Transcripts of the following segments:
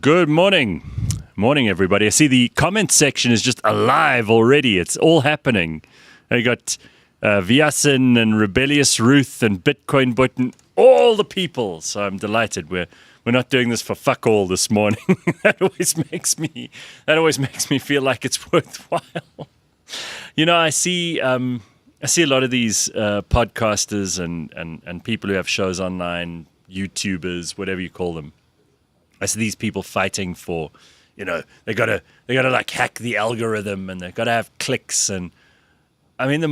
Good morning. Morning, everybody. I see the comment section is just alive already. It's all happening. You got Viasin and Rebellious Ruth and Bitcoin Button, all the people. So I'm delighted. We're not doing this for fuck all this morning. That always makes me feel like it's worthwhile. You know, I see a lot of these podcasters and people who have shows online, YouTubers, whatever you call them. I see these people fighting for, you know, they gotta like hack the algorithm and they've got to have clicks. And I mean, the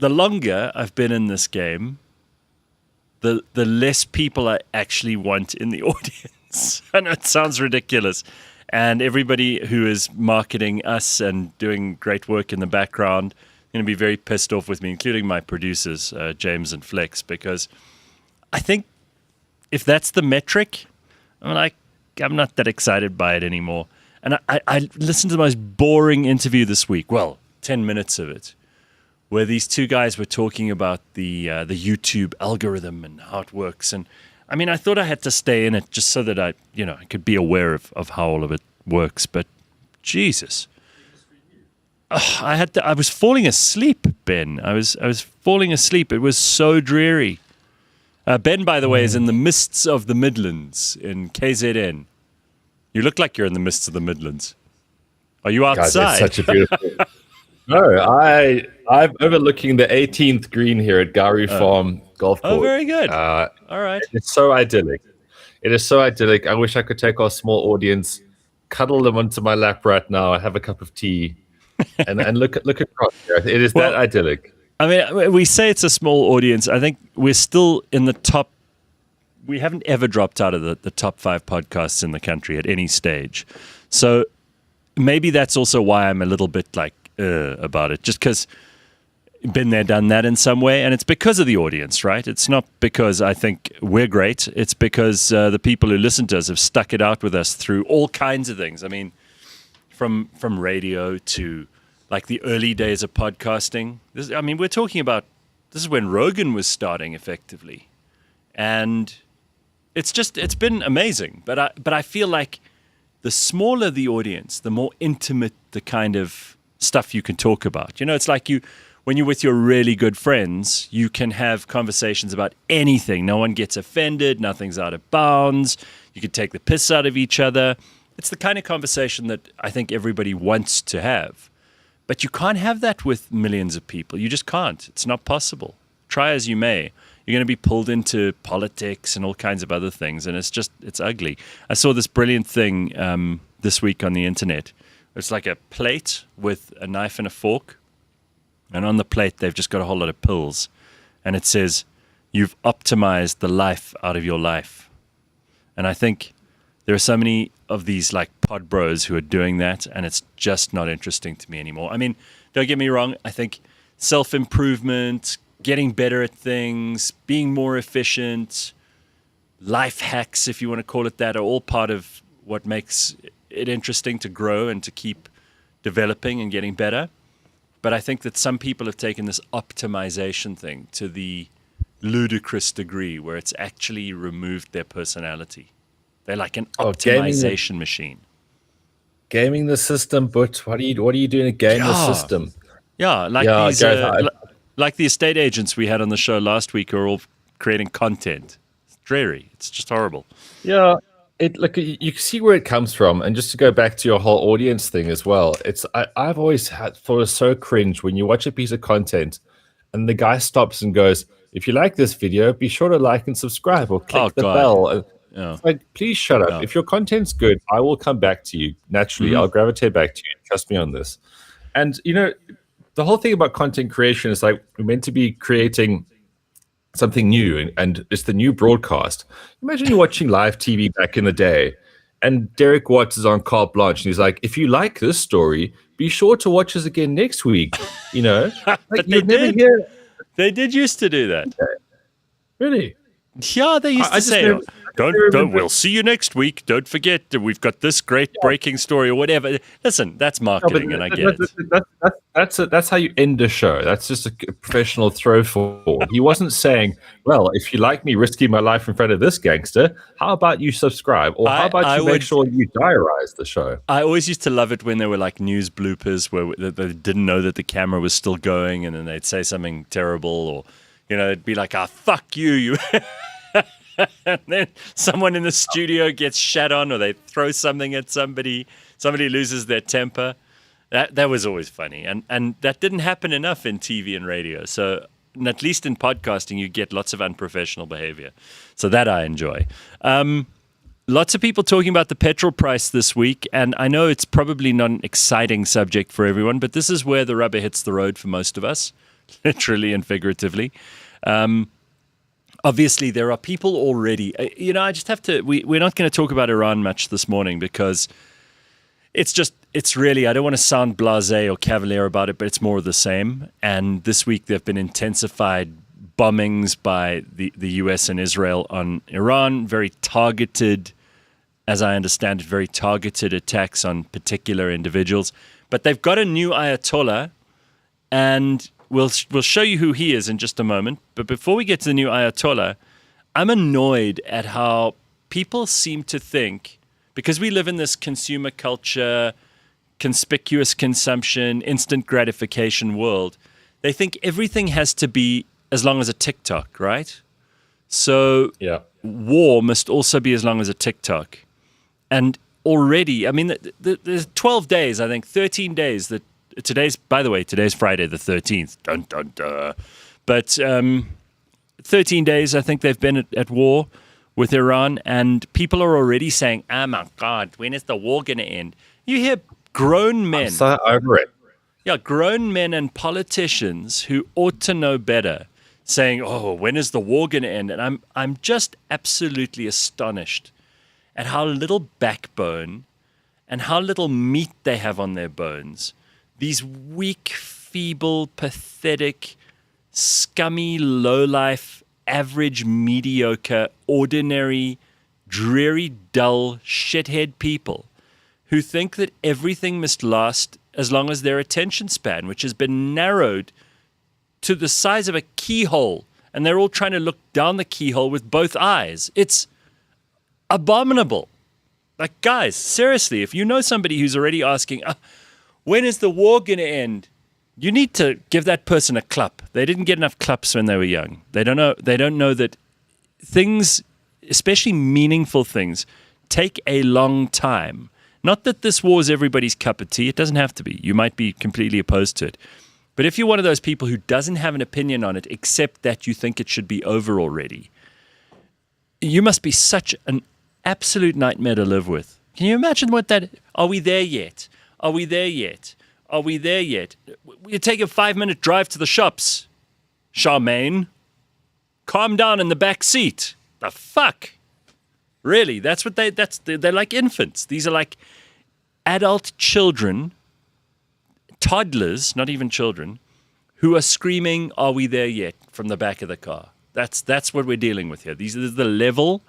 longer I've been in this game, the less people I actually want in the audience. I know it sounds ridiculous. And everybody who is marketing us and doing great work in the background going to be very pissed off with me, including my producers, James and Flex, because I think if that's the metric, I'm not that excited by it anymore. And I listened to the most boring interview this week. Well, 10 minutes of it, where these two guys were talking about the YouTube algorithm and how it works. And I mean, I thought I had to stay in it just so that I could be aware of how all of it works. But Jesus, I was falling asleep, Ben. I was falling asleep. It was so dreary. Ben, by the way, is in the mists of the Midlands in KZN. You look like you're in the mists of the Midlands. Are you outside? Guys, it's such a beautiful. No, I'm overlooking the 18th green here at Garu Farm Golf Course. Oh, very good. All right. It's so idyllic. It is so idyllic. I wish I could take our small audience, cuddle them onto my lap right now, and have a cup of tea, and look across here. It is that idyllic. I mean, we say it's a small audience. I think we're still in the top. We haven't ever dropped out of the top 5 podcasts in the country at any stage. So maybe that's also why I'm a little bit like about it, just because been there, done that in some way. And it's because of the audience, right? It's not because I think we're great. It's because the people who listen to us have stuck it out with us through all kinds of things. I mean, from radio to like the early days of podcasting. We're talking about, this is when Rogan was starting effectively. And it's been amazing. But I feel like the smaller the audience, the more intimate the kind of stuff you can talk about. You know, it's like when you're with your really good friends, you can have conversations about anything. No one gets offended. Nothing's out of bounds. You can take the piss out of each other. It's the kind of conversation that I think everybody wants to have. But you can't have that with millions of people. You just can't. It's not possible. Try as you may. You're going to be pulled into politics and all kinds of other things, and it's ugly. I saw this brilliant thing this week on the internet. It's like a plate with a knife and a fork, and on the plate they've just got a whole lot of pills, and it says, "You've optimized the life out of your life." And I think there are so many of these like pod bros who are doing that, and it's just not interesting to me anymore. I mean, don't get me wrong. I think self-improvement, getting better at things, being more efficient, life hacks, if you want to call it that, are all part of what makes it interesting to grow and to keep developing and getting better. But I think that some people have taken this optimization thing to the ludicrous degree where it's actually removed their personality. They're like an optimization machine. Gaming the system, but what are you doing to game the system? Yeah, these like the estate agents we had on the show last week are all creating content. It's dreary. It's just horrible. Yeah, you see where it comes from, and just to go back to your whole audience thing as well. I've always thought it's so cringe when you watch a piece of content, and the guy stops and goes, "If you like this video, be sure to like and subscribe or click the bell." Yeah. It's like, please shut up. Yeah. If your content's good, I will come back to you. Naturally, I'll gravitate back to you. Trust me on this. And, you know, the whole thing about content creation is like we're meant to be creating something new, and it's the new broadcast. Imagine you're watching live TV back in the day, and Derek Watts is on carte blanche, and he's like, if you like this story, be sure to watch us again next week. You know? Like, but they did used to do that. Really? Yeah, they used to say, don't. We'll see you next week. Don't forget that we've got this great breaking story or whatever. Listen, that's marketing, and I get it. That's how you end a show. That's just a professional throw forward. He wasn't saying, "Well, if you like me risking my life in front of this gangster, how about you subscribe, or how about you make sure you diarize the show." I always used to love it when there were like news bloopers where they didn't know that the camera was still going, and then they'd say something terrible, or it'd be like, fuck you." And then someone in the studio gets shat on, or they throw something at somebody. Somebody loses their temper. That was always funny. And that didn't happen enough in TV and radio. So at least in podcasting, you get lots of unprofessional behavior. So that I enjoy. Lots of people talking about the petrol price this week. And I know it's probably not an exciting subject for everyone, but this is where the rubber hits the road for most of us, literally and figuratively. Obviously, there are people already. I just have to. We're not going to talk about Iran much this morning because it's really. I don't want to sound blasé or cavalier about it, but it's more of the same. And this week, there have been intensified bombings by the U.S. and Israel on Iran. Very targeted, as I understand it, very targeted attacks on particular individuals. But they've got a new Ayatollah, and We'll show you who he is in just a moment. But before we get to the new Ayatollah, I'm annoyed at how people seem to think, because we live in this consumer culture, conspicuous consumption, instant gratification world, they think everything has to be as long as a TikTok, right? So war must also be as long as a TikTok. And already, I mean, there's 12 days, I think, 13 days that today's Friday the 13th. Dun, dun, dun. But 13 days, I think they've been at war with Iran, and people are already saying, "Oh my God, when is the war going to end?" You hear grown men. I'm so over it. Yeah, grown men and politicians who ought to know better saying, "Oh, when is the war going to end?" And I'm just absolutely astonished at how little backbone and how little meat they have on their bones. These weak, feeble, pathetic, scummy, lowlife, average, mediocre, ordinary, dreary, dull, shithead people who think that everything must last as long as their attention span, which has been narrowed to the size of a keyhole, and they're all trying to look down the keyhole with both eyes. It's abominable. Like, guys, seriously, if you know somebody who's already asking, when is the war going to end? You need to give that person a clap. They didn't get enough claps when they were young. They don't know that things, especially meaningful things, take a long time. Not that this war is everybody's cup of tea. It doesn't have to be. You might be completely opposed to it. But if you're one of those people who doesn't have an opinion on it except that you think it should be over already, you must be such an absolute nightmare to live with. Can you imagine what that... Are we there yet? Are we there yet? Are we there yet? You take a 5-minute drive to the shops. Charmaine, calm down in the back seat. The fuck? Really? They're like infants. These are like adult children, toddlers, not even children, who are screaming, "Are we there yet?" from the back of the car. That's what we're dealing with here. These are the level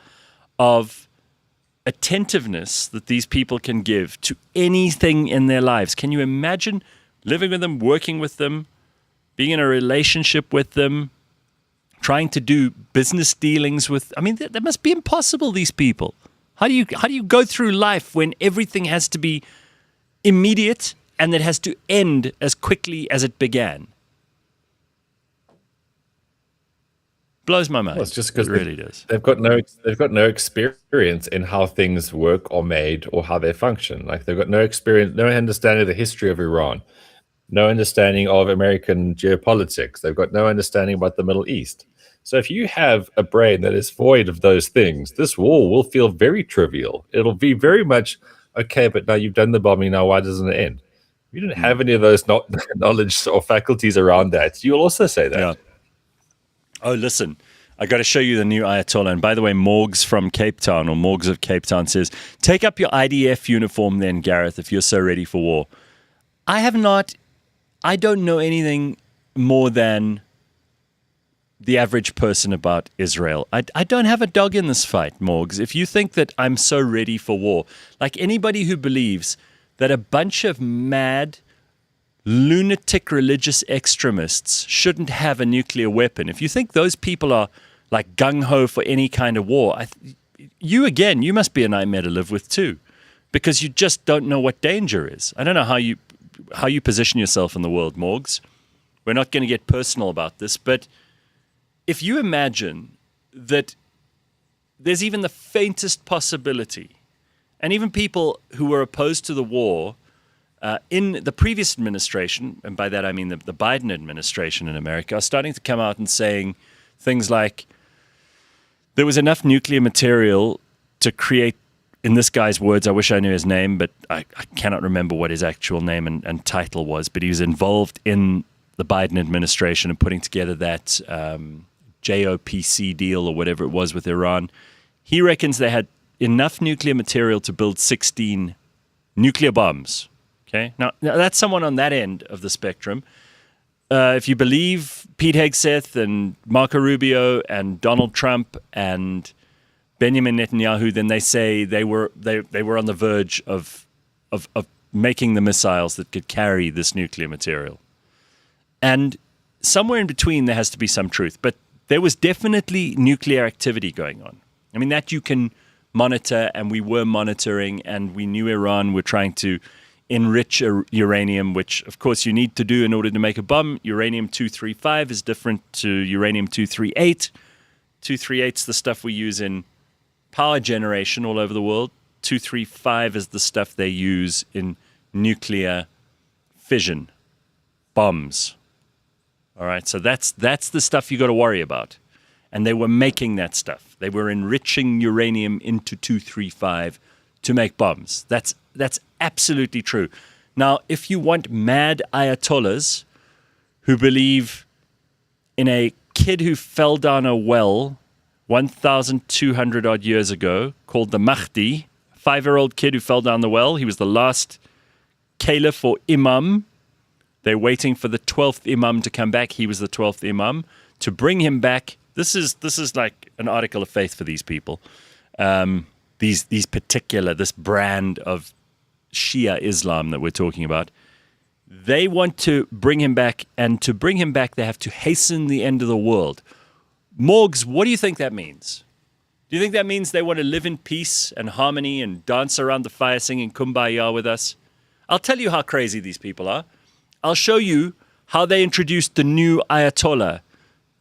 of attentiveness that these people can give to anything in their lives. Can you imagine living with them, working with them, being in a relationship with them, trying to do business dealings with? I mean, that must be impossible, these people. How do you go through life when everything has to be immediate and it has to end as quickly as it began? Blows my mind. Well, it's just because it really does. They've got no experience in how things work or made or how they function. Like, they've got no experience, no understanding of the history of Iran, no understanding of American geopolitics. They've got no understanding about the Middle East. So if you have a brain that is void of those things, this war will feel very trivial. It'll be very much, okay, but now you've done the bombing, now why doesn't it end? If you didn't have any of those knowledge or faculties around that, you'll also say that. Yeah. Oh, listen, I got to show you the new Ayatollah. And by the way, Morgs from Cape Town, or Morgs of Cape Town, says, take up your IDF uniform then, Gareth, if you're so ready for war. I don't know anything more than the average person about Israel. I don't have a dog in this fight, Morgs. If you think that I'm so ready for war, like anybody who believes that a bunch of mad, lunatic religious extremists shouldn't have a nuclear weapon, if you think those people are like gung-ho for any kind of war, you must be a nightmare to live with too, because you just don't know what danger is. I don't know how you position yourself in the world, Morgs. We're not going to get personal about this, but if you imagine that there's even the faintest possibility, and even people who were opposed to the war in the previous administration, and by that I mean the Biden administration in America, are starting to come out and saying things like there was enough nuclear material to create, in this guy's words, I wish I knew his name, but I cannot remember what his actual name and title was, but he was involved in the Biden administration and putting together that JOPC deal or whatever it was with Iran. He reckons they had enough nuclear material to build 16 nuclear bombs. Okay, now that's someone on that end of the spectrum. If you believe Pete Hegseth and Marco Rubio and Donald Trump and Benjamin Netanyahu, then they say they were on the verge of making the missiles that could carry this nuclear material. And somewhere in between there has to be some truth. But there was definitely nuclear activity going on. I mean, that you can monitor, and we were monitoring, and we knew Iran were trying to enrich uranium, which, of course, you need to do in order to make a bomb. Uranium-235 is different to uranium-238. 238 is the stuff we use in power generation all over the world. 235 is the stuff they use in nuclear fission bombs. All right, so that's the stuff you got to worry about. And they were making that stuff. They were enriching uranium into 235 to make bombs. That's absolutely true. Now, if you want mad Ayatollahs who believe in a kid who fell down a well 1,200 odd years ago called the Mahdi, a 5-year-old kid who fell down the well, he was the last caliph or imam. They're waiting for the 12th imam to come back. He was the 12th imam. To bring him back, this is like an article of faith for these people. This brand of Shia Islam that we're talking about. They want to bring him back, and to bring him back, they have to hasten the end of the world. Morgs, what do you think that means? Do you think that means they want to live in peace and harmony and dance around the fire singing Kumbaya with us? I'll tell you how crazy these people are. I'll show you how they introduced the new Ayatollah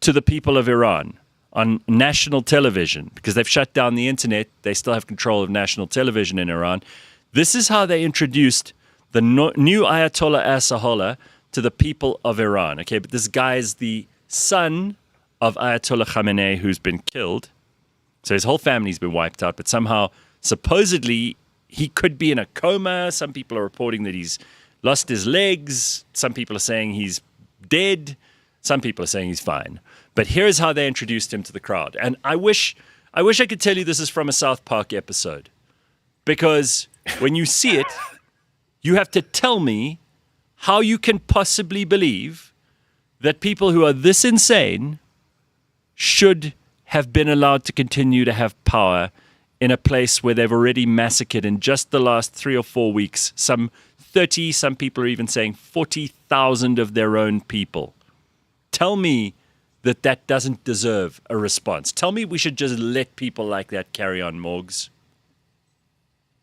to the people of Iran on national television, because they've shut down the internet. They still have control of national television in Iran. This is how they introduced the new Ayatollah Assahola to the people of Iran. Okay, but this guy is the son of Ayatollah Khamenei, who's been killed. So his whole family's been wiped out, but somehow, supposedly, he could be in a coma. Some people are reporting that he's lost his legs. Some people are saying he's dead. Some people are saying he's fine. But here's how they introduced him to the crowd. And I wish I could tell you this is from a South Park episode. Because when you see it, you have to tell me how you can possibly believe that people who are this insane should have been allowed to continue to have power in a place where they've already massacred in just the last 3 or 4 weeks some 30, some people are even saying 40,000 of their own people. Tell me that doesn't deserve a response. Tell me we should just let people like that carry on, Morgs.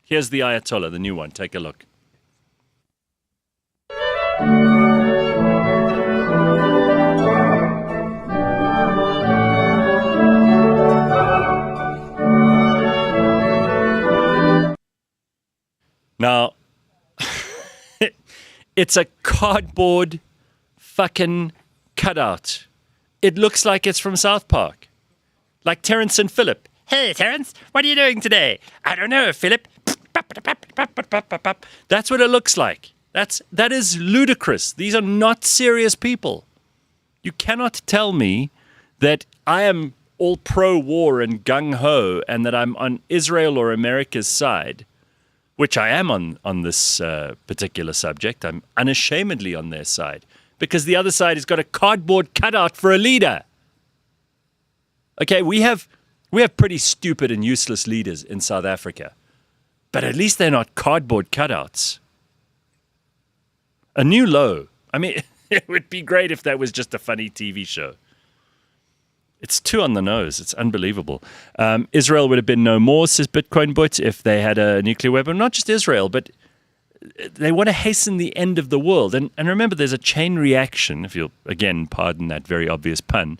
Here's the Ayatollah, the new one. Take a look. Now, it's a cardboard fucking cutout. It looks like it's from South Park. Like Terrence and Phillip. Hey, Terrence, what are you doing today? I don't know, Phillip. That's what it looks like. That is ludicrous. These are not serious people. You cannot tell me that I am all pro-war and gung-ho and that I'm on Israel or America's side, which I am on this particular subject. I'm unashamedly on their side because the other side has got a cardboard cutout for a leader. Okay, we have pretty stupid and useless leaders in South Africa, but at least they're not cardboard cutouts. A new low. I mean, it would be great if that was just a funny TV show. It's too on the nose. It's unbelievable. Israel would have been no more, says Bitcoin But, if they had a nuclear weapon. Not just Israel, but they want to hasten the end of the world. And remember, there's a chain reaction, if you'll, again, pardon that very obvious pun.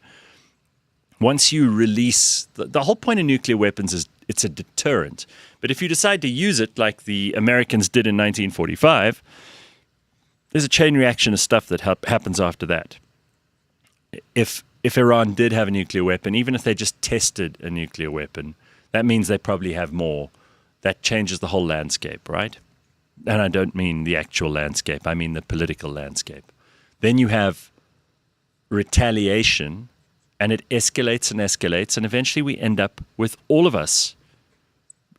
Once you release, the whole point of nuclear weapons is it's a deterrent. But if you decide to use it like the Americans did in 1945, there's a chain reaction of stuff that happens after that. If Iran did have a nuclear weapon, even if they just tested a nuclear weapon, that means they probably have more. That changes the whole landscape, right? And I don't mean the actual landscape. I mean the political landscape. Then you have retaliation, and it escalates and escalates, and eventually we end up with all of us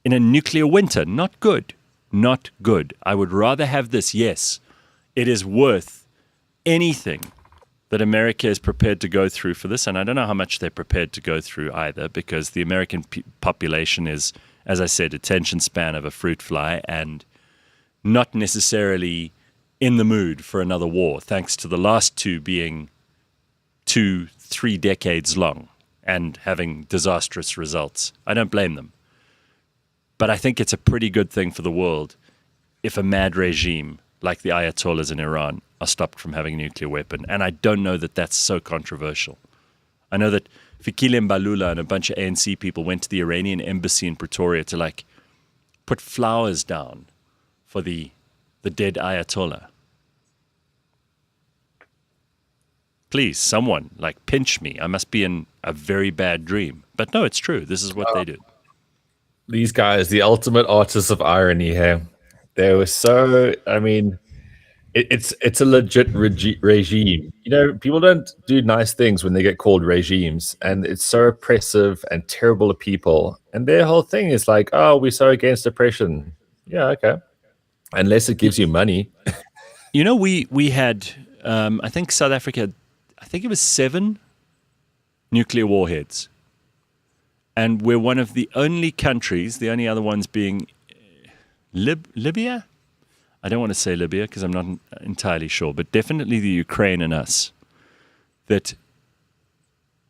in a nuclear winter. Not good. Not good. I would rather have this. Yes, it is worth anything that America is prepared to go through for this, and I don't know how much they're prepared to go through either, because the American population is, as I said, attention span of a fruit fly, and not necessarily in the mood for another war, thanks to the last two being 2-3 decades long and having disastrous results. I don't blame them. But I think it's a pretty good thing for the world if a mad regime like the Ayatollahs in Iran are stopped from having a nuclear weapon. And I don't know that that's so controversial. I know that Fikile Mbalula and a bunch of ANC people went to the Iranian embassy in Pretoria to put flowers down for the dead Ayatollah. Please, someone, pinch me. I must be in a very bad dream. But no, it's true. This is what they do. These guys, the ultimate artists of irony here. They were so, I mean, it's a legit regime. You know, people don't do nice things when they get called regimes. And it's so oppressive and terrible to people. And their whole thing is oh, we're so against oppression. Yeah, okay. Unless it gives you money. You know, we had, I think South Africa, I think it was 7 nuclear warheads. And we're one of the only countries, the only other ones being Libya? I don't want to say Libya because I'm not entirely sure, but definitely the Ukraine and us, that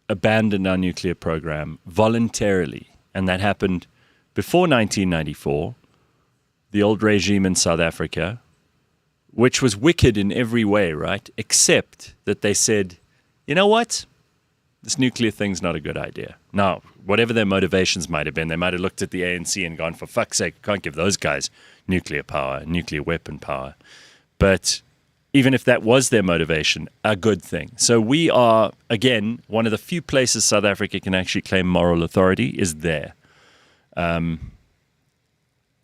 abandoned our nuclear program voluntarily. And that happened before 1994, the old regime in South Africa, which was wicked in every way, right? Except that they said, you know what? This nuclear thing's not a good idea. Now, whatever their motivations might have been, they might have looked at the ANC and gone, for fuck's sake, can't give those guys nuclear power, nuclear weapon power. But even if that was their motivation, a good thing. So we are, again, one of the few places South Africa can actually claim moral authority is there.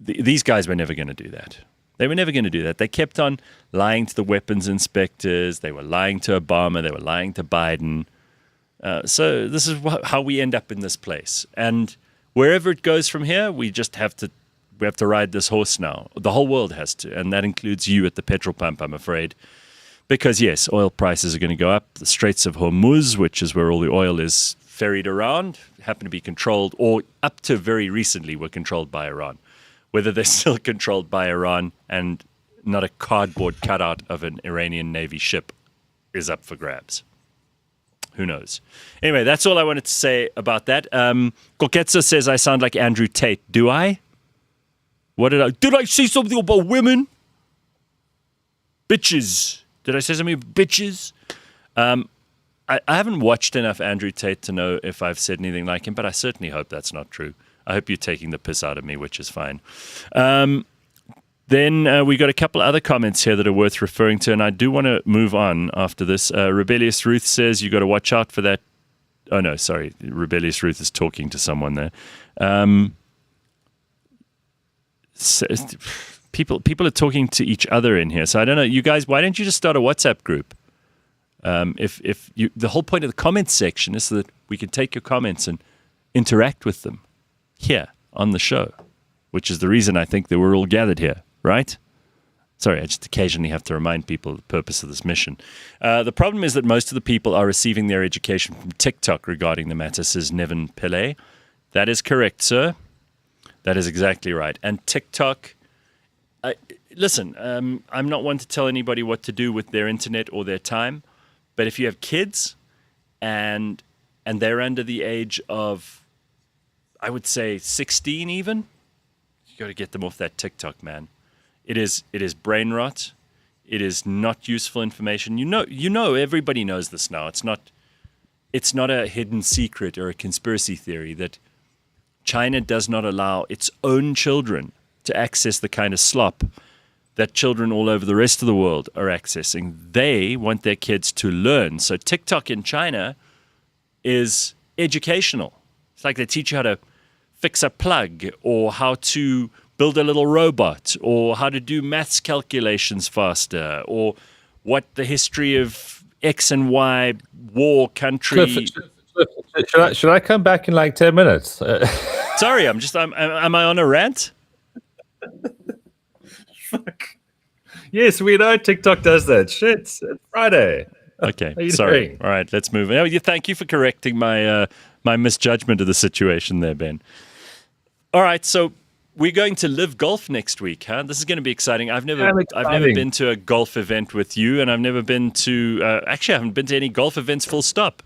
These guys were never going to do that. They were never going to do that. They kept on lying to the weapons inspectors. They were lying to Obama. They were lying to Biden. So this is how we end up in this place. And wherever it goes from here, we have to ride this horse now. The whole world has to, and that includes you at the petrol pump, I'm afraid. Because, yes, oil prices are going to go up. The Straits of Hormuz, which is where all the oil is ferried around, happen to be controlled, or up to very recently were controlled by Iran. Whether they're still controlled by Iran and not a cardboard cutout of an Iranian Navy ship is up for grabs. Who knows? Anyway, that's all I wanted to say about that. Koketsa says I sound like Andrew Tate. Do I? Did I say something about women? Bitches. Did I say something about bitches? I haven't watched enough Andrew Tate to know if I've said anything like him, but I certainly hope that's not true. I hope you're taking the piss out of me, which is fine. Then we got a couple other comments here that are worth referring to, and I do want to move on after this. Rebellious Ruth says you got to watch out for that. Oh, no, sorry. Rebellious Ruth is talking to someone there. People are talking to each other in here, so I don't know. You guys, why don't you just start a WhatsApp group? The whole point of the comments section is so that we can take your comments and interact with them here on the show, which is the reason I think that we're all gathered here, right? Sorry, I just occasionally have to remind people the purpose of this mission. The problem is that most of the people are receiving their education from TikTok regarding the matter, says Nevin Pillay. That is correct, sir. That is exactly right. And TikTok, listen, I'm not one to tell anybody what to do with their internet or their time, but if you have kids and they're under the age of, I would say 16 even, you got to get them off that TikTok, man. It is brain rot. It is not useful information. You know, everybody knows this now. It's not a hidden secret or a conspiracy theory that China does not allow its own children to access the kind of slop that children all over the rest of the world are accessing. They want their kids to learn. So TikTok in China is educational. It's like they teach you how to fix a plug or how to build a little robot or how to do maths calculations faster or what the history of X and Y war country. Cliff, should I come back in like 10 minutes? Sorry, am I on a rant? Fuck. Yes, we know TikTok does that. Shit, it's Friday. Okay, sorry. Doing? All right, let's move on. Thank you for correcting my misjudgment of the situation there, Ben. All right, so we're going to LIV Golf next week, huh? This is going to be exciting. I've never been to a golf event with you, and I've never been to actually I haven't been to any golf events full stop.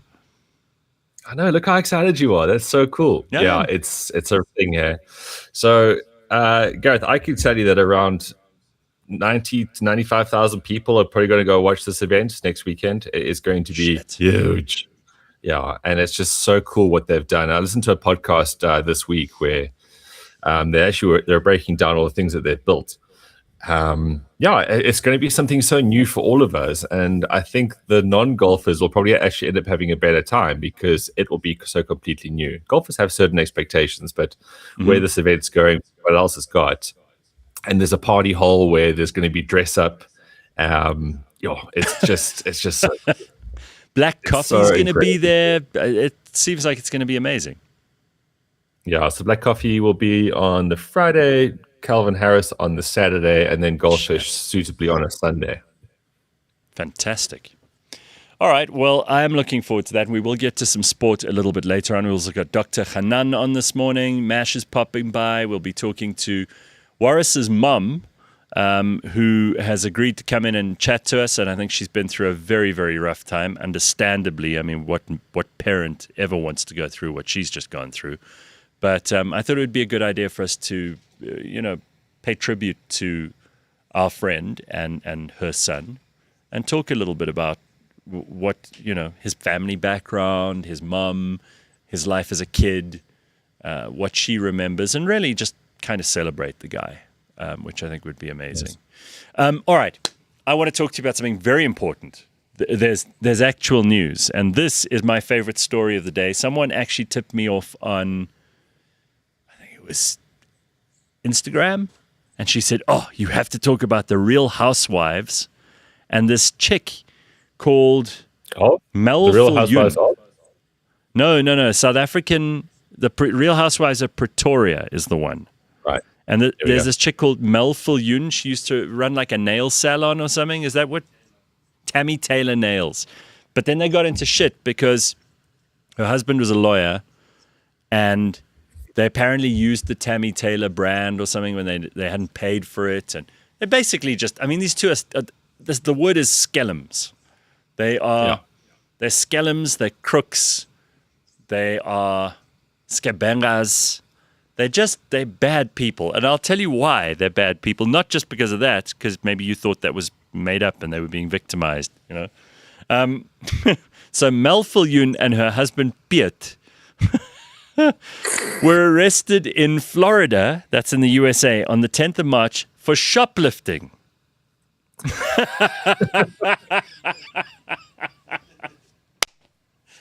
I know. Look how excited you are. That's so cool. Yeah, it's a thing here. So, Gareth, I can tell you that around 90 to 95,000 people are probably going to go watch this event next weekend. It is going to be huge. Yeah, and it's just so cool what they've done. I listened to a podcast this week where they're breaking down all the things that they've built. It's going to be something so new for all of us, and I think the non-golfers will probably actually end up having a better time because it will be so completely new. Golfers have certain expectations, but where this event's going, what else it's got, and there's a party hall where there's going to be dress up. It's just so black coffee is going to be there. It seems like it's going to be amazing. Yeah, so black coffee will be on the Friday, Calvin Harris on the Saturday, and then Goldfish suitably on a Sunday. Fantastic. All right, well, I am looking forward to that. We will get to some sport a little bit later on. We also got Dr. Hanan on this morning. Mash is popping by. We'll be talking to Warras's mum, who has agreed to come in and chat to us, and I think she's been through a very, very rough time, understandably. I mean, what parent ever wants to go through what she's just gone through? But I thought it would be a good idea for us to, pay tribute to our friend and her son and talk a little bit about what, his family background, his mom, his life as a kid, what she remembers, and really just kind of celebrate the guy, which I think would be amazing. Yes. All right. I want to talk to you about something very important. There's actual news, and this is my favorite story of the day. Someone actually tipped me off on was Instagram, and she said, you have to talk about the Real Housewives and this chick called Mel. The Real Housewives of? No, South African. The Real Housewives of Pretoria is the one, right? And there's this chick called Mel Viljoen. She used to run like a nail salon or something. Is that what? Tammy Taylor Nails. But then they got into shit because her husband was a lawyer, and they apparently used the Tammy Taylor brand or something when they hadn't paid for it. And they basically these two the word is skellums. They're skellums, they're crooks, they are scabangas. They're bad people. And I'll tell you why they're bad people, not just because of that, because maybe you thought that was made up and they were being victimized, So Mel Viljoen and her husband Piet were arrested in Florida, that's in the USA, on the 10th of March for shoplifting.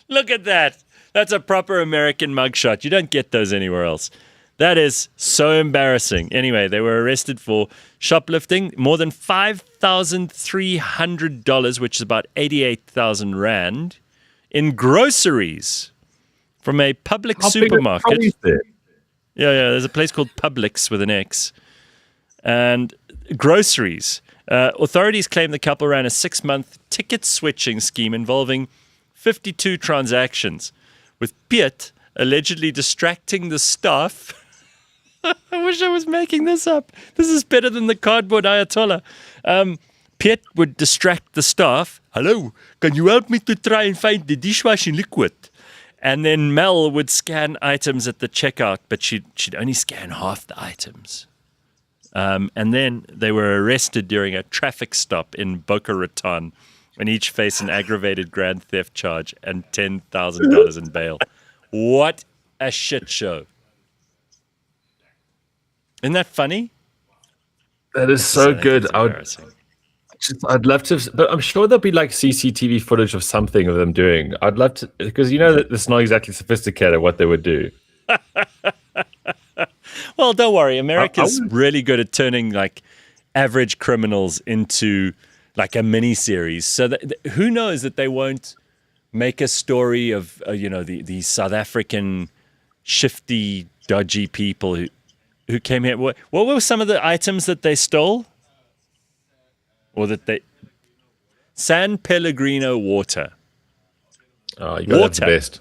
Look at that. That's a proper American mugshot. You don't get those anywhere else. That is so embarrassing. Anyway, they were arrested for shoplifting more than $5,300, which is about 88,000 Rand, in groceries from a public supermarket. Yeah, there's a place called Publix with an X. And groceries. Authorities claim the couple ran a 6-month ticket switching scheme involving 52 transactions, with Piet allegedly distracting the staff. I wish I was making this up. This is better than the cardboard Ayatollah. Piet would distract the staff. Hello, can you help me to try and find the dishwashing liquid? And then Mel would scan items at the checkout, but she'd only scan half the items. And then they were arrested during a traffic stop in Boca Raton, and each face an aggravated grand theft charge and $10,000 in bail. What a shit show. Isn't that funny? That is so good. I'd love to, but I'm sure there'll be like CCTV footage of something of them doing. I'd love to, because you know that it's not exactly sophisticated what they would do. Well, don't worry. America's really good at turning like average criminals into like a mini series. So who knows that they won't make a story of the South African shifty, dodgy people who came here. What were some of the items that they stole? Or that they San Pellegrino water. Oh, you got the best.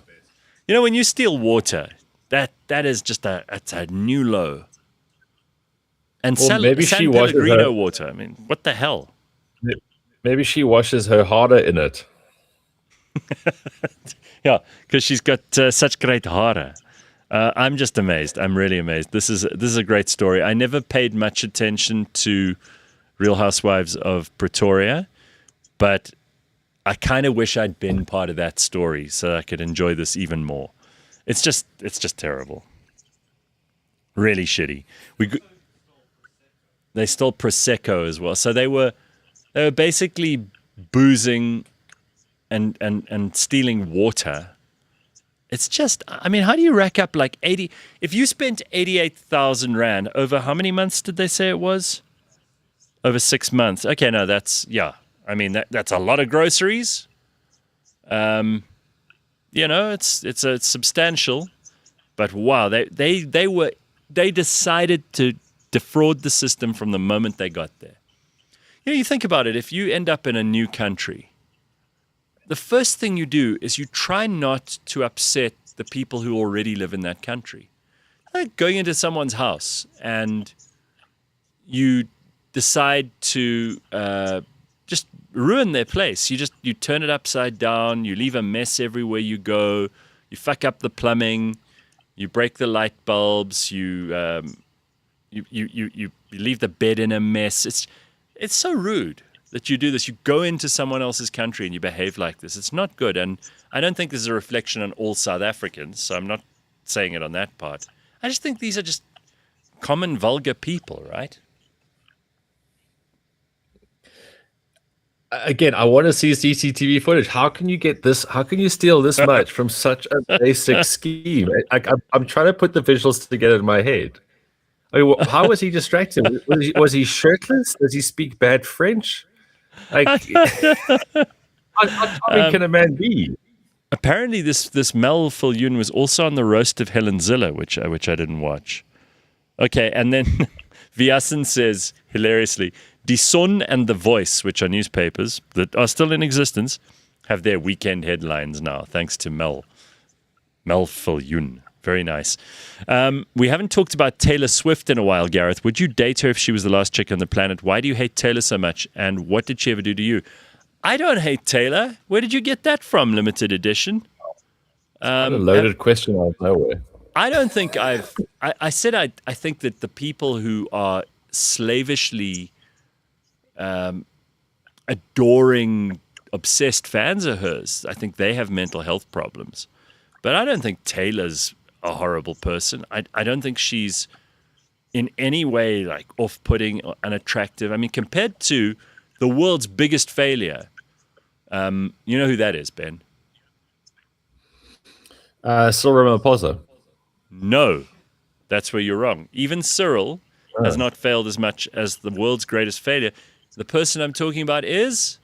You know, when you steal water, that is just it's a new low. And San Pellegrino water. I mean, what the hell? Maybe she washes her harder in it. Yeah, because she's got such great hara. I'm just amazed. I'm really amazed. This is a great story. I never paid much attention to Real Housewives of Pretoria, but I kind of wish I'd been part of that story so I could enjoy this even more. It's just terrible. Really shitty. They stole Prosecco as well. So they were basically boozing and stealing water. It's just, I mean, how do you rack up like 80? If you spent 88,000 Rand over how many months did they say it was? Over 6 months. Okay, no, I mean, that's a lot of groceries. It's substantial, but wow, they decided to defraud the system from the moment they got there. You know, you think about it, if you end up in a new country, the first thing you do is you try not to upset the people who already live in that country. Like going into someone's house and you decide to just ruin their place. You turn it upside down. You leave a mess everywhere you go. You fuck up the plumbing. You break the light bulbs. You leave the bed in a mess. It's so rude that you do this. You go into someone else's country and you behave like this. It's not good. And I don't think this is a reflection on all South Africans. So I'm not saying it on that part. I just think these are just common, vulgar people, right? Again, I want to see CCTV footage. How can you get this? How can you steal this much from such a basic scheme? I'm trying to put the visuals together in my head. I mean, how was he distracted? Was he shirtless? Does he speak bad French? Like, how common can a man be? Apparently, this Mel Viljoen was also on the roast of Helen Ziller, which I didn't watch. Okay, and then Viasen says hilariously, Die Sun and The Voice, which are newspapers that are still in existence, have their weekend headlines now, thanks to Mel Viljoen. Very nice. We haven't talked about Taylor Swift in a while, Gareth. Would you date her if she was the last chick on the planet? Why do you hate Taylor so much? And what did she ever do to you? I don't hate Taylor. Where did you get that from, limited edition? A loaded question out of nowhere. I don't think I said I think that the people who are slavishly adoring, obsessed fans of hers, I think they have mental health problems. But I don't think Taylor's a horrible person. I don't think she's in any way like off-putting or unattractive. I mean, compared to the world's biggest failure, you know who that is, Ben? Cyril Ramaphosa. No, that's where you're wrong. Even Cyril has not failed as much as the world's greatest failure. The person I'm talking about is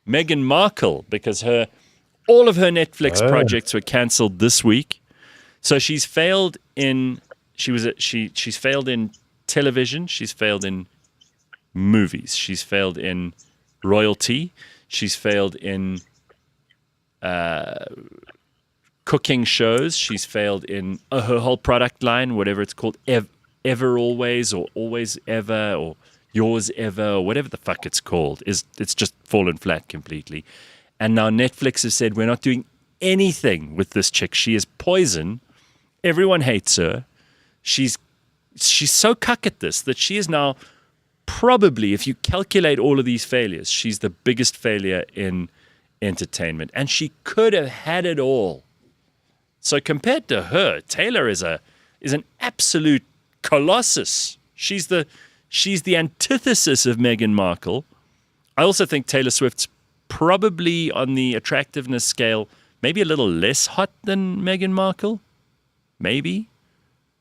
Meghan Markle, because all of her Netflix projects were cancelled this week. So she's failed in she's failed in television, she's failed in movies. She's failed in royalty. She's failed in cooking shows. She's failed in her whole product line, whatever it's called, Ever Always or Always Ever or Yours Ever or whatever the fuck it's called. It's just fallen flat completely. And now Netflix has said, we're not doing anything with this chick. She is poison. Everyone hates her. She's so cuck at this that she is now probably, if you calculate all of these failures, she's the biggest failure in entertainment. And she could have had it all. So compared to her, Taylor is an absolute colossus. She's the antithesis of Meghan Markle. I also think Taylor Swift's probably on the attractiveness scale maybe a little less hot than Meghan Markle. Maybe.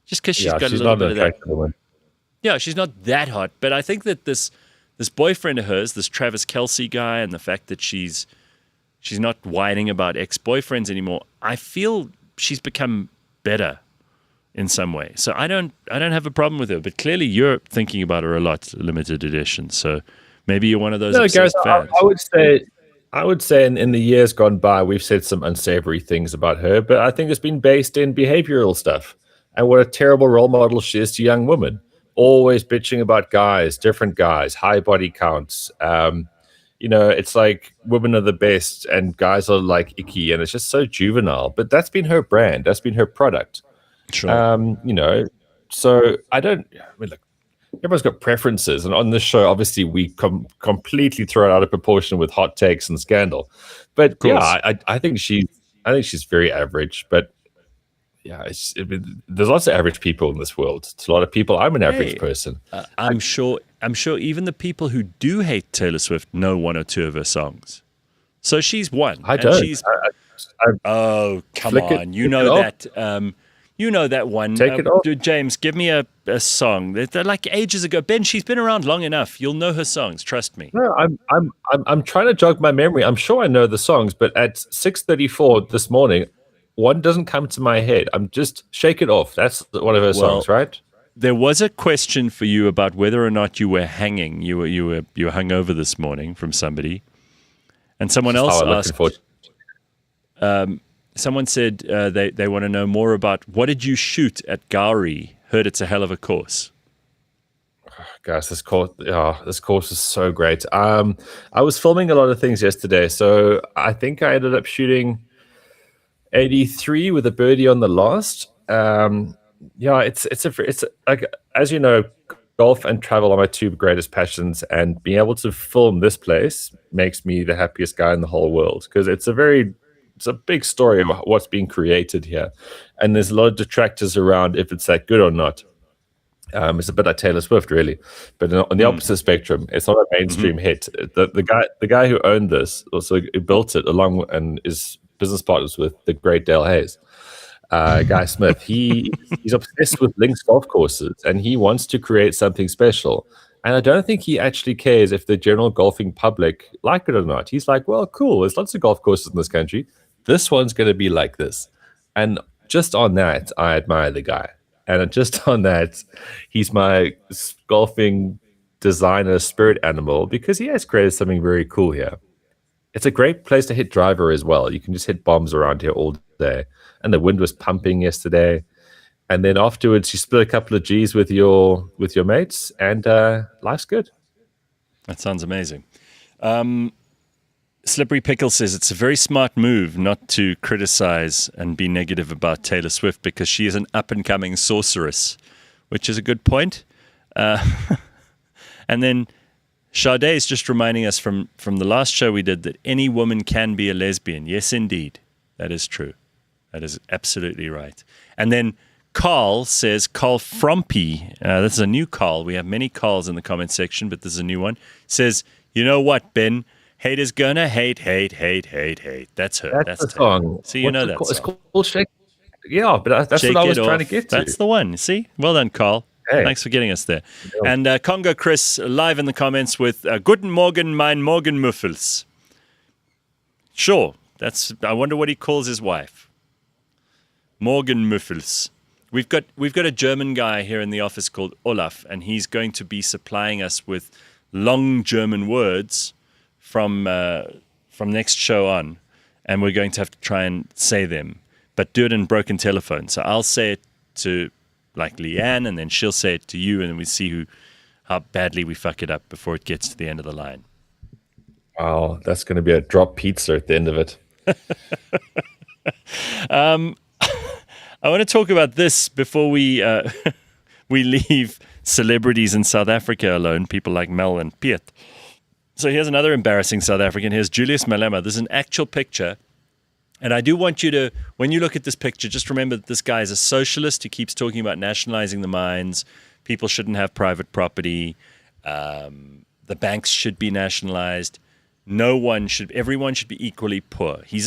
Just because she's got a little bit of that. Woman. Yeah, she's not that hot. But I think that this boyfriend of hers, this Travis Kelce guy, and the fact that she's not whining about ex-boyfriends anymore, I feel she's become better in some way. So I don't have a problem with her. But clearly you're thinking about her a lot, limited edition. So maybe you're one of those obsessed fans. I would say in the years gone by, we've said some unsavory things about her, but I think it's been based in behavioral stuff and what a terrible role model she is to young women. Always bitching about guys, different guys, high body counts. It's like women are the best and guys are like icky, and it's just so juvenile. But that's been her brand. That's been her product. Sure. So look, everyone's got preferences, and on this show, obviously, we completely throw it out of proportion with hot takes and scandal. But yeah, I think she's very average. But yeah, there's lots of average people in this world. It's a lot of people. I'm an average person. I'm sure even the people who do hate Taylor Swift know one or two of her songs. So she's one. I don't. Oh, come on! You know that. You know that one. Take it off. James, give me a song. They're like ages ago. Ben, she's been around long enough. You'll know her songs. Trust me. No, I'm trying to jog my memory. I'm sure I know the songs, but at 6:34 this morning, one doesn't come to my head. I'm just Shake It Off. That's one of her songs, right? There was a question for you about whether or not you were hanging. You were hungover this morning from somebody, and someone else asked. Someone said they want to know more about what did you shoot at Gowrie? Heard it's a hell of a course. Guys, this course is so great. I was filming a lot of things yesterday, so I think I ended up shooting 83 with a birdie on the last. It's like, as you know, golf and travel are my two greatest passions, and being able to film this place makes me the happiest guy in the whole world, because it's a big story of what's being created here, and there's a lot of detractors around if it's that good or not. It's a bit like Taylor Swift, really, but on the opposite spectrum, it's not a mainstream hit. The guy who owned this, also who built it along and is business partners with the great Dale Hayes, Guy Smith. He's obsessed with links golf courses, and he wants to create something special. And I don't think he actually cares if the general golfing public like it or not. He's like, well, cool. There's lots of golf courses in this country. This one's going to be like this. And just on that, I admire the guy. And just on that, he's my golfing designer spirit animal, because he has created something very cool here. It's a great place to hit driver as well. You can just hit bombs around here all day. And the wind was pumping yesterday. And then afterwards, you split a couple of G's with your mates, and life's good. That sounds amazing. Slippery Pickle says it's a very smart move not to criticize and be negative about Taylor Swift, because she is an up-and-coming sorceress, which is a good point. And then Sade is just reminding us from the last show we did that any woman can be a lesbian. Yes, indeed. That is true. That is absolutely right. And then Carl says, Carl Frumpy, this is a new Carl. We have many Carls in the comment section, but this is a new one. Says, you know what, Ben? Haters gonna hate. That's her. That's the song. See, you know that song. It's called Shake. Yeah, but that's Shake what I was It trying to Off. get to. That's the one. See? Well done, Carl. Hey. Thanks for getting us there. Yeah. And Congo Chris live in the comments with Guten Morgen, mein Morgenmuffels. Sure. I wonder what he calls his wife. Morgenmuffels. We've got a German guy here in the office called Olaf, and he's going to be supplying us with long German words from next show on, and we're going to have to try and say them, but do it in broken telephone. So I'll say it to like Leanne, and then she'll say it to you, and then we see how badly we fuck it up before it gets to the end of the line. Wow, that's going to be a drop pizza at the end of it. I want to talk about this before we we leave celebrities in South Africa alone, people like Mel and Piet. So here's another embarrassing South African. Here's Julius Malema. This is an actual picture. And I do want you to, when you look at this picture, just remember that this guy is a socialist who keeps talking about nationalizing the mines. People shouldn't have private property. The banks should be nationalized. Everyone should be equally poor. He's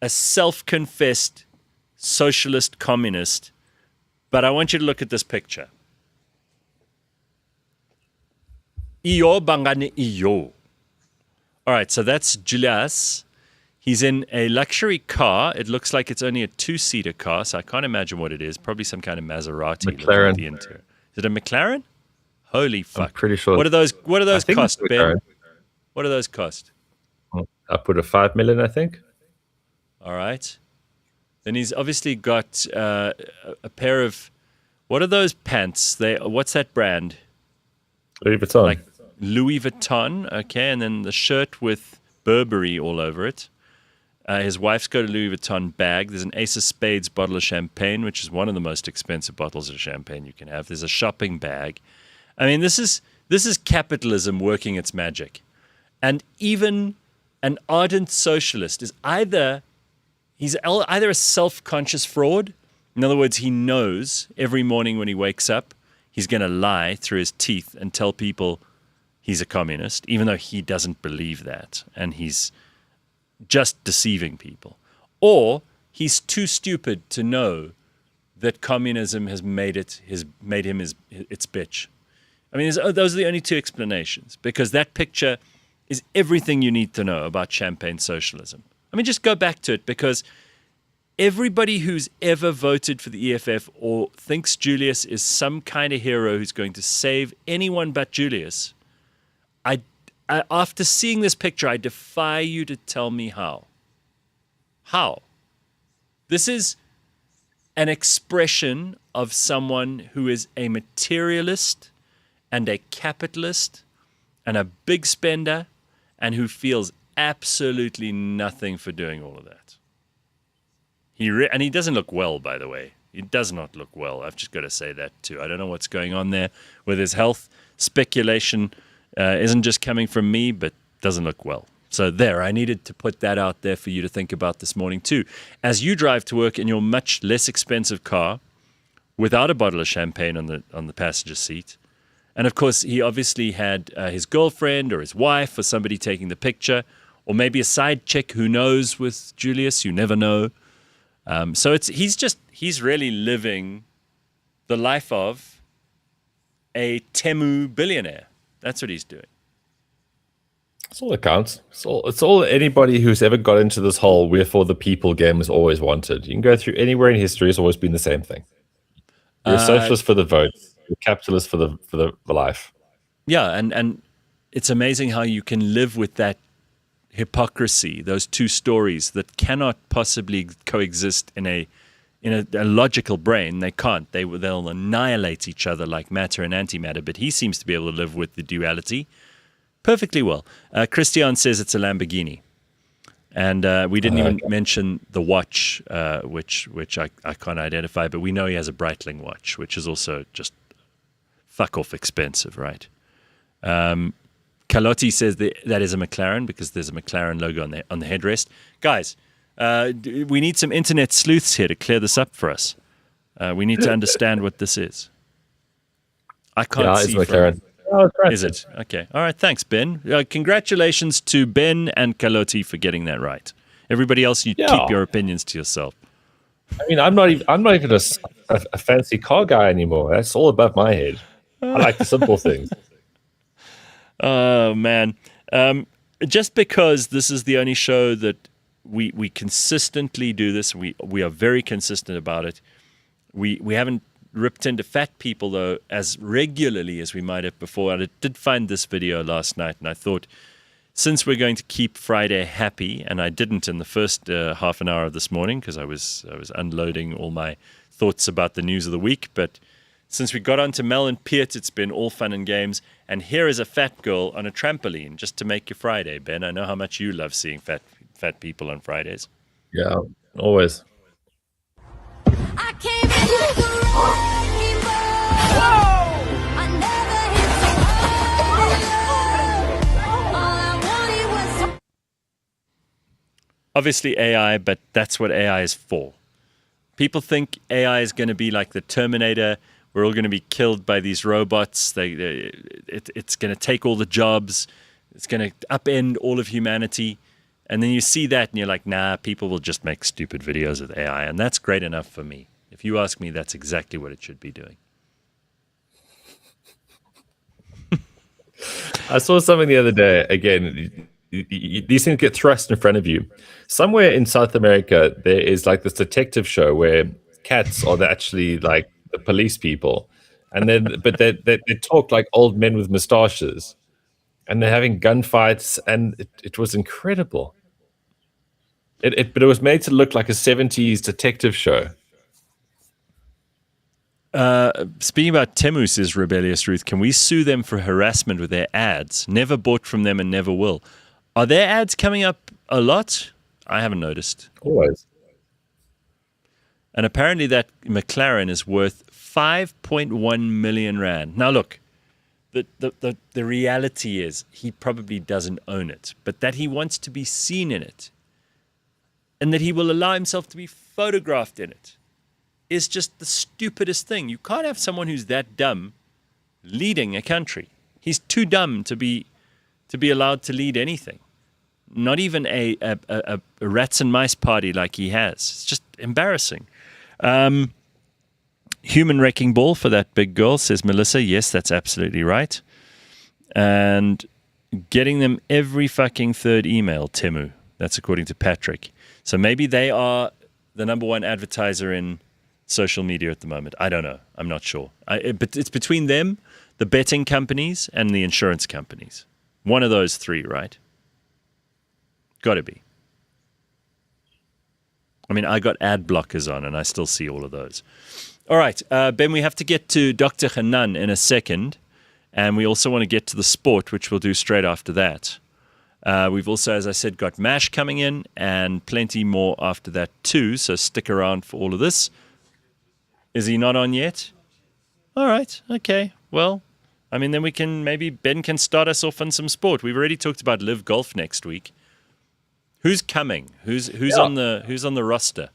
a self-confessed socialist communist. But I want you to look at this picture. Iyo bangane iyo. All right, so that's Julius. He's in a luxury car. It looks like it's only a 2-seater car, so I can't imagine what it is. Probably some kind of Maserati. McLaren. Is it a McLaren? Holy fuck! I'm pretty sure. What do those cost, Ben? What do those cost? I put a 5 million, I think. All right. Then he's obviously got a pair of. What are those pants? What's that brand? Louis Vuitton. Like Louis Vuitton. Okay, and then the shirt with Burberry all over it. His wife's got a Louis Vuitton bag. There's an Ace of Spades bottle of champagne, which is one of the most expensive bottles of champagne you can have. There's a shopping bag. I mean, this is capitalism working its magic. And even an ardent socialist is either a self-conscious fraud. In other words, he knows every morning when he wakes up, he's going to lie through his teeth and tell people he's a communist, even though he doesn't believe that. And he's just deceiving people. Or he's too stupid to know that communism has made him its bitch. I mean, those are the only two explanations, because that picture is everything you need to know about champagne socialism. I mean, just go back to it, because everybody who's ever voted for the EFF or thinks Julius is some kind of hero who's going to save anyone but Julius, after seeing this picture, I defy you to tell me how. How? This is an expression of someone who is a materialist and a capitalist and a big spender and who feels absolutely nothing for doing all of that. And he doesn't look well, by the way. He does not look well. I've just got to say that too. I don't know what's going on there with his health. Speculation isn't just coming from me, but doesn't look well. So there, I needed to put that out there for you to think about this morning too. As you drive to work in your much less expensive car, without a bottle of champagne on the passenger seat, and of course he obviously had his girlfriend or his wife or somebody taking the picture, or maybe a side chick, who knows, with Julius. You never know. So he's really living the life of a Temu billionaire. That's what he's doing. That's all that counts. It's all anybody who's ever got into this whole "we're for the people" game has always wanted. You can go through anywhere in history; it's always been the same thing. You're a socialist for the vote, you're a capitalist for the life. Yeah, and it's amazing how you can live with that hypocrisy, those two stories that cannot possibly coexist in a logical brain. They can't. They'll annihilate each other like matter and antimatter. But he seems to be able to live with the duality perfectly well. Christian says it's a Lamborghini, and we didn't even mention the watch, which I can't identify. But we know he has a Breitling watch, which is also just fuck off expensive, right? Carlotti says that is a McLaren because there's a McLaren logo on the headrest. Guys, we need some internet sleuths here to clear this up for us. We need to understand what this is. I can't see. It's McLaren. Oh, right. Is it? Okay. All right. Thanks, Ben. Congratulations to Ben and Carlotti for getting that right. Everybody else, keep your opinions to yourself. I mean, I'm not even a fancy car guy anymore. That's all above my head. I like the simple things. Oh man! Just because this is the only show that we consistently do this, we are very consistent about it. We haven't ripped into fat people, though, as regularly as we might have before. I did find this video last night, and I thought, since we're going to keep Friday happy, and I didn't in the first half an hour of this morning because I was unloading all my thoughts about the news of the week, but since we got onto Mel and Piet, it's been all fun and games. And here is a fat girl on a trampoline just to make your Friday, Ben. I know how much you love seeing fat people on Fridays. Yeah, always. I came in like a wrecking ball. I never hit so hard. All I wanted was Obviously AI, but that's what AI is for. People think AI is going to be like the Terminator. We're all going to be killed by these robots. It's going to take all the jobs. It's going to upend all of humanity. And then you see that and you're like, nah, people will just make stupid videos with AI. And that's great enough for me. If you ask me, that's exactly what it should be doing. I saw something the other day. Again, these things get thrust in front of you. Somewhere in South America, there is like this detective show where cats are actually like the police people, and then but they talk like old men with mustaches, and they're having gunfights, and it was incredible. But it was made to look like a 70s detective show. Speaking about Temus's rebellious Ruth, can we sue them for harassment with their ads? Never bought from them and never will. Are their ads coming up a lot? I haven't noticed. Always. And apparently that McLaren is worth 5.1 million rand. Now look, the reality is he probably doesn't own it, but that he wants to be seen in it and that he will allow himself to be photographed in it is just the stupidest thing. You can't have someone who's that dumb leading a country. He's too dumb to be allowed to lead anything. Not even a rats and mice party like he has. It's just embarrassing. Human wrecking ball for that big girl, says Melissa. Yes, that's absolutely right. And getting them every fucking third email, Temu. That's according to Patrick. So maybe they are the number one advertiser in social media at the moment. I don't know. I'm not sure. But it's between them, the betting companies, and the insurance companies. One of those three, right? Got to be. I mean, I got ad blockers on, and I still see all of those. All right, Ben, we have to get to Dr. Hanan in a second, and we also want to get to the sport, which we'll do straight after that. We've also, as I said, got MASH coming in, and plenty more after that too, so stick around for all of this. Is he not on yet? All right, okay, well, I mean, then maybe Ben can start us off on some sport. We've already talked about LIV Golf next week. Who's coming? Who's on the roster?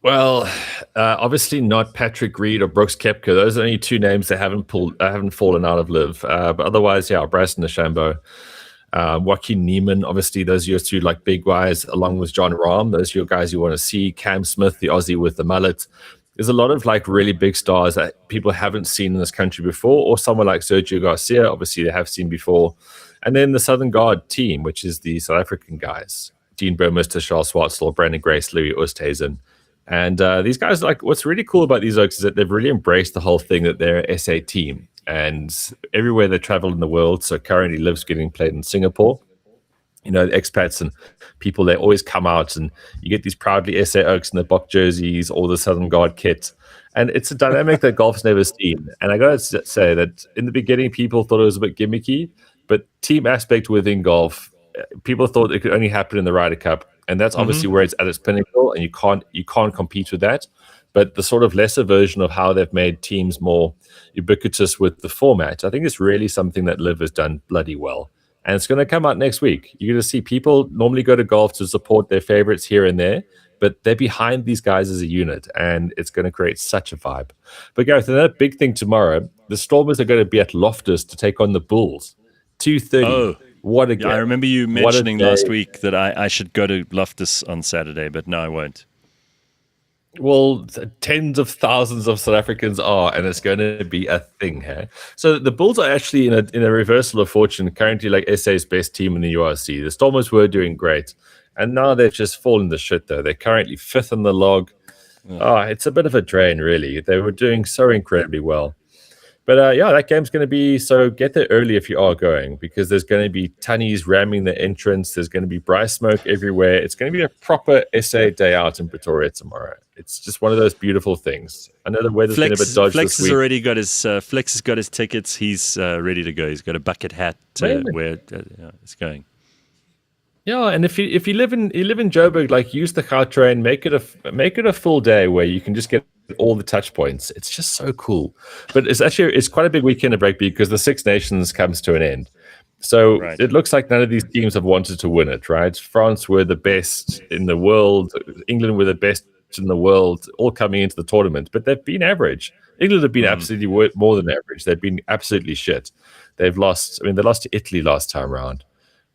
Well, obviously not Patrick Reed or Brooks Koepka. Those are only two names that haven't fallen out of LIV. But otherwise, yeah, Bryson DeChambeau, Joaquin Neiman. Obviously, those are your two like big guys, along with John Rahm. Those are your guys you want to see. Cam Smith, the Aussie with the mullet. There's a lot of like really big stars that people haven't seen in this country before, or someone like Sergio Garcia. Obviously, they have seen before. And then the Southern Guard team, which is the South African guys, Dean Burmester, Charles Schwartzel, Brandon Grace, Louis Oosthuizen. And these guys, like, what's really cool about these folks is that they've really embraced the whole thing that they're an SA team. And everywhere they travel in the world, so currently LIV's getting played in Singapore. You know, the expats and people, they always come out and you get these proudly SA Oaks in the Bok jerseys or the Southern Guard kit. And it's a dynamic that golf's never seen. And I got to say that in the beginning, people thought it was a bit gimmicky. But team aspect within golf, people thought it could only happen in the Ryder Cup, and that's obviously where it's at its pinnacle, and you can't compete with that. But the sort of lesser version of how they've made teams more ubiquitous with the format, I think it's really something that LIV has done bloody well. And it's going to come out next week. You're going to see people normally go to golf to support their favorites here and there, but they're behind these guys as a unit, and it's going to create such a vibe. But Gareth, another big thing tomorrow, the Stormers are going to be at Loftus to take on the Bulls. 2:30. Oh, what a game. I remember you mentioning last week that I should go to Loftus on Saturday, but no, I won't. Well, tens of thousands of South Africans are, and it's going to be a thing here. So the Bulls are actually in a reversal of fortune, currently like SA's best team in the URC. The Stormers were doing great, and now they've just fallen to shit, though. They're currently fifth in the log. It's a bit of a drain, really. They were doing so incredibly well. But that game's going to be, so get there early if you are going, because there's going to be tunnies ramming the entrance. There's going to be bright smoke everywhere. It's going to be a proper SA day out in Pretoria tomorrow. It's just one of those beautiful things. I know the weather's been a bit dodgy Flex this week. has already got his Flex has got his tickets. He's ready to go. He's got a bucket hat where it's going. Yeah, and if you live in Joburg, like, use the Gautrain, make it a full day where you can just get all the touch points. It's just so cool. But it's quite a big weekend of rugby because the Six Nations comes to an end. So It looks like none of these teams have wanted to win it, right? France were the best in the world. England were the best in the world, all coming into the tournament. But they've been average. England have been absolutely more than average. They've been absolutely shit. They've lost. I mean, they lost to Italy last time around,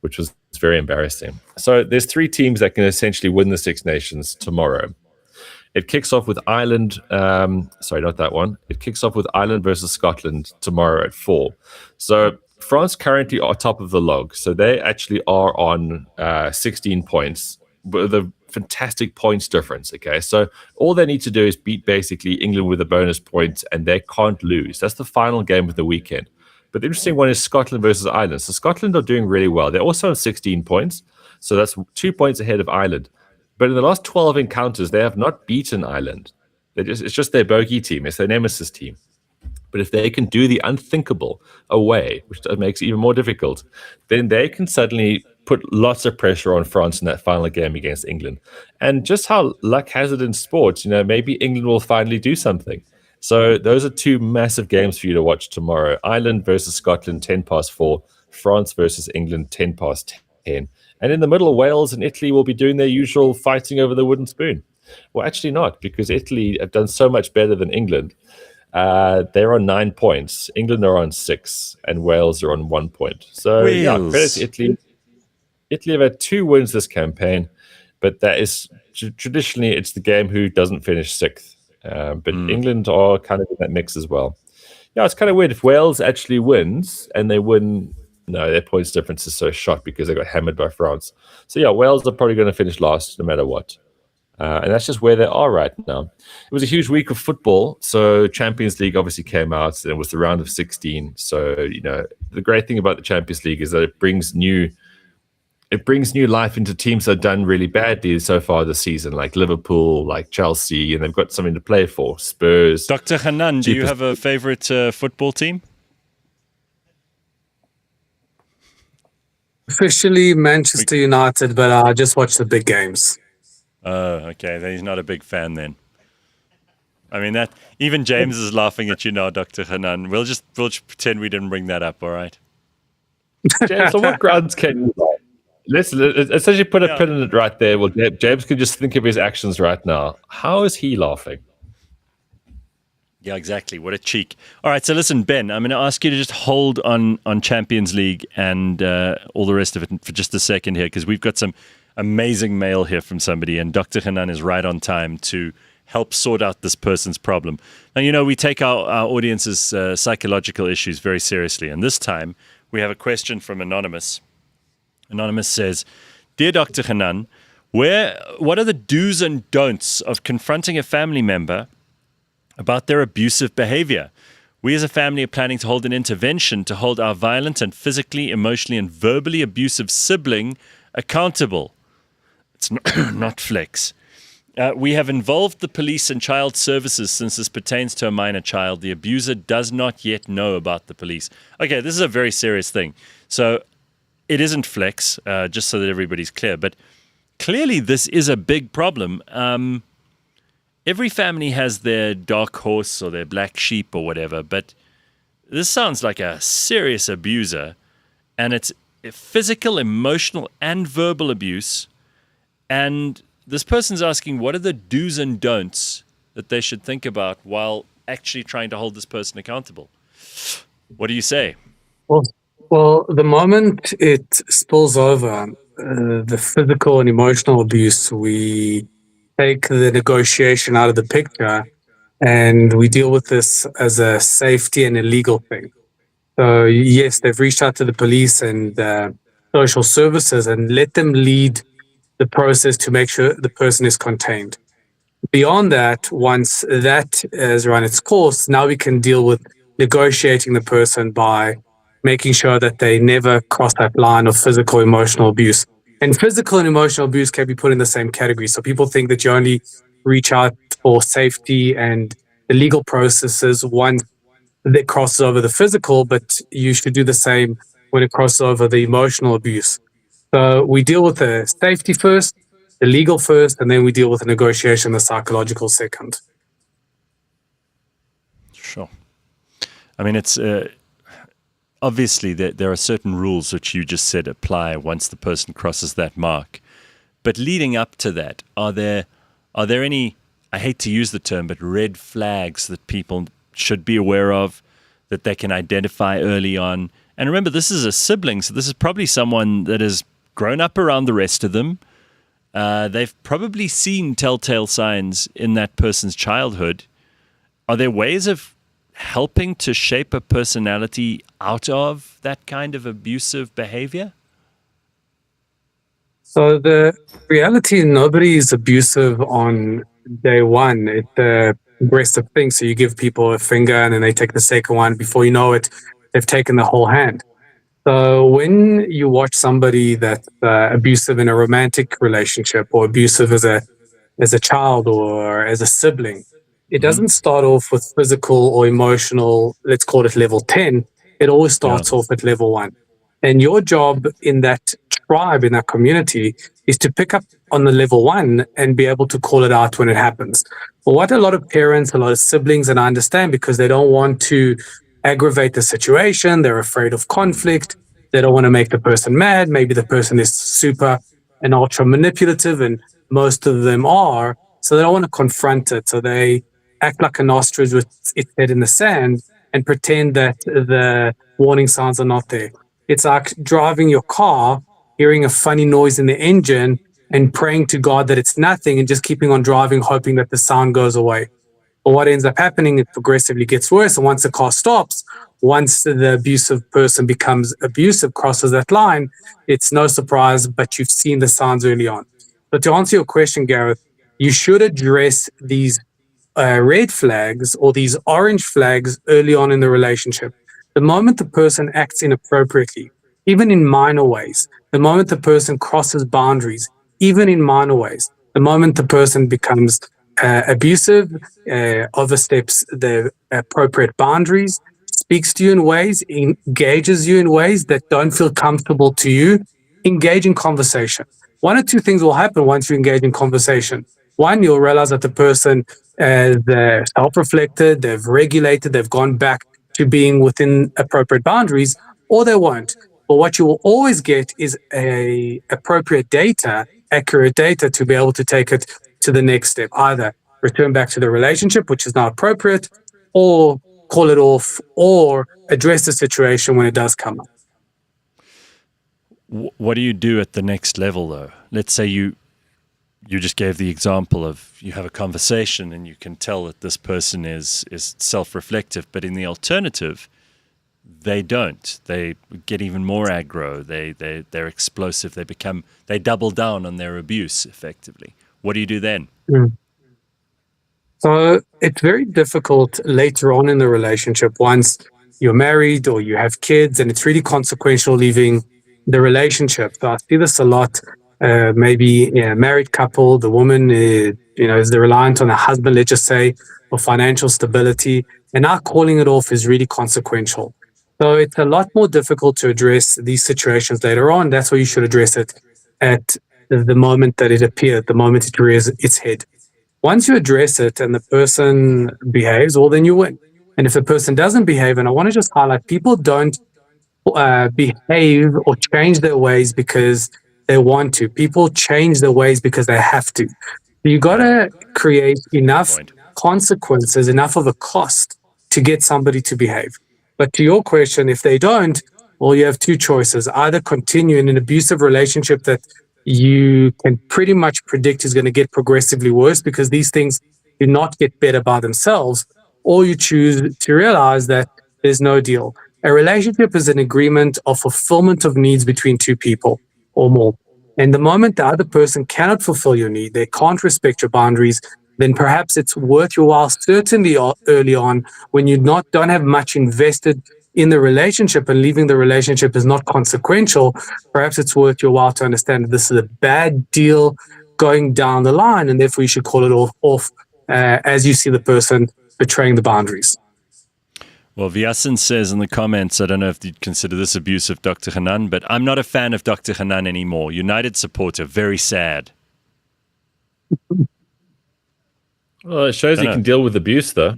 which was very embarrassing. So there's 3 teams that can essentially win the Six Nations tomorrow. It kicks off with Ireland. Sorry, not that one. It kicks off with Ireland versus Scotland tomorrow at 4. So France currently are top of the log. So they actually are on 16 points with a fantastic points difference. Okay, so all they need to do is beat basically England with a bonus point, and they can't lose. That's the final game of the weekend. But the interesting one is Scotland versus Ireland. So Scotland are doing really well. They're also on 16 points. So that's 2 points ahead of Ireland. But in the last 12 encounters, they have not beaten Ireland. It's just their bogey team. It's their nemesis team. But if they can do the unthinkable away, which makes it even more difficult, then they can suddenly put lots of pressure on France in that final game against England. And just how luck has it in sports, maybe England will finally do something. So those are 2 massive games for you to watch tomorrow. Ireland versus Scotland, 10:04. France versus England, 10:10. And in the middle, Wales and Italy will be doing their usual fighting over the wooden spoon. Well, actually not, because Italy have done so much better than England. They're on 9 points. England are on 6, and Wales are on 1 point. So, credit to Italy. Italy have had 2 wins this campaign, but that is traditionally it's the game who doesn't finish 6th. But England are kind of in that mix as well. Yeah, it's kind of weird. If Wales actually wins and they win, no, their points difference is so shot because they got hammered by France. So yeah, Wales are probably going to finish last no matter what. And that's just where they are right now. It was a huge week of football. So Champions League obviously came out, and it was the round of 16. So, the great thing about the Champions League is that it brings new life into teams that have done really badly so far this season, like Liverpool, like Chelsea, and they've got something to play for. Spurs. Dr. Hanan, do you have a favorite football team? Officially Manchester United, but I just watch the big games. Oh, okay. Then he's not a big fan then. I mean, that even James is laughing at you now, Dr. Hanan. We'll just pretend we didn't bring that up, all right? James, on what grounds can you lie? Let's actually put a pin in it right there. Well, James can just think of his actions right now. How is he laughing? Yeah, exactly. What a cheek. All right, so listen, Ben, I'm going to ask you to just hold on Champions League and all the rest of it for just a second here, because we've got some amazing mail here from somebody, and Dr. Hanan is right on time to help sort out this person's problem. Now, we take our audience's psychological issues very seriously, and this time we have a question from Anonymous. Anonymous says, "Dear Dr. Hanan, what are the do's and don'ts of confronting a family member about their abusive behavior? We as a family are planning to hold an intervention to hold our violent and physically, emotionally, and verbally abusive sibling accountable." It's not Flex. "We have involved the police and child services since this pertains to a minor child. The abuser does not yet know about the police." Okay, this is a very serious thing. So it isn't Flex, just so that everybody's clear. But clearly this is a big problem. Every family has their dark horse or their black sheep or whatever, but this sounds like a serious abuser, and it's physical, emotional, and verbal abuse. And this person's asking, what are the do's and don'ts that they should think about while actually trying to hold this person accountable? What do you say? Well, the moment it spills over, the physical and emotional abuse, we take the negotiation out of the picture and we deal with this as a safety and a legal thing. So yes, they've reached out to the police and social services and let them lead the process to make sure the person is contained. Beyond that, once that has run its course, now we can deal with negotiating the person by making sure that they never cross that line of physical, emotional abuse. And physical and emotional abuse can be put in the same category. So people think that you only reach out for safety and the legal processes once that crosses over the physical, but you should do the same when it crosses over the emotional abuse. So we deal with the safety first, the legal first, and then we deal with the negotiation, the psychological second. Sure. I mean, it's obviously there are certain rules which you just said apply once the person crosses that mark. But leading up to that, are there any, I hate to use the term, but red flags that people should be aware of, that they can identify early on? And remember, this is a sibling, so this is probably someone that has grown up around the rest of them. They've probably seen telltale signs in that person's childhood. Are there ways of helping to shape a personality out of that kind of abusive behavior? So the reality, nobody is abusive on day one. It's a progressive thing. So you give people a finger and then they take the second one. Before you know it, they've taken the whole hand. So when you watch somebody that's abusive in a romantic relationship or abusive as a child or as a sibling, it doesn't start off with physical or emotional, let's call it level 10. It always starts off at level 1. And your job in that tribe, in that community, is to pick up on the level 1 and be able to call it out when it happens. But what a lot of parents, a lot of siblings, and I understand because they don't want to aggravate the situation, they're afraid of conflict, they don't want to make the person mad, maybe the person is super and ultra manipulative, and most of them are, so they don't want to confront it, so they act like an ostrich with its head in the sand and pretend that the warning signs are not there. It's like driving your car, hearing a funny noise in the engine and praying to God that it's nothing and just keeping on driving, hoping that the sound goes away. But what ends up happening, it progressively gets worse. And once the car stops, once the abusive person becomes abusive, crosses that line, it's no surprise, but you've seen the signs early on. But to answer your question, Gareth, you should address these red flags or these orange flags early on in the relationship. The moment the person acts inappropriately, even in minor ways, the moment the person crosses boundaries, even in minor ways, the moment the person becomes abusive, oversteps the appropriate boundaries, speaks to you in ways, engages you in ways that don't feel comfortable to you, engage in conversation. One or two things will happen once you engage in conversation. One, you'll realize that the person is self-reflected, they've regulated, they've gone back to being within appropriate boundaries, or they won't. But what you will always get is appropriate data, accurate data to be able to take it to the next step. Either return back to the relationship, which is not appropriate, or call it off, or address the situation when it does come up. What do you do at the next level, though? Let's say you just gave the example of you have a conversation and you can tell that this person is self-reflective, but in the alternative, they don't. They get even more aggro. They're explosive. They double down on their abuse effectively. What do you do then? So it's very difficult later on in the relationship once you're married or you have kids, and it's really consequential leaving the relationship. So I see this a lot. Maybe a married couple, the woman is reliant on the husband, let's just say, for financial stability, and now calling it off is really consequential. So it's a lot more difficult to address these situations later on. That's why you should address it at the moment that it appeared, the moment it rears its head. Once you address it and the person behaves, well, then you win. And if the person doesn't behave, and I want to just highlight, people don't behave or change their ways because they want to. People change their ways because they have to. You got to create enough consequences, enough of a cost to get somebody to behave. But to your question, if they don't, well, you have two choices. Either continue in an abusive relationship that you can pretty much predict is going to get progressively worse because these things do not get better by themselves, or you choose to realize that there's no deal. A relationship is an agreement of fulfillment of needs between two people or more. And the moment the other person cannot fulfill your need, they can't respect your boundaries, then perhaps it's worth your while, certainly early on, when you don't have much invested in the relationship and leaving the relationship is not consequential. Perhaps it's worth your while to understand that this is a bad deal going down the line, and therefore you should call it off as you see the person betraying the boundaries. Well, Vyasan says in the comments, I don't know if you'd consider this abusive, Dr. Hanan, but I'm not a fan of Dr. Hanan anymore. United supporter, very sad. Well, it shows he can deal with abuse, though.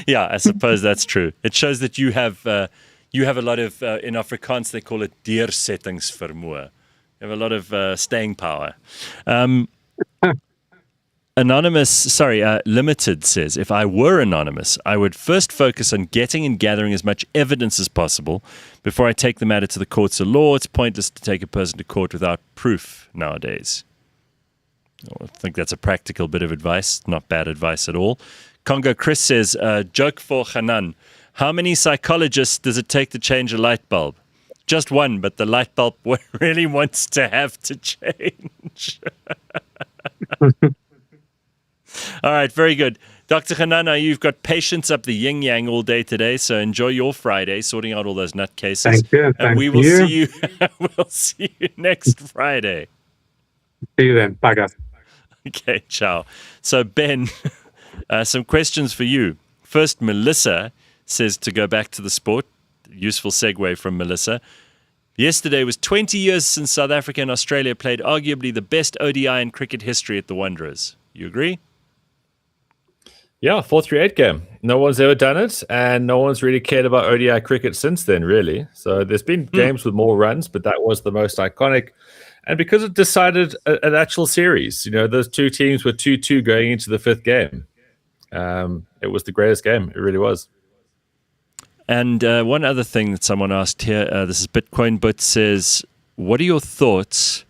Yeah, I suppose that's true. It shows that you have a lot of, in Afrikaans they call it deursettingsvermoë. You have a lot of staying power. Limited says, if I were anonymous, I would first focus on getting and gathering as much evidence as possible before I take the matter to the courts of law. It's pointless to take a person to court without proof nowadays. I think that's a practical bit of advice, not bad advice at all. Congo Chris says, joke for Hanan. How many psychologists does it take to change a light bulb? Just one, but the light bulb really wants to have to change. All right, very good. Dr. Hanana, you've got patience up the yin-yang all day today, so enjoy your Friday, sorting out all those nutcases. Thank you. And we will see you. We'll see you next Friday. See you then. Bye, guys. Okay, ciao. So, Ben, some questions for you. First, Melissa says to go back to the sport. Useful segue from Melissa. Yesterday was 20 years since South Africa and Australia played arguably the best ODI in cricket history at the Wanderers. You agree? Yeah, 4-3-8 game. No one's ever done it, and no one's really cared about ODI cricket since then, really. So there's been games with more runs, but that was the most iconic. And because it decided an actual series, those two teams were 2-2 going into the fifth game. It was the greatest game. It really was. And one other thing that someone asked here, this is Bitcoin But says, what are your thoughts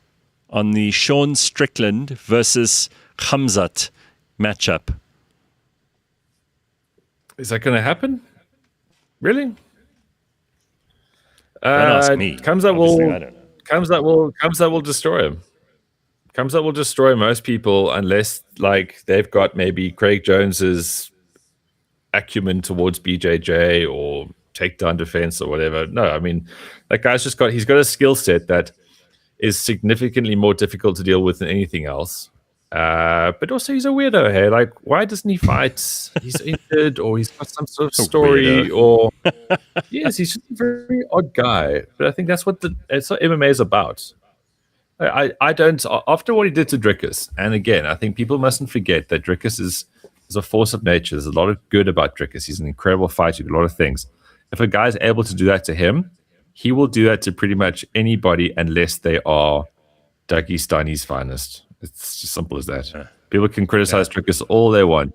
on the Sean Strickland versus Khamzat matchup? Is that going to happen? Really? Don't ask me. Khamzat will destroy him. Khamzat will destroy most people unless they've got maybe Craig Jones's acumen towards BJJ or takedown defense or whatever. No, I mean, that guy's he's got a skill set that is significantly more difficult to deal with than anything else. But also he's a weirdo here. Why doesn't he fight? He's injured or he's got some sort of story or yes, he's just a very odd guy. But I think that's what MMA is about. I don't, after what he did to Drickus, and again, I think people mustn't forget that Drickus is a force of nature. There's a lot of good about Drickus. He's an incredible fighter, a lot of things. If a guy's able to do that to him, he will do that to pretty much anybody unless they are Dagestani's finest. It's just simple as that. Yeah. People can criticize Drickus all they want,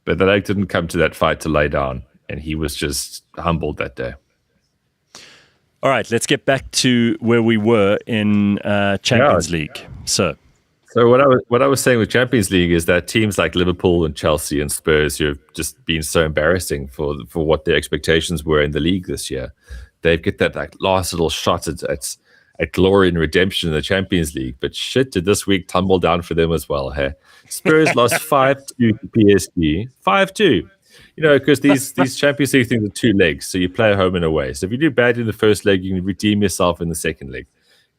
but the leg didn't come to that fight to lay down, and he was just humbled that day. All right, let's get back to where we were in Champions League. So what I was saying with Champions League is that teams like Liverpool and Chelsea and Spurs, who have just been so embarrassing for what their expectations were in the league this year, they get that last little shot at glory and redemption in the Champions League. But shit, did this week tumble down for them as well? Hey, Spurs lost 5-2 to PSG. 5-2. Because these Champions League things are 2 legs, so you play home and away. So if you do bad in the first leg, you can redeem yourself in the second leg.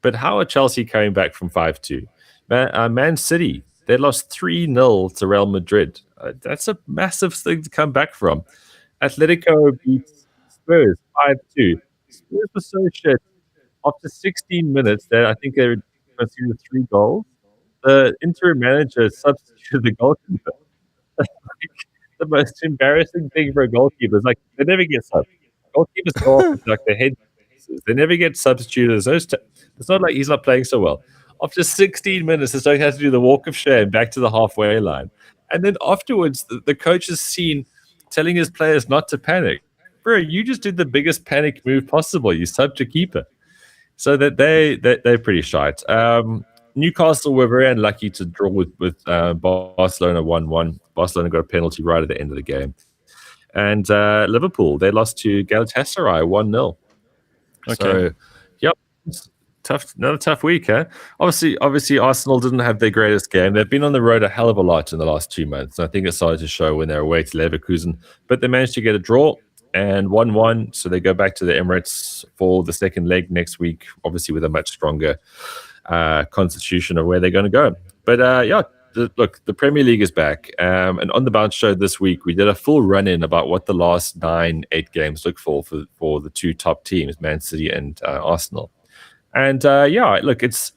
But how are Chelsea coming back from 5-2? Man City, they lost 3-0 to Real Madrid. That's a massive thing to come back from. Atletico beat Spurs 5-2. Spurs were so shit. After 16 minutes, I think they conceded 3 goals. The interim manager substituted the goalkeeper. The most embarrassing thing for a goalkeeper is they never get subs. Goalkeepers go off with their head pieces. They never get substituted. It's not like he's not playing so well. After 16 minutes, the Stoke has to do the walk of shame back to the halfway line. And then afterwards, the coach is seen telling his players not to panic. Bro, you just did the biggest panic move possible. You subbed your keeper. So that they're pretty shite. Newcastle were very unlucky to draw with Barcelona 1-1. Barcelona got a penalty right at the end of the game. And Liverpool, they lost to Galatasaray 1-0. Okay. So, Another tough week, huh? Obviously, Arsenal didn't have their greatest game. They've been on the road a hell of a lot in the last 2 months. And I think it started to show when they were away to Leverkusen. But they managed to get a draw and 1-1. So they go back to the Emirates for the second leg next week, obviously with a much stronger constitution of where they're going to go. But look, the Premier League is back. And on the Bounce Show this week, we did a full run-in about what the last 9-8 games look for the two top teams, Man City and Arsenal. And look, it's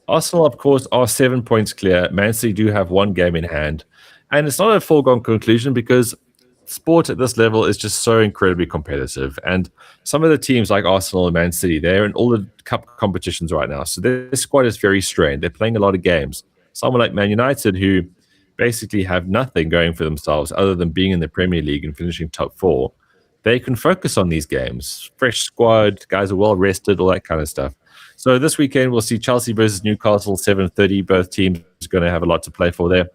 Arsenal, of course, are 7 points clear. Man City do have one game in hand. And it's not a foregone conclusion because sport at this level is just so incredibly competitive. And some of the teams like Arsenal and Man City, they're in all the cup competitions right now. So their squad is very strained. They're playing a lot of games. Someone like Man United, who basically have nothing going for themselves other than being in the Premier League and finishing top 4, they can focus on these games. Fresh squad, guys are well rested, all that kind of stuff. So this weekend, we'll see Chelsea versus Newcastle, 7:30. Both teams are going to have a lot to play for there.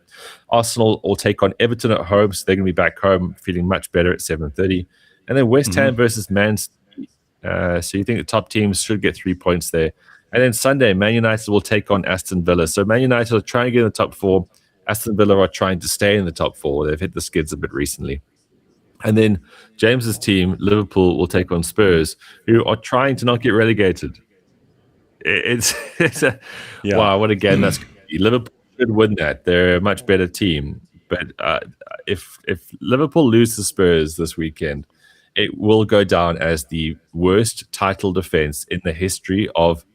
Arsenal will take on Everton at home, so they're going to be back home feeling much better at 7:30. And then West Ham versus Man City. So you think the top teams should get 3 points there. And then Sunday, Man United will take on Aston Villa. So Man United are trying to get in the top 4. Aston Villa are trying to stay in the top 4. They've hit the skids a bit recently. And then James's team, Liverpool, will take on Spurs, who are trying to not get relegated. Wow, what a game that's going to be. Liverpool should win that. They're a much better team. But if Liverpool lose to Spurs this weekend, it will go down as the worst title defense in the history of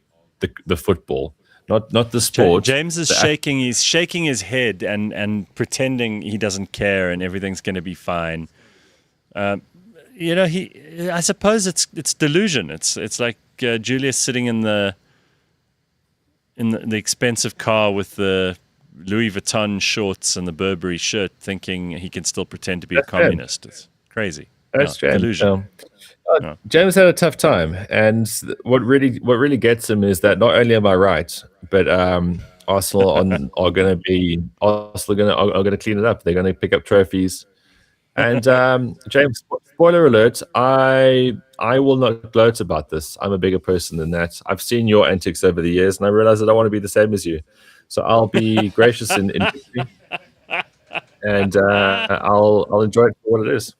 the football, not the sport. James is shaking. He's shaking his head and pretending he doesn't care and everything's going to be fine. I suppose it's delusion. It's like Julius sitting in the expensive car with the Louis Vuitton shorts and the Burberry shirt, thinking he can still pretend to be a communist. It's crazy. That's delusion. James had a tough time, and what really gets him is that not only am I right, but Arsenal are going to clean it up. They're going to pick up trophies. And James, spoiler alert, I will not gloat about this. I'm a bigger person than that. I've seen your antics over the years, and I realize that I want to be the same as you. So I'll be gracious in victory, and I'll enjoy it for what it is.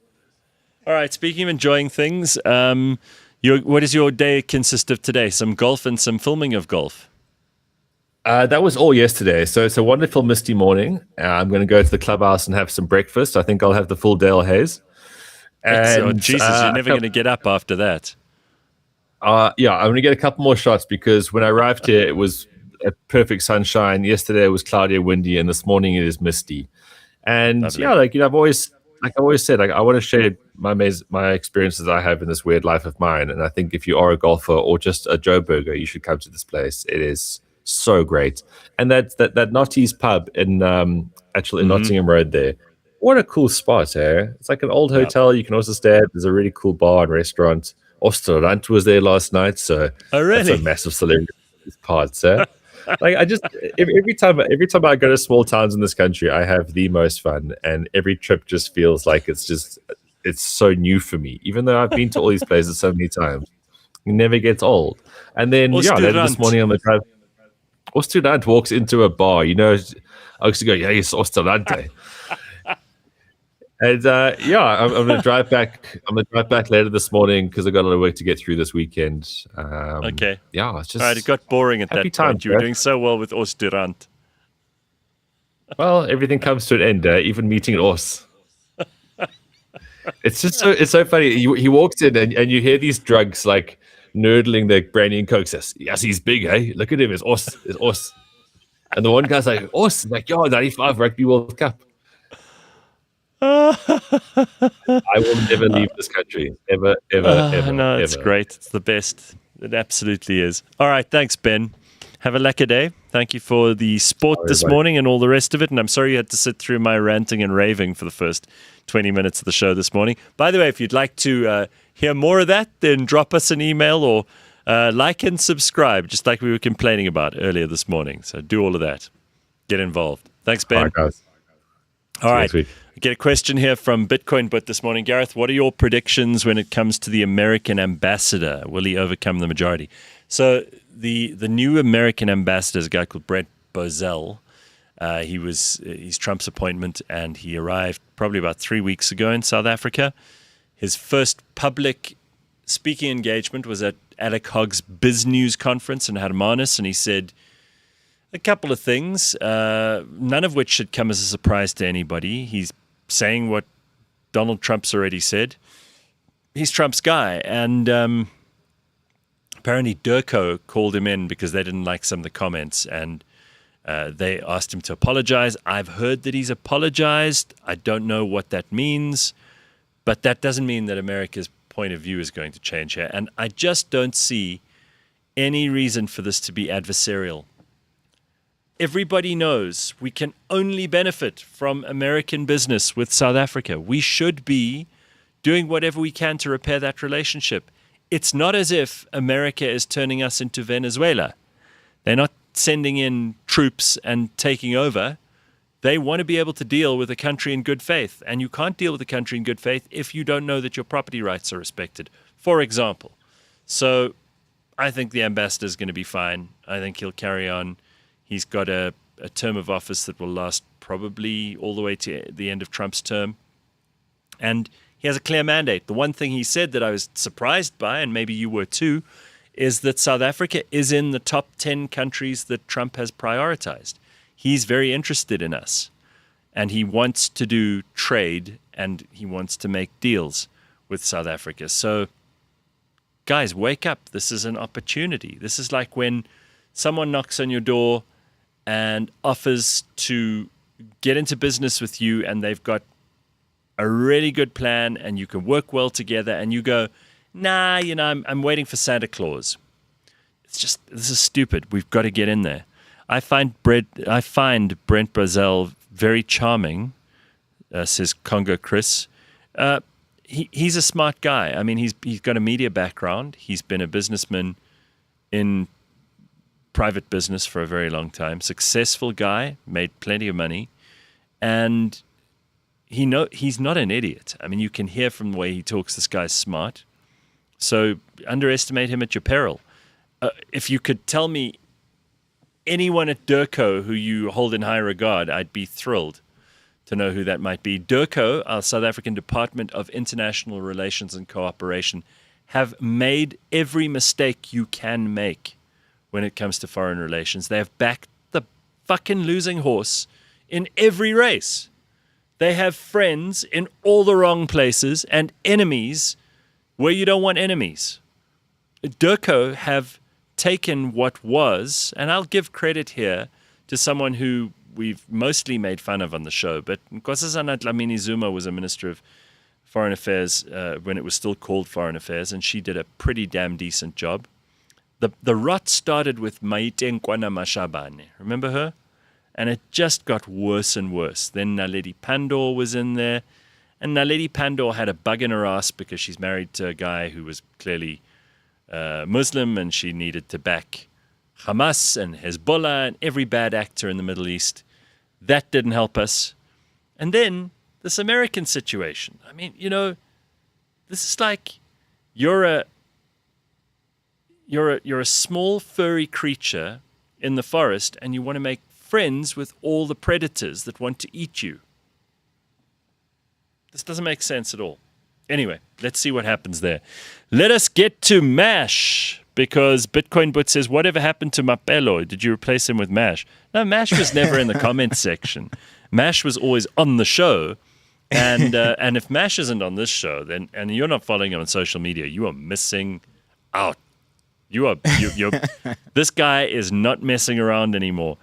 All right. Speaking of enjoying things, what does your day consist of today? Some golf and some filming of golf. That was all yesterday. So it's a wonderful misty morning. I'm going to go to the clubhouse and have some breakfast. I think I'll have the full Dale Haze. And, Jesus, you're never going to get up after that. I'm going to get a couple more shots because when I arrived here, it was a perfect sunshine. Yesterday it was cloudy and windy, and this morning it is misty. And lovely. I've always said, I want to share my experiences I have in this weird life of mine. And I think if you are a golfer or just a Joe Burger, you should come to this place. It is so great. And that Notties pub in Nottingham Road there, what a cool spot, eh? It's like an old hotel. You can also stay at. There's a really cool bar and restaurant. Rant was there last night, so that's a massive celebrity part, eh? Like I just every time I go to small towns in this country, I have the most fun, and every trip just feels like it's so new for me. Even though I've been to all these places so many times, it never gets old. And then this morning on the drive, Osterrand walks into a bar. I used to go, yes, Osterrand. And I'm gonna drive back. I'm gonna drive back later this morning because I got a lot of work to get through this weekend. Okay. Yeah, it's just all right. It got boring at that point. Times, you were doing so well with Osterrand. Well, everything comes to an end. Even meeting Os. It's just so funny. He walks in and you hear these drugs like nerdling the brandy and coke. Says, "Yes, he's big, eh? Look at him. It's Os. And the one guy's like, Os, like, 95 Rugby World Cup. I will never leave this country. Ever. No, it's great. It's the best. It absolutely is. All right. Thanks, Ben. Have a lekker day. Thank you for the sport this morning and all the rest of it. And I'm sorry you had to sit through my ranting and raving for the first 20 minutes of the show this morning. By the way, if you'd like to hear more of that, then drop us an email or like and subscribe, just like we were complaining about earlier this morning. So do all of that. Get involved. Thanks, Ben. All right, guys. All right. I get a question here from Bitcoin Bot this morning. Gareth, what are your predictions when it comes to the American ambassador? Will he overcome the majority? So the new American ambassador is a guy called Brent Bozell. He's Trump's appointment, and he arrived probably about 3 weeks ago in South Africa. His first public speaking engagement was at Alec Hogg's Biz News conference in Hermanus, and he said a couple of things, none of which should come as a surprise to anybody. He's saying what Donald Trump's already said. He's Trump's guy, and apparently Durko called him in because they didn't like some of the comments, and they asked him to apologize. I've heard that he's apologized. I don't know what that means, but that doesn't mean that America's point of view is going to change here. And I just don't see any reason for this to be adversarial. Everybody knows we can only benefit from American business with South Africa. We should be doing whatever we can to repair that relationship. It's not as if America is turning us into Venezuela. They're not sending in troops and taking over. They want to be able to deal with a country in good faith. And you can't deal with a country in good faith if you don't know that your property rights are respected, for example. So I think the ambassador is going to be fine. I think he'll carry on. He's got a term of office that will last probably all the way to the end of Trump's term. And he has a clear mandate. The one thing he said that I was surprised by, and maybe you were too, is that South Africa is in the top 10 countries that Trump has prioritized. He's very interested in us, and he wants to do trade, and he wants to make deals with South Africa. So, guys, wake up. This is an opportunity. This is like when someone knocks on your door and offers to get into business with you, and they've got a really good plan, and you can work well together, and you go, nah, I'm waiting for Santa Claus. This is stupid. We've got to get in there. I find Brent Bozell very charming, says Congo Chris. He's a smart guy. I mean, he's got a media background. He's been a businessman in private business for a very long time. Successful guy, made plenty of money, and he's not an idiot. I mean, you can hear from the way he talks, this guy's smart. So underestimate him at your peril. If you could tell me anyone at Durko who you hold in high regard, I'd be thrilled to know who that might be. Durko, our South African Department of International Relations and Cooperation, have made every mistake you can make when it comes to foreign relations. They have backed the fucking losing horse in every race. They have friends in all the wrong places and enemies where you don't want enemies. Durko have taken what was, and I'll give credit here to someone who we've mostly made fun of on the show, but Nkosazana Dlamini Zuma was a Minister of Foreign Affairs when it was still called Foreign Affairs, and she did a pretty damn decent job. The rot started with Maite Nkwana Mashabane. Remember her? And it just got worse and worse. Then Naledi Pandor was in there, and Naledi Pandor had a bug in her ass because she's married to a guy who was clearly Muslim, and she needed to back Hamas and Hezbollah and every bad actor in the Middle East. That didn't help us. And then this American situation. I mean, this is like you're a small furry creature in the forest, and you want to make friends with all the predators that want to eat you. This doesn't make sense at all. Anyway, let's see what happens there. Let us get to MASH, because Bitcoin Bot says, whatever happened to Mapelo? Did you replace him with MASH? No, MASH was never in the comments section. MASH was always on the show. And if MASH isn't on this show, then and you're not following him on social media, you are missing out. You're this guy is not messing around anymore.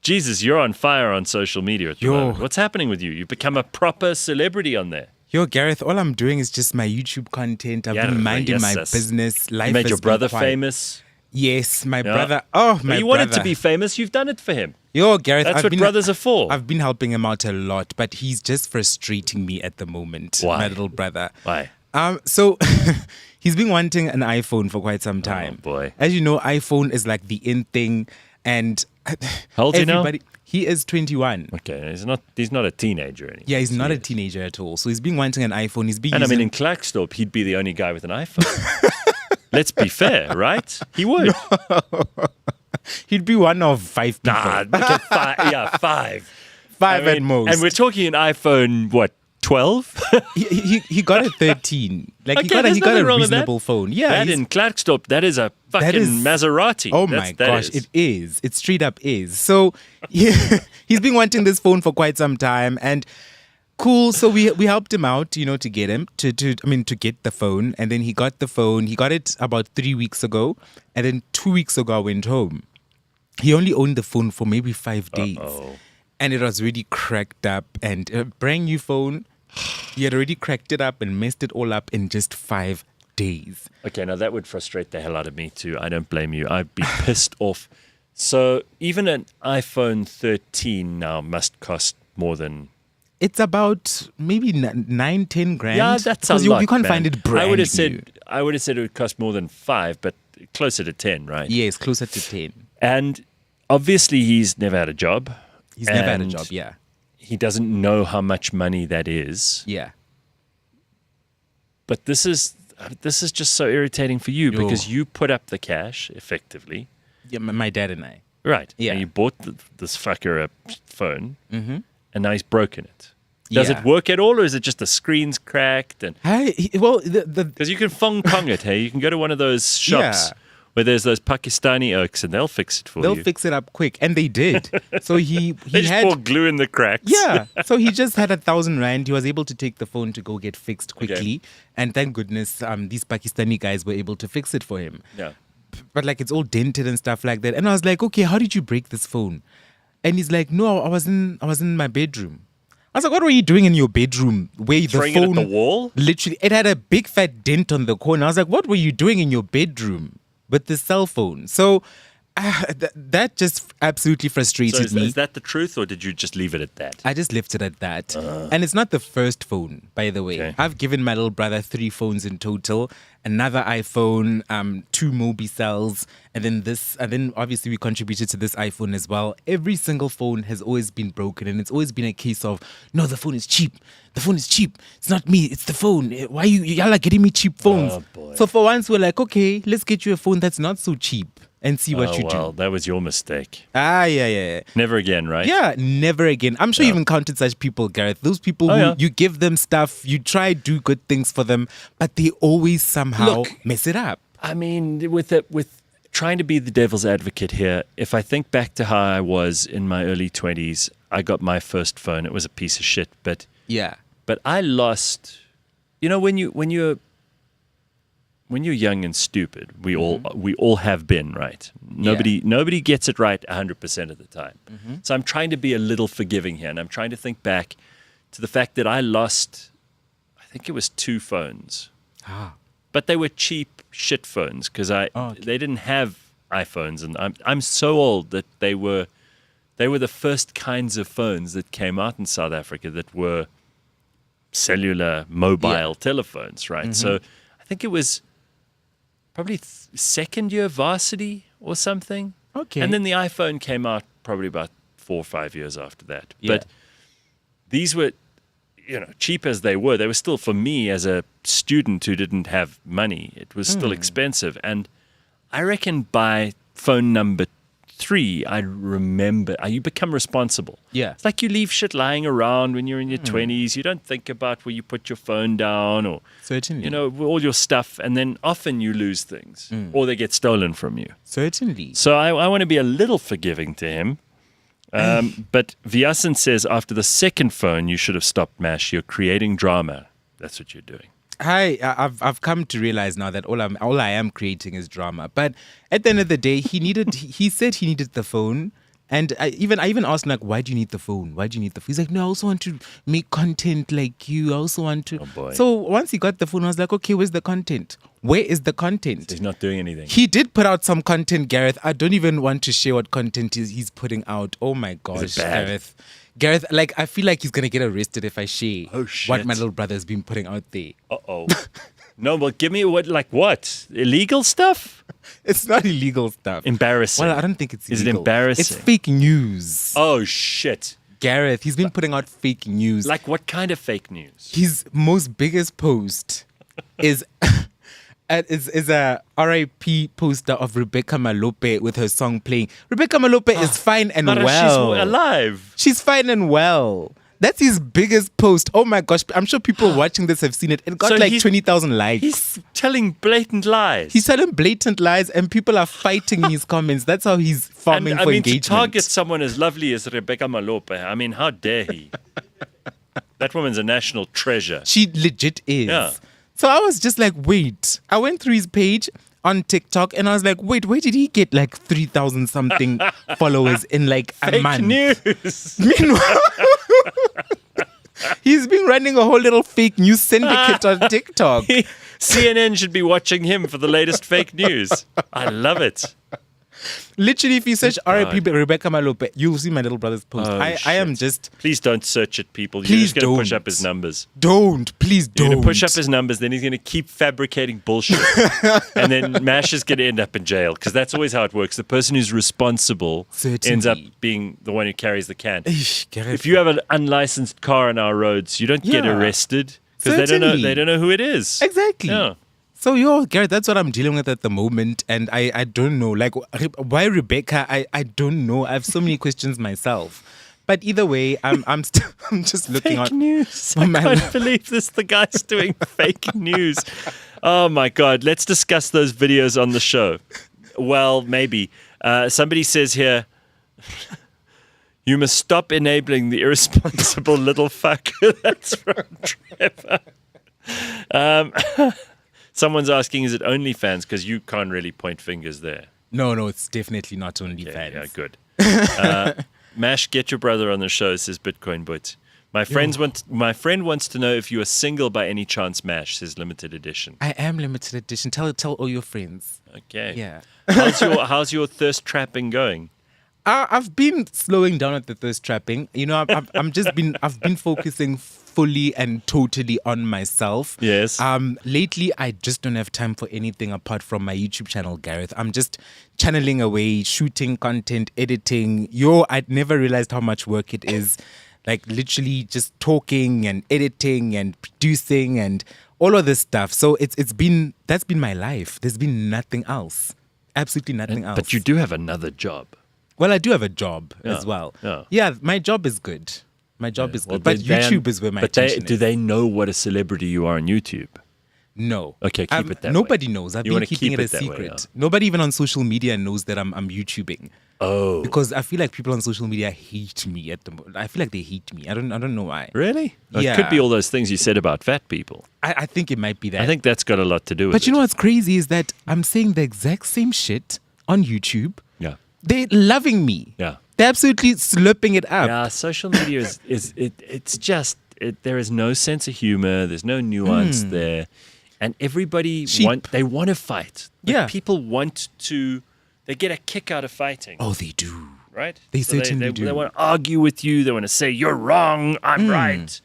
Jesus, you're on fire on social media at the moment. What's happening with you? You've become a proper celebrity on there. Yo, Gareth, all I'm doing is just my YouTube content. I've been minding my business. Life you made your brother famous. Yes, my brother. Oh, my you wanted to be famous. You've done it for him. Yo, Gareth. That's what brothers are for. I've been helping him out a lot, but he's just frustrating me at the moment. Why? My little brother. Why? So he's been wanting an iPhone for quite some time. Oh, boy. As you know, iPhone is like the in thing, and how old is he now? He is 21. Okay, he's not a teenager anymore. Yeah, he's not a teenager at all. So he's been wanting an iPhone. In Klerksdorp, he'd be the only guy with an iPhone. Let's be fair, right? He would. He'd be one of 5 people. Nah, look at five. Yeah, 5. 5 at most. And we're talking an iPhone, what, 12? he got a 13. Like Okay, he got there's a nothing wrong with reasonable phone. Yeah. that in Klerksdorp, that is a fucking Maserati. Oh my That gosh, is. it is. It straight up is. So he's been wanting this phone for quite some time, and cool. So we helped him out, to get him to get the phone, and then he got the phone. He got it about 3 weeks ago, and then 2 weeks ago I went home. He only owned the phone for maybe 5 days, and it was really cracked up. And a brand new phone, he had already cracked it up and messed it all up in just 5 days. Okay, now that would frustrate the hell out of me too. I don't blame you. I'd be pissed off. So even an iPhone 13 now must cost more than... It's about maybe 9-10 grand. Yeah, that's a 'Cause lot, you can't man. find it brand I would have new. said it would cost more than 5, but closer to 10, right? Yes, closer to 10. And obviously he's never had a job. He's never had a And job, yeah. He doesn't know how much money that is. Yeah. But this is just so irritating for you Yo. because you put up the cash effectively. Yeah, my dad and I. Right. Yeah. And you bought this fucker a phone, Mm-hmm. and now he's broken it. Does Yeah. it work at all, or is it just the screen's cracked? And Well, the because you can Fong Kong it, hey, you can go to one of those shops Yeah. where there's those Pakistani oaks, and they'll fix it for they'll you. fix it up quick, and they did. So he They just pour had glue in the cracks. yeah. So he just had 1,000 rand. He was able to take the phone to go get fixed quickly, and thank goodness, these Pakistani guys were able to fix it for him. Yeah. But like it's all dented and stuff like that. And I was like, okay, how did you break this phone? And he's like, no, I was in my bedroom. I was like, what were you doing in your bedroom? Where Throwing the it phone at the wall? literally, it had a big fat dent on the corner. I was like, what were you doing in your bedroom with the cell phone? So that just absolutely frustrated So me. is that the truth, or did you just leave it at that? I just left it at that. And it's not the first phone, by the way. Okay. I've given my little brother 3 phones in total. Another iPhone, 2 Mobi cells, and then obviously we contributed to this iPhone as well. Every single phone has always been broken, and it's always been a case of, no, the phone is cheap. The phone is cheap. It's not me, it's the phone. Why y'all are getting me cheap phones? Oh, boy. So for once we're like, okay, let's get you a phone that's not so cheap and see what you well, do. that was your mistake. Yeah. Never again, right? Yeah, never again. I'm sure you've encountered such people, Gareth. Those people who yeah. you give them stuff, you try to do good things for them, but they always somehow Look, mess it up. I mean, with trying to be the devil's advocate here, if I think back to how I was in my early 20s, I got my first phone. It was a piece of shit, but Yeah. I lost. You know, when you're young and stupid, we all have been, right? Nobody gets it right 100% of the time. So I'm trying to be a little forgiving here, and I'm trying to think back to the fact that I lost, I think it was 2 phones. But they were cheap shit phones because they didn't have iPhones, and I'm so old that they were the first kinds of phones that came out in South Africa that were cellular mobile telephones, right? So I think it was probably second year varsity or something. Okay. And then the iPhone came out probably about 4 or 5 years after that. Yeah. But these were, cheap as they were still, for me as a student who didn't have money, it was still expensive. And I reckon by phone number 3, I remember, you become responsible. Yeah. It's like you leave shit lying around when you're in your 20s. You don't think about where you put your phone down or, Certainly. all your stuff. And then often you lose things or they get stolen from you. Certainly. So I want to be a little forgiving to him. But Vyasan says after the second phone, you should have stopped MASH. You're creating drama. That's what you're doing. I've come to realize now that all I am creating is drama. But at the end of the day, he said he needed the phone. And I even asked him, like, why do you need the phone? Why do you need the phone? He's like, no, I also want to make content like you. I also want to. Oh, boy. So once he got the phone, I was like, okay, where's the content? Where is the content? He's not doing anything. He did put out some content, Gareth. I don't even want to share what content he's putting out. Oh my gosh, bad? Gareth, like, I feel like he's going to get arrested if I share Oh, shit. what my little brother's been putting out there. Uh-oh. No, but give me what? Illegal stuff? It's not illegal stuff. Embarrassing. Well, I don't think it's illegal. Is it embarrassing? It's fake news. Oh, shit. Gareth, he's been putting out fake news. Like what kind of fake news? His most biggest post is is a RIP poster of Rebecca Malope with her song playing. Rebecca Malope is fine and Mara, well. she's alive. She's fine and well. That's his biggest post. Oh my gosh. I'm sure people watching this have seen it. It got So like he's- 20,000 likes. He's telling blatant lies. He's telling blatant lies and people are fighting his comments. That's how he's farming and, for I mean, engagement. to target someone as lovely as Rebecca Malope, I mean, how dare he? That woman's a national treasure. She legit is. Yeah. So I was just like, wait. I went through his page on TikTok and I was like, wait, where did he get like 3,000 something followers in like a Fake month? news. Meanwhile, he's been running a whole little fake news syndicate on TikTok. CNN should be watching him for the latest fake news. I love it. Literally, if you search God. RIP Rebecca Malope, you'll see my little brother's post. Oh, I am just, Please don't search it, people. You're Please just going to push don't. up his numbers. please You're don't. going to push up his numbers, then he's going to keep fabricating bullshit. And then Mash is going to end up in jail because that's always how it works. The person who's responsible ends up Certainly. being the one who carries the can. Eesh, Gareth. If you have an unlicensed car on our roads, you don't get Yeah. arrested because they Certainly. don't know who it is. Exactly. Yeah. So, Gareth, that's what I'm dealing with at the moment. And I don't know. Like, why Rebecca? I don't know. I have so many questions myself. But either way, I'm just looking Fake at news. Oh, I my can't Lord. believe this. The guy's doing fake news. Oh my God. Let's discuss those videos on the show. Well, maybe. Somebody says here, you must stop enabling the irresponsible little fuck. That's from Trevor. Someone's asking, is it OnlyFans? Because you can't really point fingers there. No, it's definitely not only fans. Yeah, good. Mash, get your brother on the show, says Bitcoin But. My friend wants to know if you are single by any chance, Mash, says limited edition. I am limited edition. Tell all your friends. Okay. Yeah. How's your thirst trapping going? I've been slowing down at the thirst trapping. You know, I've been focusing fully and totally on myself. Yes. Lately, I just don't have time for anything apart from my YouTube channel, Gareth. I'm just channeling away, shooting content, editing. I'd never realized how much work it is. Like literally just talking and editing and producing and all of this stuff. So that's been my life. There's been nothing else. Absolutely nothing else. But you do have another job. Well, I do have a job Yeah, as well. yeah. Yeah, my job is good. My job is Well, good. But they- YouTube is where my But attention do is. they know what a celebrity you are on YouTube? No. Okay, keep it that way. Nobody knows. I've You been wanna keeping keep it a it that way, secret. yeah. Nobody even on social media knows that I'm YouTubing. Oh. Because I feel like people on social media hate me at the moment. I feel like they hate me. I don't know why. Really? It Yeah. could be all those things you said about fat people. I think it might be that. I think that's got a lot to do with But it. you know what's crazy is that I'm saying the exact same shit on YouTube. Yeah. They're loving me. Yeah. They're absolutely slurping it up. Yeah, social media it's just there is no sense of humor, there's no nuance there. And everybody Sheep. want to fight. Like, Yeah. people they get a kick out of fighting, Oh, they do. right? They So certainly do. They want to argue with you, they want to say you're wrong, I'm right.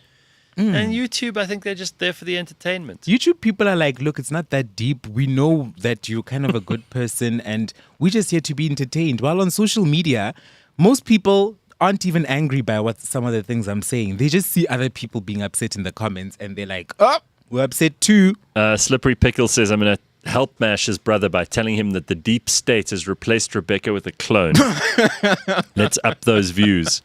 And YouTube, I think they're just there for the entertainment. YouTube people are like, look, it's not that deep. We know that you're kind of a good person and we're just here to be entertained. While on social media, most people aren't even angry by what some of the things I'm saying. They just see other people being upset in the comments and they're like, oh, we're upset too. Slippery Pickle says, I'm going to help Mash's brother by telling him that the deep state has replaced Rebecca with a clone. Let's up those views.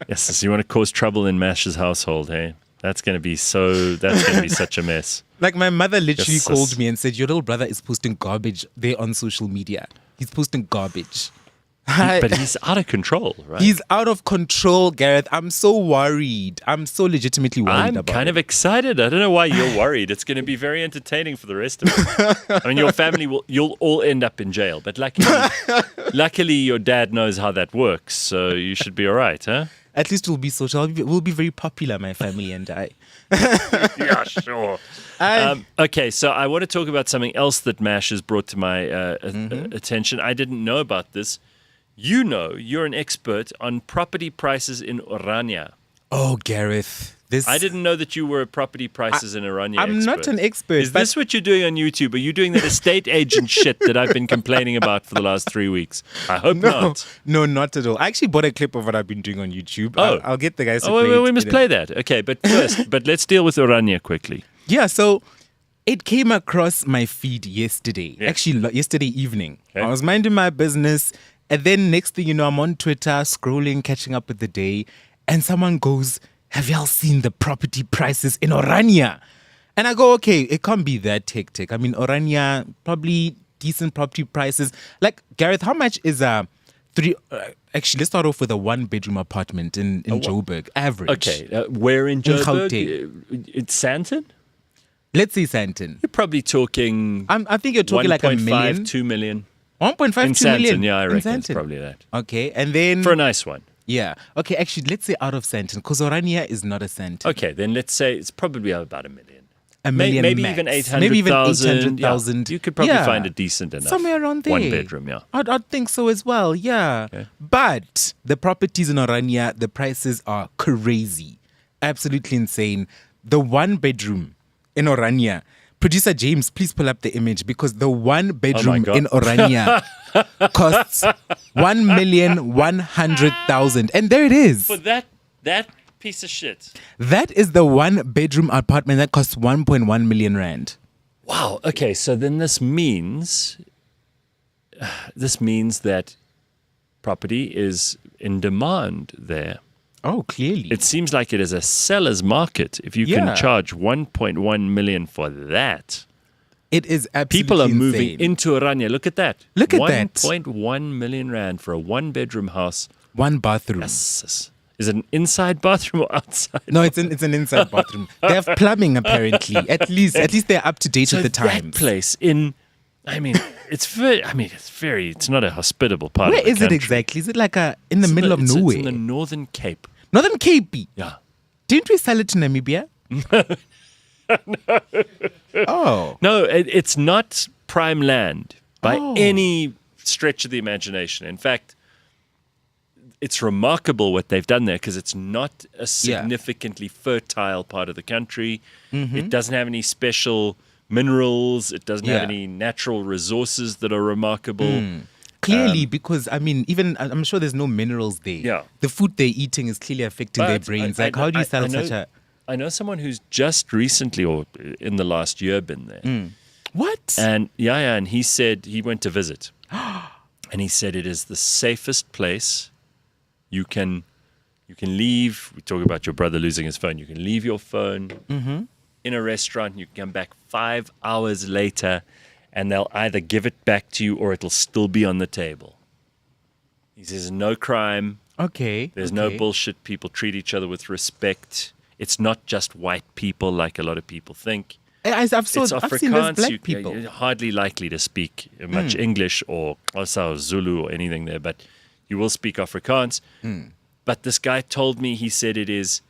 Yes, so you want to cause trouble in Mash's household, hey? That's going to be such a mess. Like my mother literally Yes, called yes. me and said, your little brother is posting garbage there on social media. He's posting garbage. But he's out of control, right? He's out of control, Gareth. I'm so worried. I'm so legitimately worried I'm about kind it. of excited. I don't know why you're worried. It's going to be very entertaining for the rest of us. I mean, your family you'll all end up in jail. But luckily your dad knows how that works. So you should be all right, huh? At least we'll be social. We'll be very popular, my family and I. Yeah, sure. Okay, so I want to talk about something else that Mash has brought to my attention. I didn't know about this. You know, you're an expert on property prices in Orania. Oh, Gareth. I didn't know that you were a property prices in Orania I'm expert. not an expert. Is but this what you're doing on YouTube? Are you doing that estate agent shit that I've been complaining about for the last 3 weeks? I hope not. No, not at all. I actually bought a clip of what I've been doing on YouTube. Oh. I'll get the guys to Oh, play wait, it we must in a- play that. Okay, but let's deal with Orania quickly. Yeah, so It came across my feed yesterday. Yeah. Actually, yesterday evening. Okay. I was minding my business. And then next thing you know, I'm on Twitter, scrolling, catching up with the day. And someone goes, have y'all seen the property prices in Orania? And I go, okay, it can't be that hectic. I mean, Orania, probably decent property prices. Like, Gareth, how much is actually, let's start off with a 1-bedroom apartment in Joburg, average. Okay, where in Joburg? Gauteng. It's Sandton? Let's say Sandton. You're probably talking I think you're talking like 1.5, $1 million. 2 million. 1.5, In 2 million. Sandton, yeah, I in reckon it's Sandton. probably that. Okay, and then... For a nice one. Yeah. Okay, actually, let's say out of Sandton, because Orania is not a Sandton. Okay, then let's say it's probably about $1 million. A million maybe max. even 800,000. Maybe even 800,000. Yeah, you could probably Yeah. find a decent enough. Somewhere around there. 1 bedroom, yeah. I'd think so as well, yeah. Okay. But the properties in Orania, the prices are crazy. Absolutely insane. The 1-bedroom in Orania, producer James, please pull up the image because the 1-bedroom God. in Orania costs 1,100,000. And there it is. For that piece of shit. That is the 1-bedroom apartment that costs 1.1 million rand. Wow. Okay, so then this means that property is in demand there. Oh, clearly. It seems like it is a seller's market. If you Yeah. can charge 1.1 million for that, It is absolutely people are moving insane. into Orania. Look at that. Look at that. 1.1 million rand for a 1-bedroom house. 1 bathroom. Yes. Is it an inside bathroom or outside? No, it's an inside bathroom. They have plumbing apparently. At least they're up to date So with the that times. place it's not a hospitable part Where of the is country. it exactly? Is it like in the It's middle of nowhere? It's in the Northern Cape. Northern Cape. Yeah. Didn't we sell it to Namibia? No. Oh. No, it's not prime land by Oh. any stretch of the imagination. In fact, it's remarkable what they've done there because it's not a significantly fertile part of the country. Mm-hmm. It doesn't have any special minerals. It doesn't have Yeah. any natural resources that are remarkable. Clearly, because even I'm sure there's no minerals there. Yeah. The food they're eating is clearly affecting their But brains. I- How do you I- sell I know- such a I know someone who's just recently or in the last year been there. what? And and he said he went to visit. And he said it is the safest place. You can leave. We talk about your brother losing his phone. You can leave your phone in a restaurant. You can come back 5 hours later and they'll either give it back to you or it'll still be on the table. He says no crime. Okay. There's no okay. bullshit. People treat each other with respect. It's not just white people like a lot of people think. I've It's seen there's Afrikaans. black people. You're hardly likely to speak much English or Xhosa or Zulu or anything there, but you will speak Afrikaans. But this guy told me, he said it's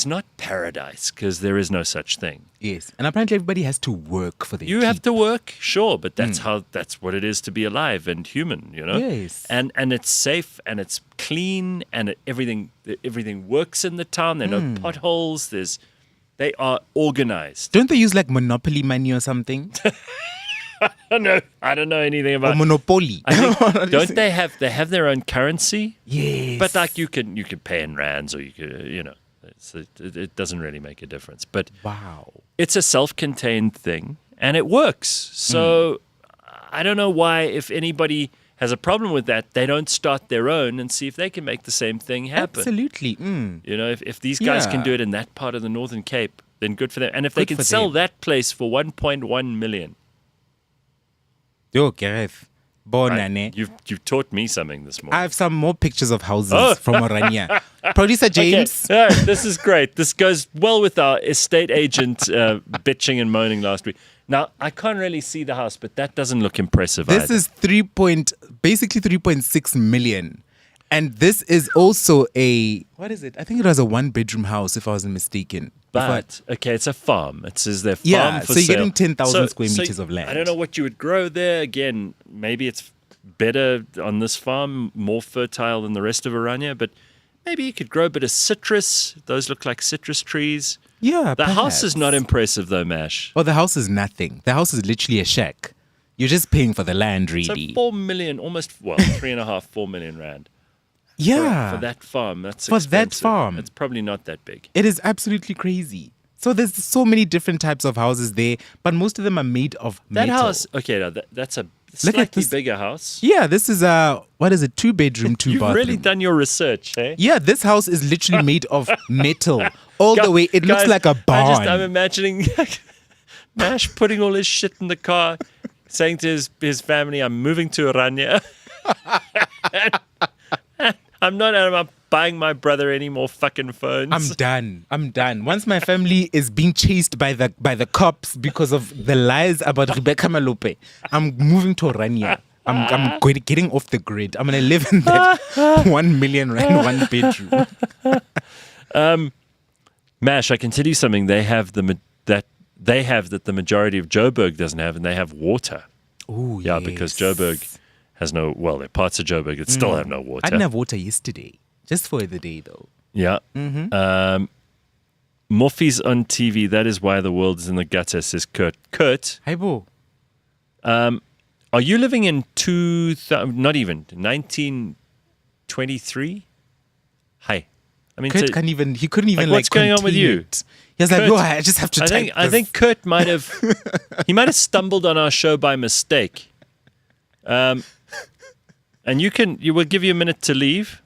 not paradise because there is no such thing. Yes. And apparently everybody has to work for their You have keep. to work, sure, but that's what it is to be alive and human, you know? Yes. And it's safe and it's clean and everything works in the town. There are no potholes. They are organized. Don't they use like Monopoly money or something? I don't know anything Or about Monopoly? I think, don't they have their own currency? Yes. But like you can pay in rands or you could, it doesn't really make a difference. But Wow. it's a self-contained thing and it works. So I don't know why, if anybody has a problem with that, they don't start their own and see if they can make the same thing happen. Absolutely. You know, if these guys can Yeah. do it in that part of the Northern Cape, then good for them. And if they Good can for sell them. that place for 1.1 million, Yo, Gareth. Bonane. you've taught me something this morning. I have some more pictures of houses from Orania. Producer James. Okay. All right, this is great. This goes well with our estate agent bitching and moaning last week. Now, I can't really see the house, but that doesn't look impressive This either. is basically 3.6 million. And this is also what is it? I think it was a 1-bedroom house, if I wasn't mistaken. But, okay, it's a farm. It says their farm Yeah, for so you're sale. getting 10,000 square meters of land. I don't know what you would grow there. Again, maybe it's better on this farm, more fertile than the rest of Orania, but maybe you could grow a bit of citrus. Those look like citrus trees. Yeah, The house is perhaps. not impressive though, Mash. Oh, the house is nothing. The house is literally a shack. You're just paying for the land, So really. 4 million, almost, 3.5, 4 million rand. Yeah. For that farm, that's For that expensive. farm. It's probably not that big. It is absolutely crazy. So there's so many different types of houses there, but most of them are made of That metal. house, okay, now that's a Look at slightly this. bigger house. Yeah, this is a, what is it, 2-bedroom, 2 You've bathroom. really done your research, eh? Yeah, this house is literally made of metal. All the way, it looks Guys, like a barn. I'm imagining Mash putting all his shit in the car, saying to his family, I'm moving to Orania. I'm not buying my brother any more fucking phones. I'm done. Once my family is being chased by the cops because of the lies about Rebecca Malope, I'm moving to Orania. I'm going to getting off the grid. I'm going to live in that 1 million rand 1 bedroom. Mash, I can tell you something. They have that the majority of Joburg doesn't have, and they have water. Oh, Yeah, because Joburg has no. Well, there are parts of Joburg that still have no water. I didn't have water yesterday, just for the day though. Yeah. Morphe's on TV. That is why the world is in the gutter, says Kurt. Kurt, Hi, Bo. are you living in 1923? Hi. I mean, Kurt to- can't even. He couldn't even what's going on with contain you? it. He was like, Kurt, "No, I just have to type I this." think Kurt might have he might have stumbled on our show by mistake. And you will give you a minute to leave.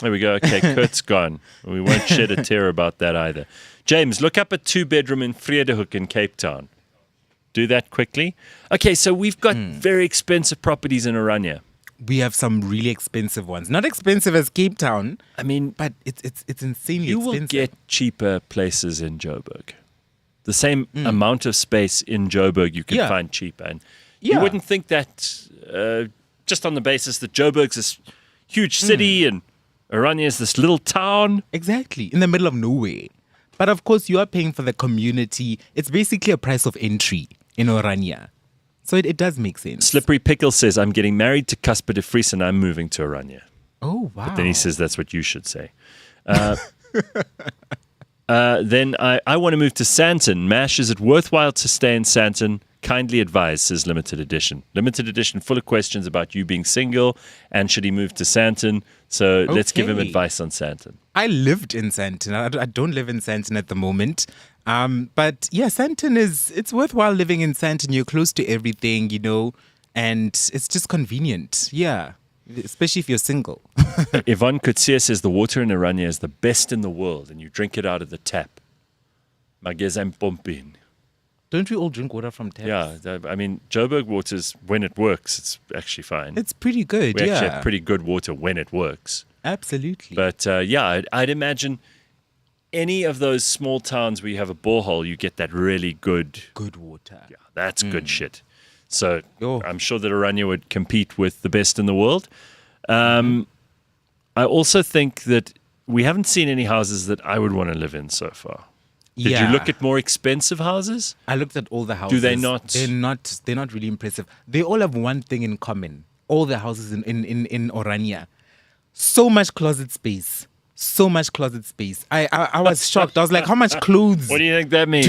There we go. Okay, Kurt's gone. We won't shed a tear about that either. James, look up a 2-bedroom in Vredehoek in Cape Town. Do that quickly. Okay, so we've got very expensive properties in Orania. we have some really expensive ones. Not expensive as Cape Town, I mean, but it's insanely you will expensive. get cheaper places in Joburg. The same amount of space in Joburg you can Yeah. find cheaper. And Yeah. you wouldn't think that just on the basis that Joburg's this huge city and Orania is this little town. Exactly, in the middle of nowhere. But of course, you are paying for the community. It's basically a price of entry in Orania. So it does make sense. Slippery Pickle says, I'm getting married to Casper de Vries and I'm moving to Orania. Oh, wow. Then he says that's what you should say. Then I want to move to Sandton. Mash, is it worthwhile to stay in Sandton? Kindly advise, says Limited Edition. Limited Edition full of questions about you being single and should he move to Sandton. So let's give him Okay. advice on Sandton. I lived in Sandton. I don't live in Sandton at the moment. But yeah, Sandton it's worthwhile living in Sandton. You're close to everything, and it's just convenient. Yeah. Especially if you're single. Yvonne Kutsia says the water in Orania is the best in the world and you drink it out of the tap. Magezem pompin. Don't we all drink water from taps? Yeah, I mean, Joburg waters, when it works, it's actually fine. It's pretty good, We yeah. actually have pretty good water when it works. Absolutely. But yeah, I'd imagine any of those small towns where you have a borehole, you get that really good. good water. Yeah, that's good shit. So Yo. I'm sure that Orania would compete with the best in the world. I also think that we haven't seen any houses that I would want to live in so far. Did you look at more expensive houses? I looked at all the houses. they not? They're not really impressive. They all have one thing in common. All the houses in Orania. So much closet space. So much closet space. I was shocked. I was like, how much clothes? What do you think that means?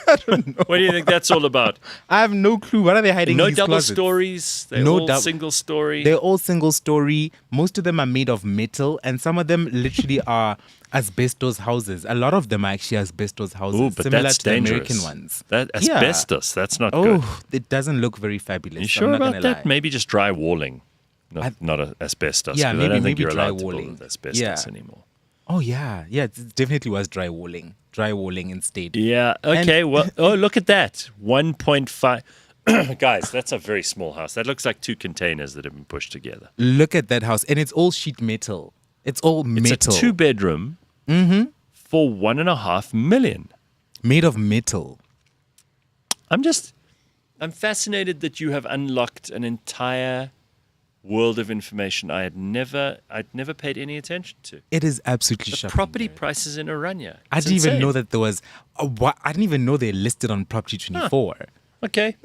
I don't know. What do you think that's all about? I have no clue. What are they hiding in No these double closets? stories. They're No all dou- single story. They're all single story. Most of them are made of metal, and some of them literally are asbestos houses. A lot of them are actually asbestos houses, Ooh, but similar that's to the dangerous. American ones. That Yeah. asbestos. That's not good. Oh, it doesn't look very fabulous. You sure I'm not about gonna that? lie. Maybe just dry walling, not asbestos. Yeah, 'cause I don't think maybe you're dry allowed to walling. build asbestos Yeah. anymore. Oh yeah, it definitely was dry walling instead. Yeah. Okay. Well. Oh, look at that. 1.5. Guys, that's a very small house. That looks like 2 containers that have been pushed together. Look at that house, and it's all sheet metal. It's all It's metal, a 2-bedroom for 1.5 million. made of metal. I'm fascinated that you have unlocked an entire world of information I'd never paid any attention to. It is absolutely shocking. Property prices in Orania. I It's didn't even insane. know that there was. I didn't even know they listed on Property 24. Okay.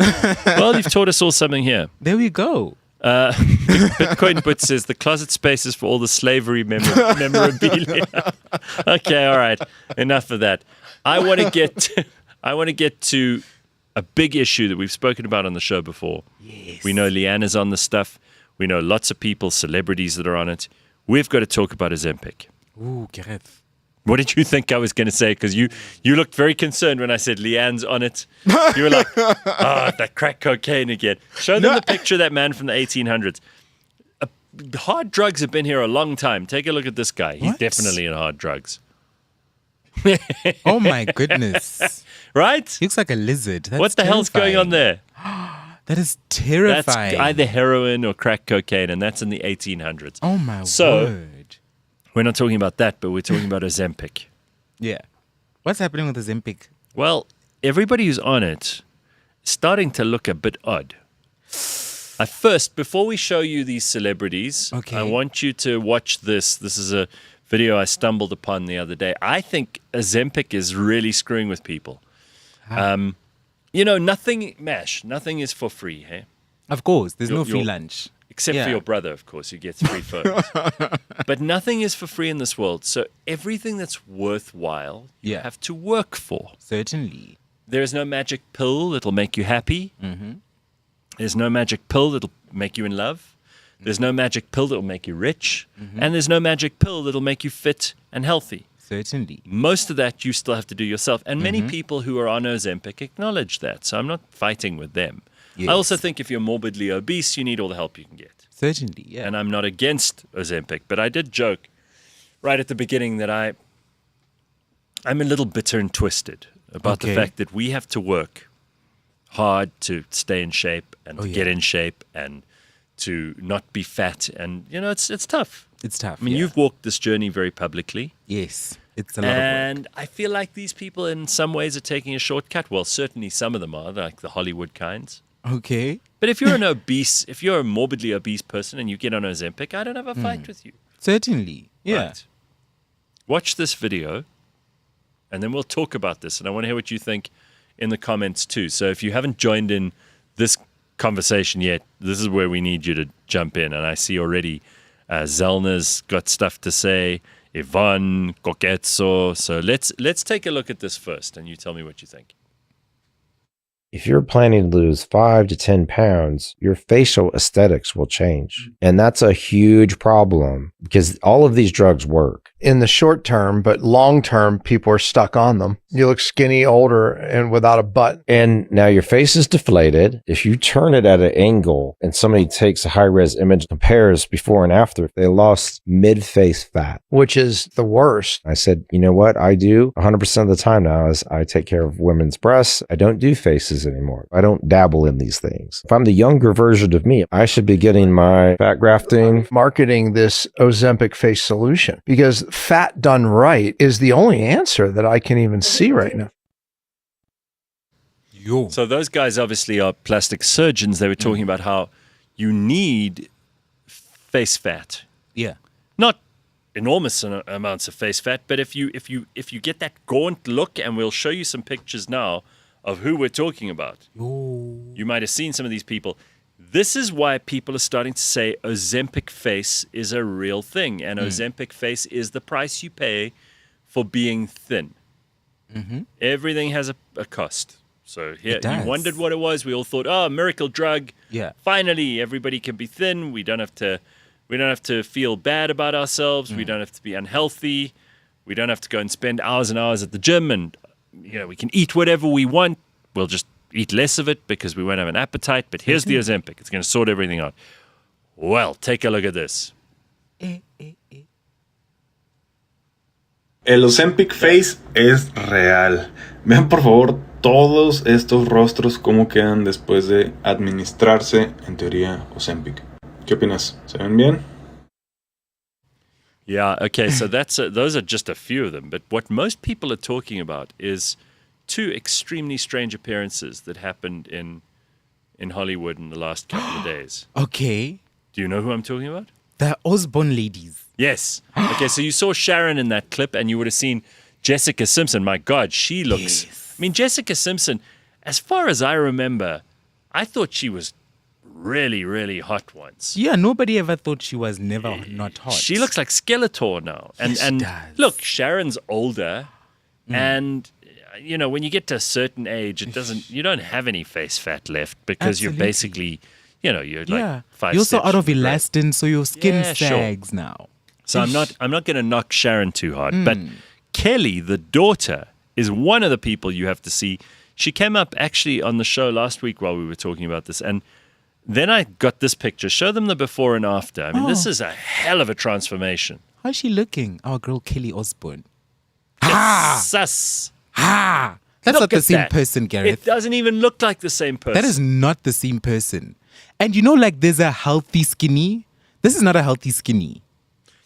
Well, you've taught us all something here. There we go. Bitcoin But says the closet space is for all the slavery memorabilia. Okay, all right. Enough of that. I want to get to a big issue that we've spoken about on the show before. Yes. We know Leanna's on the stuff. We know lots of people, celebrities that are on it. We've got to talk about Ozempic. Ooh, Gareth. What did you think I was going to say? Because you looked very concerned when I said Leanne's on it. You were like, oh, that crack cocaine again. Show them the picture of that man from the 1800s. Hard drugs have been here a long time. Take a look at this guy. He's definitely in hard drugs. Oh my goodness. Right? He looks like a lizard. That's what the hell's going on there? That is terrifying. That's either heroin or crack cocaine, and that's in the 1800s. Oh my So, word. we're not talking about that, but we're talking about Ozempic. Yeah. What's happening with Ozempic? Well, everybody who's on it is starting to look a bit odd. First, before we show you these celebrities, Okay. I want you to watch this. This is a video I stumbled upon the other day. I think Ozempic is really screwing with people. Nothing is for free, hey? Of course, there's no free Your- lunch. Except for your brother, of course, who gets free phones. But nothing is for free in this world. So everything that's worthwhile, you have to work for. Certainly. There's no magic pill that'll make you happy. Mm-hmm. There's no magic pill that'll make you in love. There's no magic pill that'll make you rich. And there's no magic pill that'll make you fit and healthy. Certainly. Most of that you still have to do yourself. And many people who are on Ozempic acknowledge that. So I'm not fighting with them. Yes. I also think if you're morbidly obese, you need all the help you can get. Certainly, yeah. And I'm not against Ozempic, but I did joke right at the beginning that I'm a little bitter and twisted about the fact that we have to work hard to stay in shape and to get in shape and to not be fat. And, it's tough. It's tough. I mean, you've walked this journey very publicly. Yes, it's a lot of work. And I feel like these people in some ways are taking a shortcut. Well, certainly some of them are, like the Hollywood kinds. Okay. But if you're if you're a morbidly obese person and you get on Ozempic, I don't have a fight with you. Certainly. Yeah. Right. Watch this video, and then we'll talk about this. And I want to hear what you think in the comments too. So if you haven't joined in this conversation yet, this is where we need you to jump in. And I see already Zelna's got stuff to say, Yvonne, Koketso. So let's take a look at this first, and you tell me what you think. If you're planning to lose 5 to 10 pounds, your facial aesthetics will change. And that's a huge problem because all of these drugs work. In the short term, but long term, people are stuck on them. You look skinny, older, and without a butt. And now your face is deflated. If you turn it at an angle and somebody takes a high-res image, compares before and after, they lost mid-face fat. Which is the worst. I said, you know what I do 100% of the time now is I take care of women's breasts. I don't do faces anymore. I don't dabble in these things. If I'm the younger version of me, I should be getting my fat grafting. Marketing this Ozempic Face solution because fat done right is the only answer that I can even see right now. So those guys obviously are plastic surgeons. They were talking about how you need face fat. Yeah. Not enormous amounts of face fat, but if you get that gaunt look, and we'll show you some pictures now of who we're talking about. You might have seen some of these people. This is why people are starting to say Ozempic Face is a real thing, and Ozempic Face is the price you pay for being thin. Everything has a cost. So here, you wondered what it was. We all thought, oh, miracle drug. Yeah. Finally, everybody can be thin. We don't have to feel bad about ourselves. We don't have to be unhealthy. We don't have to go and spend hours and hours at the gym, and we can eat whatever we want. We'll just eat less of it because we won't have an appetite. But here's the Ozempic. It's going to sort everything out. Well, take a look at this. El Ozempic Face es real. Vean por favor todos estos rostros cómo quedan después de administrarse, en teoría, Ozempic. ¿Qué opinas? ¿Se ven bien? Yeah, okay, so those are just a few of them. But what most people are talking about is two extremely strange appearances that happened in Hollywood in the last couple of days. Okay. Do you know who I'm talking about? The Osborne ladies. Yes. Okay, so you saw Sharon in that clip, and you would have seen Jessica Simpson. My God, she looks... Yes. I mean, Jessica Simpson, as far as I remember, I thought she was really, really hot once. Yeah, nobody ever thought she was never not hot. She looks like Skeletor now. And, She does. Look, Sharon's older, and... when you get to a certain age, you don't have any face fat left because Absolutely. you're basically, you're like 5 You're also steps out of from the grave. elastin, so your skin Yeah, sure. sags now. So I'm not going to knock Sharon too hard, but Kelly, the daughter, is one of the people you have to see. She came up actually on the show last week while we were talking about this. And then I got this picture. Show them the before and after. I mean, this is a hell of a transformation. How's she looking? Our girl Kelly Osbourne. Sus. That's Look not the at same that. person, Gareth. It doesn't even look like the same person. That is not the same person. And you know, like there's a healthy skinny. This is not a healthy skinny.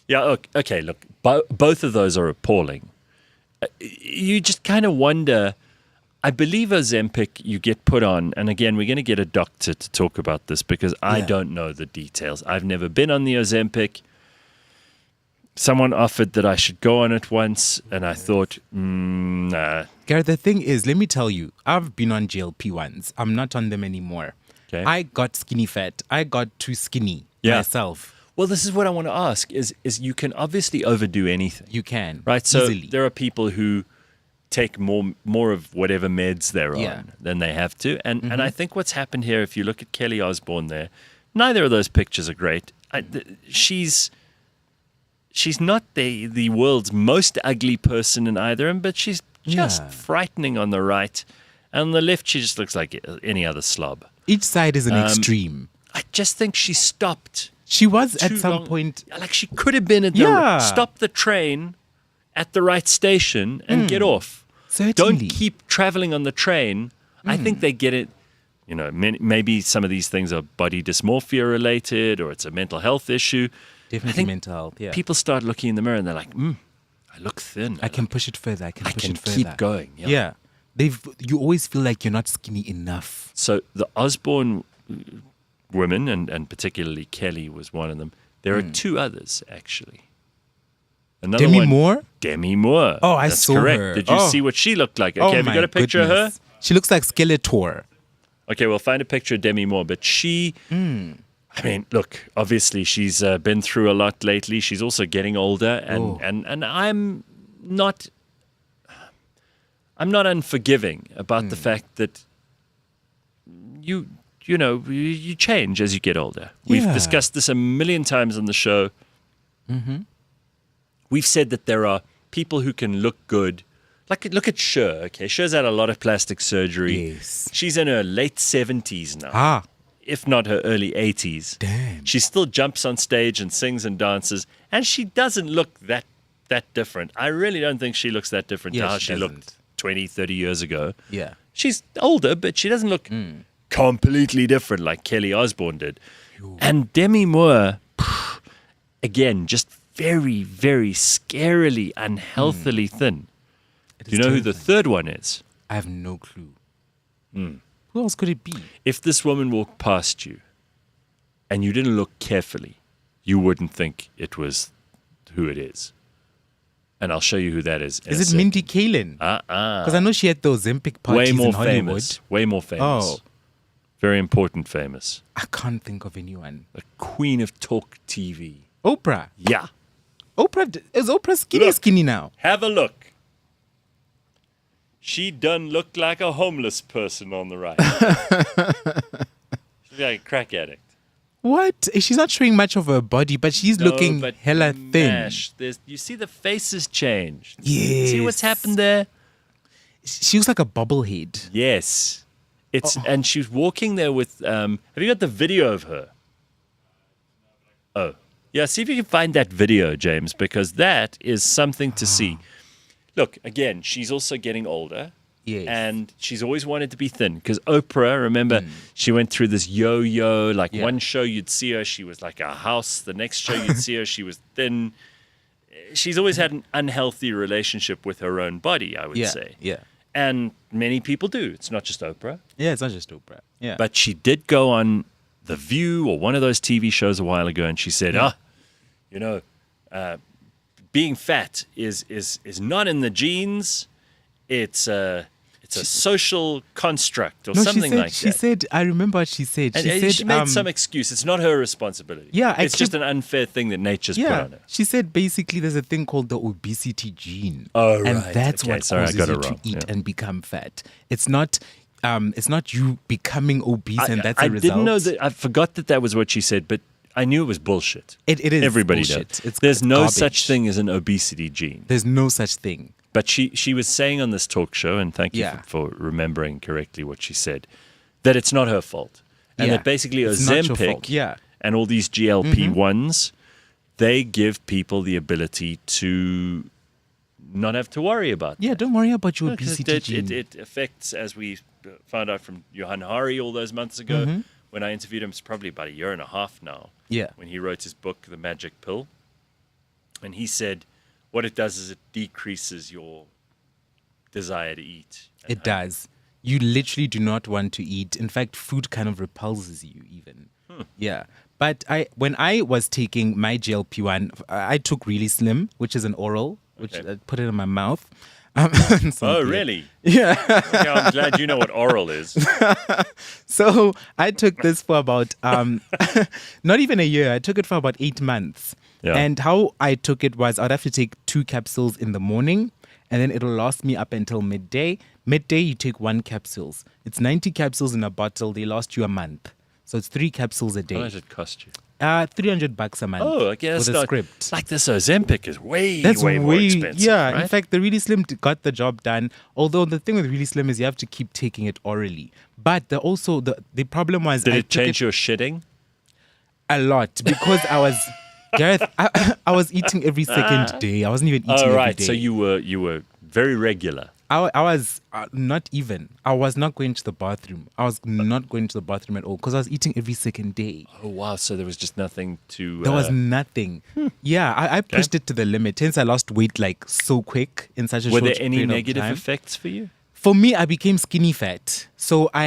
Yeah, okay, look, both of those are appalling. You just kind of wonder. I believe Ozempic you get put on, and again, we're going to get a doctor to talk about this because I don't know the details. I've never been on the Ozempic. Someone offered that I should go on it once, and I thought, nah. Gareth, the thing is, let me tell you, I've been on GLP-1s. I'm not on them anymore. Okay. I got skinny fat. I got too skinny myself. Well, this is what I want to ask, is you can obviously overdo anything. You can. Right? So easily. there are people who take more of whatever meds they're on than they have to. And I think what's happened here, if you look at Kelly Osbourne there, neither of those pictures are great. She's not the world's most ugly person in either of them, but she's just frightening on the right. And on the left, she just looks like any other slob. Each side is an extreme. I just think she stopped. She was at too some long. point. Like she could have been at stop the train at the right station and get off. Certainly. Don't keep traveling on the train. I think they get it. You know, maybe some of these things are body dysmorphia related or it's a mental health issue. Definitely mental health, yeah. People start looking in the mirror and they're like, I look thin. I can push it further. I can push it further. Keep going. Yeah. You always feel like you're not skinny enough. So the Osbourne women, and particularly Kelly was one of them. There are two others, actually. Another Demi one, Moore? Demi Moore. Oh, I That's saw correct. her. Did you see what she looked like? Okay, have you got a picture of her? She looks like Skeletor. Okay, we'll find a picture of Demi Moore. But she, I mean, look, obviously she's been through a lot lately. She's also getting older. And I'm not unforgiving about the fact that you change as you get older. We've discussed this a million times on the show. We've said that there are people who can look good. Like, look at Cher, okay? Cher's had a lot of plastic surgery. Yes. She's in her late 70s now, if not her early 80s. Damn. She still jumps on stage and sings and dances, and she doesn't look that different. I really don't think she looks that different to how she looked 20, 30 years ago. Yeah. She's older, but she doesn't look completely different like Kelly Osbourne did. And Demi Moore, again, just very, very scarily, unhealthily thin. Do you know who the third one is? I have no clue. Who else could it be? If this woman walked past you and you didn't look carefully, you wouldn't think it was who it is. And I'll show you who that is. Is it Mindy Kaling? Because I know she had those Ozempic parties Way more in Hollywood. famous. Way more famous. Oh. Very important famous. I can't think of anyone. The queen of talk TV. Oprah. Yeah. Is Oprah skinny now? Have a look. She done look like a homeless person on the right. She's like a crack addict. What? She's not showing much of her body, but she's looking hella thin. You see the face has changed. Yes. See what's happened there? She looks like a bobblehead. Yes. And she's walking there with have you got the video of her? Oh. Yeah, see if you can find that video, James, because that is something to see. Look, again, she's also getting older. Yes. And she's always wanted to be thin. Because Oprah, remember, she went through this yo-yo. Like one show you'd see her, she was like a house. The next show you'd see her, she was thin. She's always had an unhealthy relationship with her own body, I would say. Yeah. And many people do. It's not just Oprah. Yeah, it's not just Oprah. Yeah. But she did go on The View or one of those TV shows a while ago, and she said, being fat is not in the genes. It's a social construct or something like that. She said, I remember what she said. She made some excuse. It's not her responsibility. Yeah, it's just an unfair thing that nature's put on her. She said basically there's a thing called the obesity gene. Oh, and right. that's Okay, what sorry, causes I got you it to wrong. eat and become fat. It's not you becoming obese and that's I a result. didn't know that. I forgot that was what she said, but I knew it was bullshit. It is Everybody bullshit. does. It's There's no garbage. such thing as an obesity gene. There's no such thing. But she was saying on this talk show, and thank you Yeah. for remembering correctly what she said, that it's not her fault. And Yeah. that basically It's not your Ozempic fault. Yeah. and all these GLP-1s, they give people the ability to not have to worry about Yeah, don't worry about your because obesity it, gene. it affects, as we found out from Johan Hari all those months ago, when I interviewed him, it's probably about a year and a half now, Yeah. when he wrote his book, The Magic Pill. And he said what it does is it decreases your desire to eat. and It hunger. does. You literally do not want to eat. In fact, food kind of repulses you even. Yeah. But when I was taking my GLP-1, I took Really Slim, which is an oral, which Okay. I put it in my mouth. Oh, really? Yeah. Okay, I'm glad you know what oral is. So I took this for about not even a year. I took it for about 8 months. Yeah. And how I took it was I'd have to take 2 capsules in the morning, and then it'll last me up until midday. Midday, you take 1 capsule. It's 90 capsules in a bottle. They last you a month. So it's 3 capsules a How day. much did it cost you? $300 a month. Oh, okay, that's with a not, script. like this Ozempic is way, That's way more expensive. Yeah, right? in fact, the Really Slim got the job done. Although the thing with Really Slim is you have to keep taking it orally. But the problem was Did I it took change your shitting? a lot because I was Gareth. I was eating every second day. I wasn't even eating Oh, every right. day. So you were very regular. I was not even. I was not going to the bathroom. I was not going to the bathroom at all because I was eating every second day. Oh, wow. So there was just nothing to... There was nothing. Yeah, I pushed it to the limit. Hence, I lost weight like so quick in such a Were short there any period of negative time. effects for you? For me, I became skinny fat. So I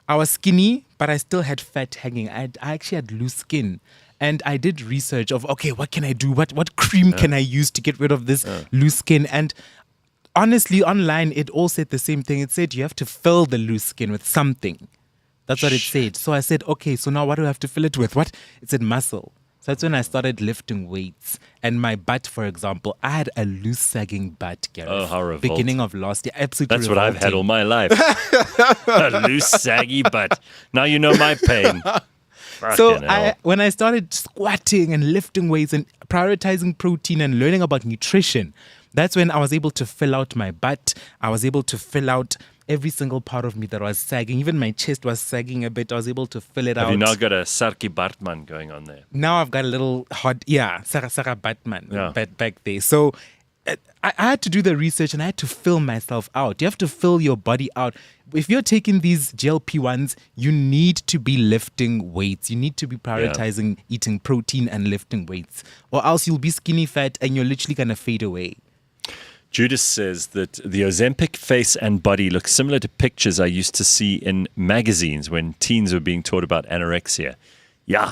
was skinny, but I still had fat hanging. I actually had loose skin. And I did research of, okay, what can I do? What cream can I use to get rid of this loose skin? And honestly, online, it all said the same thing. It said you have to fill the loose skin with something. That's what it said. So I said, okay, so now what do I have to fill it with? What? It said muscle. So that's when I started lifting weights. And my butt, for example, I had a loose sagging butt, Gareth. Oh, how revolting. Beginning of last year. Absolutely That's what I've had revolting. all my life. A loose, saggy butt. Now you know my pain. So Fucking hell. when I started squatting and lifting weights and prioritizing protein and learning about nutrition, that's when I was able to fill out my butt. I was able to fill out every single part of me that was sagging. Even my chest was sagging a bit. I was able to fill it Have out. you now got a Sarki Bartman going on there? Now I've got a little hot, Sarah Batman Yeah. back there. So I had to do the research and I had to fill myself out. You have to fill your body out. If you're taking these GLP-1s, you need to be lifting weights. You need to be prioritizing eating protein and lifting weights, or else you'll be skinny fat and you're literally going to fade away. Judas says that the Ozempic face and body look similar to pictures I used to see in magazines when teens were being taught about anorexia. Yeah.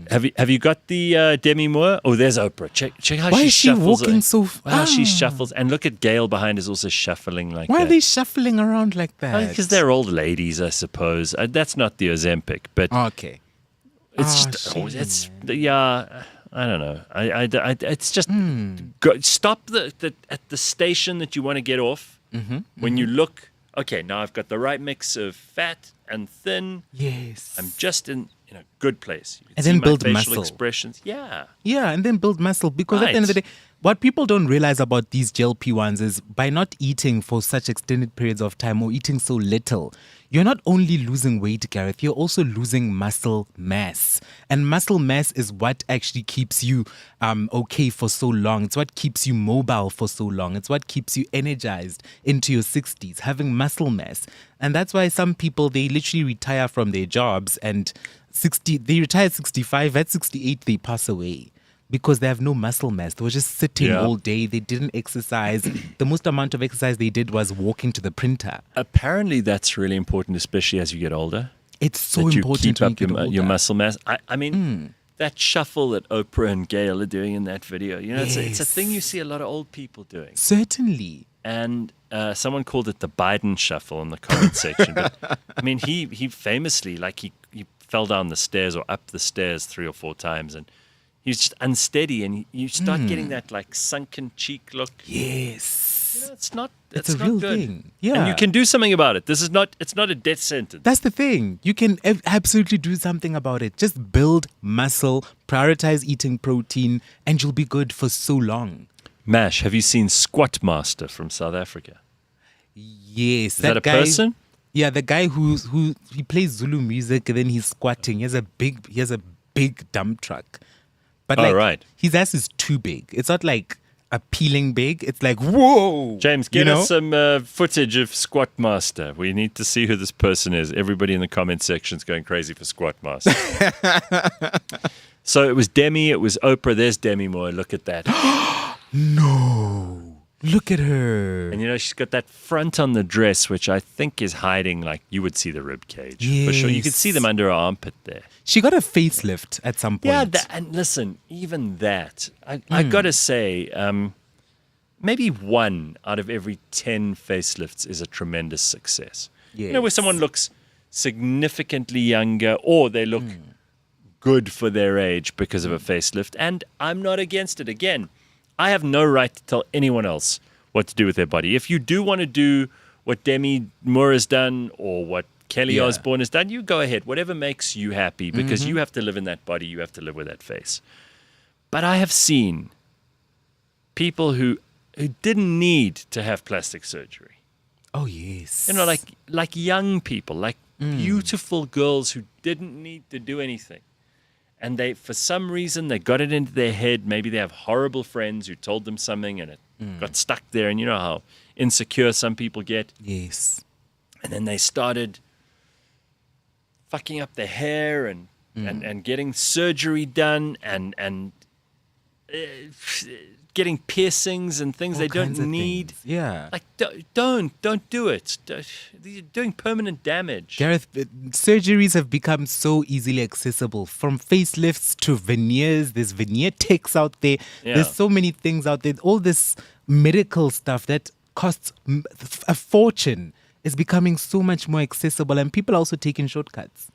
Have you got the Demi Moore? Oh, there's Oprah. Check how Why she is she shuffles. walking so Wow, she shuffles. And look at Gail behind is also shuffling like Why that. are they shuffling around like that? Because they're old ladies, I suppose. That's not the Ozempic, but Okay. it's just I don't know. It's just go, stop at the station that you want to get off. When you look, okay, now I've got the right mix of fat and thin. Yes. I'm just in a good place. You can And see then my build facial muscle. expressions. Yeah. Yeah, and then build muscle. Because at the end of the day, what people don't realize about these GLP-1s is by not eating for such extended periods of time or eating so little, you're not only losing weight, Gareth, you're also losing muscle mass. And muscle mass is what actually keeps you okay for so long. It's what keeps you mobile for so long. It's what keeps you energized into your 60s, having muscle mass. And that's why some people, they literally retire from their jobs and they retire at 65, at 68 they pass away. Because they have no muscle mass. They were just sitting all day. They didn't exercise. The most amount of exercise they did was walking to the printer. Apparently, that's really important, especially as you get older. It's so that you important keep when up you get older. your muscle mass. I mean, that shuffle that Oprah and Gail are doing in that video, it's a thing you see a lot of old people doing. Certainly. And someone called it the Biden shuffle in the comment section. But I mean, he famously, like he fell down the stairs or up the stairs 3 or 4 times, and he was just unsteady, and you start getting that like sunken cheek look. Yes. It's not a not real good. thing. Yeah. And you can do something about it. It's not a death sentence. That's the thing. You can absolutely do something about it. Just build muscle, prioritize eating protein, and you'll be good for so long. Mash, have you seen Squat Master from South Africa? Yes. Is that a guy, person? Yeah, the guy who he plays Zulu music and then he's squatting. He has a big dump truck. But Right. his ass is too big. It's not like appealing big. It's like, whoa. James, get us some footage of Squat Master. We need to see who this person is. Everybody in the comment section is going crazy for Squat Master. So it was Demi, it was Oprah. There's Demi Moore. Look at that. No. Look at her. And she's got that front on the dress, which I think is hiding, like you would see the rib cage. For sure. You could see them under her armpit there. She got a facelift at some point. Yeah, and listen, even that, I got to say, maybe 1 out of every 10 facelifts is a tremendous success. Yes. Where someone looks significantly younger or they look good for their age because of a facelift. And I'm not against it. Again, I have no right to tell anyone else what to do with their body. If you do want to do what Demi Moore has done or what Kelly Osbourne has done, you go ahead. Whatever makes you happy, because you have to live in that body. You have to live with that face. But I have seen people who didn't need to have plastic surgery. Oh, yes. Like young people, like beautiful girls who didn't need to do anything. And they, for some reason, they got it into their head. Maybe they have horrible friends who told them something and it got stuck there. And you know how insecure some people get. Yes. And then they started fucking up their hair and getting surgery done and getting piercings and things they don't need. Things. Yeah. Like, don't do it. You're doing permanent damage. Gareth, surgeries have become so easily accessible. From facelifts to veneers. There's veneer techs out there. Yeah. There's so many things out there. All this medical stuff that costs a fortune is becoming so much more accessible, and people are also taking shortcuts.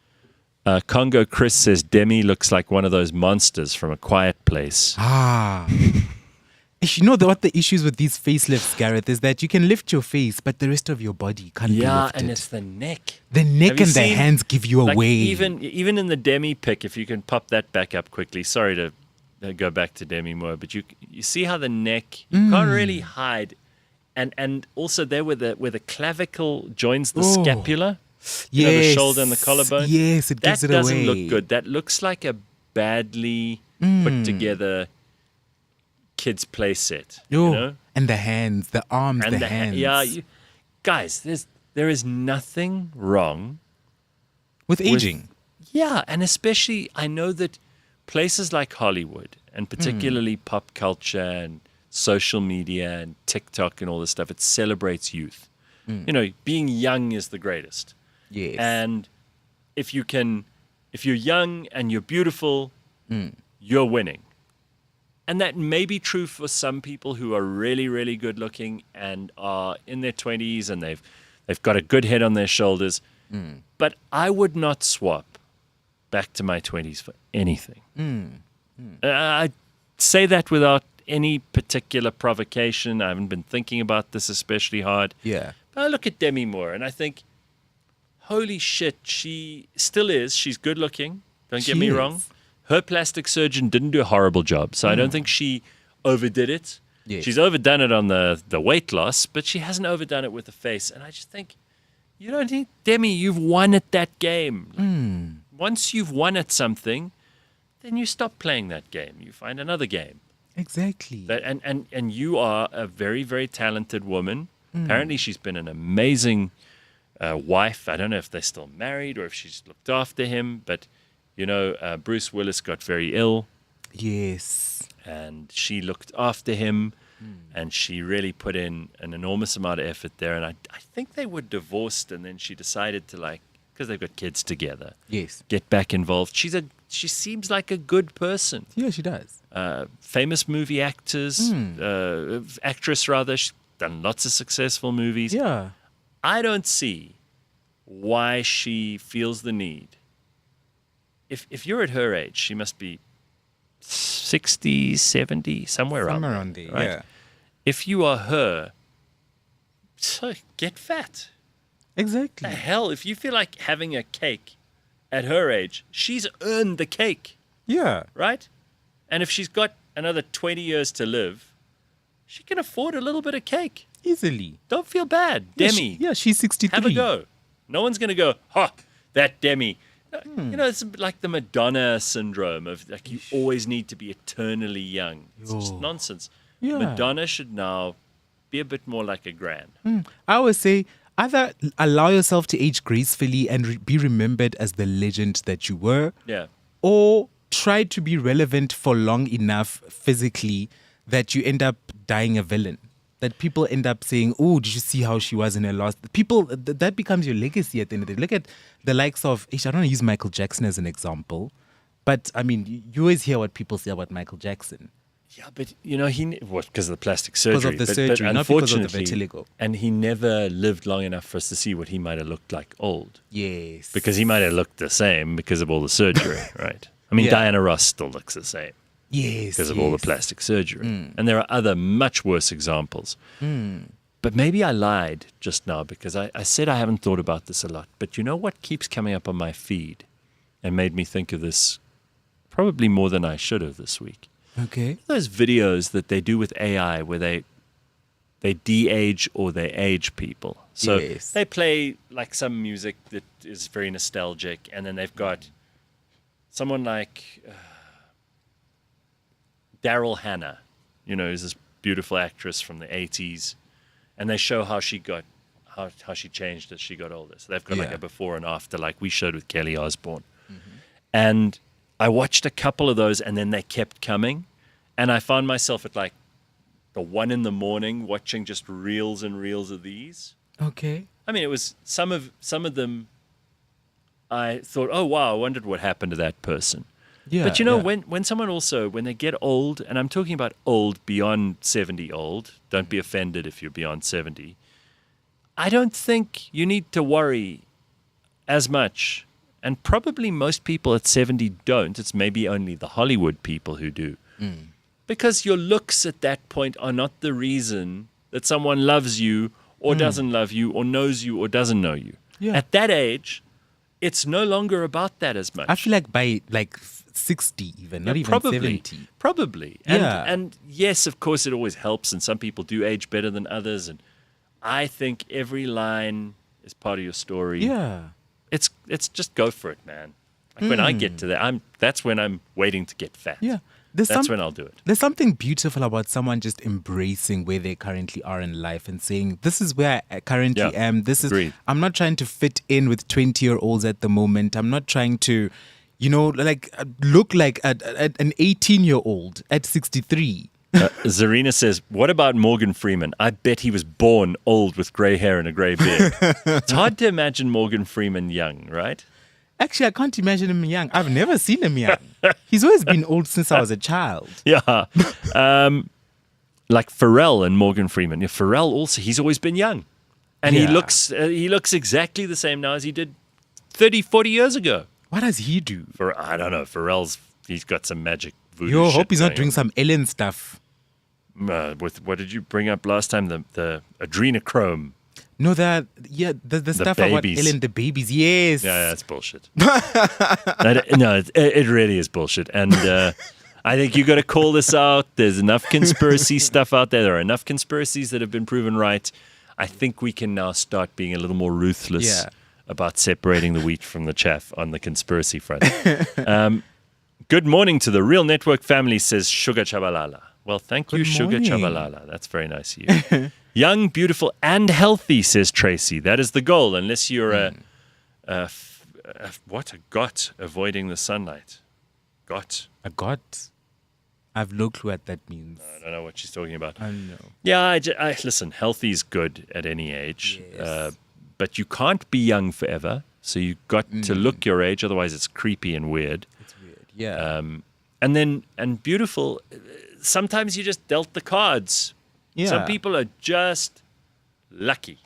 Congo Chris says Demi looks like one of those monsters from A Quiet Place. You know what the issues with these facelifts, Gareth, is that you can lift your face, but the rest of your body can't be lifted. And it's the neck. The neck Have you and the seen, hands give you like, away. Even in the Demi pic, if you can pop that back up quickly. Sorry to go back to Demi Moore, but you see how the neck, you can't really hide. And also there where the clavicle joins the scapula. The shoulder and the collarbone. Yes, it gives it away. That doesn't look good. That looks like a badly put together kids play set. You know? And the hands, the arms, And the hands. Guys, there is nothing wrong with aging. And especially I know that places like Hollywood and particularly pop culture and social media and TikTok and all this stuff, it celebrates youth. Being young is the greatest. Yes. And if you're young and you're beautiful, you're winning. And that may be true for some people who are really, really good looking and are in their 20s and they've got a good head on their shoulders. But I would not swap back to my 20s for anything. I say that without any particular provocation. I haven't been thinking about this especially hard. Yeah. But I look at Demi Moore and I think, holy shit, she still is. She's good looking. Don't get me wrong. Her plastic surgeon didn't do a horrible job. So I don't think she overdid it. Yes. She's overdone it on the weight loss, but she hasn't overdone it with the face. And I just think, you don't need, Demi, you've won at that game. Once you've won at something, then you stop playing that game. You find another game. Exactly. And you are a very, very talented woman. Apparently she's been an amazing wife. I don't know if they're still married or if she's looked after him, but Bruce Willis got very ill. Yes. And she looked after him and she really put in an enormous amount of effort there. And I think they were divorced and then she decided to because they've got kids together. Yes. Get back involved. She seems like a good person. Yeah, she does. Famous movie actress rather. She's done lots of successful movies. Yeah. I don't see why she feels the need. If you're at her age, she must be 60, 70, somewhere around there, right? yeah. If you are her, so get fat. Exactly. The hell, if you feel like having a cake at her age, she's earned the cake. Yeah. Right? And if she's got another 20 years to live, she can afford a little bit of cake. Easily. Don't feel bad. Demi. She's 63. Have a go. No one's going to go, that Demi. You know, it's like the Madonna syndrome of like you always need to be eternally young. It's just nonsense. Yeah. Madonna should now be a bit more like a Gran. I always say either allow yourself to age gracefully and be remembered as the legend that you were, Yeah. or try to be relevant for long enough physically that you end up dying a villain. That people end up saying, "Oh, did you see how she was in her last?" People that becomes your legacy at the end of the day. Look at the likes of. I don't want to use Michael Jackson as an example, but I mean, you always hear what people say about Michael Jackson. Yeah, but you know because of the plastic surgery. Because of the but surgery, not because of the unfortunately, vitiligo. and he never lived long enough for us to see what he might have looked like old. Yes, Because he might have looked the same because of all the surgery, right? I mean, Yeah. Diana Ross still looks the same. yes, Because of all the plastic surgery. And there are other much worse examples. But maybe I lied just now because I said I haven't thought about this a lot. But you know what keeps coming up on my feed and made me think of this probably more than I should have this week? Okay. Those videos that they do with AI where they de-age or they age people. So Yes. they play like some music that is very nostalgic, and then they've got someone like Daryl Hannah, you know, who's this beautiful actress from the 80s, and they show how she got how she changed as she got older. So they've got like Yeah. a before and after, like we showed with Kelly Osbourne. And I watched a couple of those, and then they kept coming, and I found myself at like the 1 a.m. watching just reels and reels of these. Okay. I mean, it was some of them. I thought, oh wow, I wondered what happened to that person. Yeah. But you know, yeah. when someone also, when they get old, and I'm talking about old beyond 70 old, don't be offended if you're beyond 70. I don't think you need to worry as much. And probably most people at 70 don't. It's maybe only the Hollywood people who do. Because your looks at that point are not the reason that someone loves you or doesn't love you or knows you or doesn't know you. Yeah. At that age, it's no longer about that as much. I feel like by like 60 even, not even 70. Probably. And, Yeah. and yes, of course, it always helps, and some people do age better than others. And I think every line is part of your story. Yeah. It's just go for it, man. Like when I get to that, that's when I'm waiting to get fat. Yeah. That's when I'll do it. There's something beautiful about someone just embracing where they currently are in life and saying, this is where I currently Yeah, am. This is, agreed. I'm not trying to fit in with 20-year-olds at the moment. I'm not trying to, you know, like look like an 18-year-old at 63. Zarina says, what about Morgan Freeman? I bet he was born old with grey hair and a grey beard. It's hard to imagine Morgan Freeman young, right? Actually, I can't imagine him young. I've never seen him young. He's always been old since I was a child. Yeah. Like Pharrell and Morgan Freeman. Yeah, Pharrell also, he's always been young. And Yeah. he looks exactly the same now as he did 30, 40 years ago. What does he do? I don't know. He's got some magic voodoo Yo, shit hope he's not going doing some Ellen stuff. on. With what did you bring up last time? The adrenochrome. No, the stuff about babies. Ellen, the babies. Yes. Yeah, that's bullshit. No, it really is bullshit. And I think you got to call this out. There's enough conspiracy stuff out there. There are enough conspiracies that have been proven right. I think we can now start being a little more ruthless about separating the wheat from the chaff on the conspiracy front. Good morning to the Real Network family, says Sugar Chabalala. Well, thank you, Good Sugar morning. Chabalala. That's very nice of you. Young, beautiful, and healthy, says Tracy. That is the goal, unless you're a got avoiding the sunlight. Got. A god. I've no clue what that means. I don't know what she's talking about. I know. Yeah, I listen, healthy is good at any age, Yes. but you can't be young forever. So you've got to look your age, otherwise it's creepy and weird. It's weird. Yeah. And beautiful, sometimes you just dealt the cards. yeah. Some people are just lucky.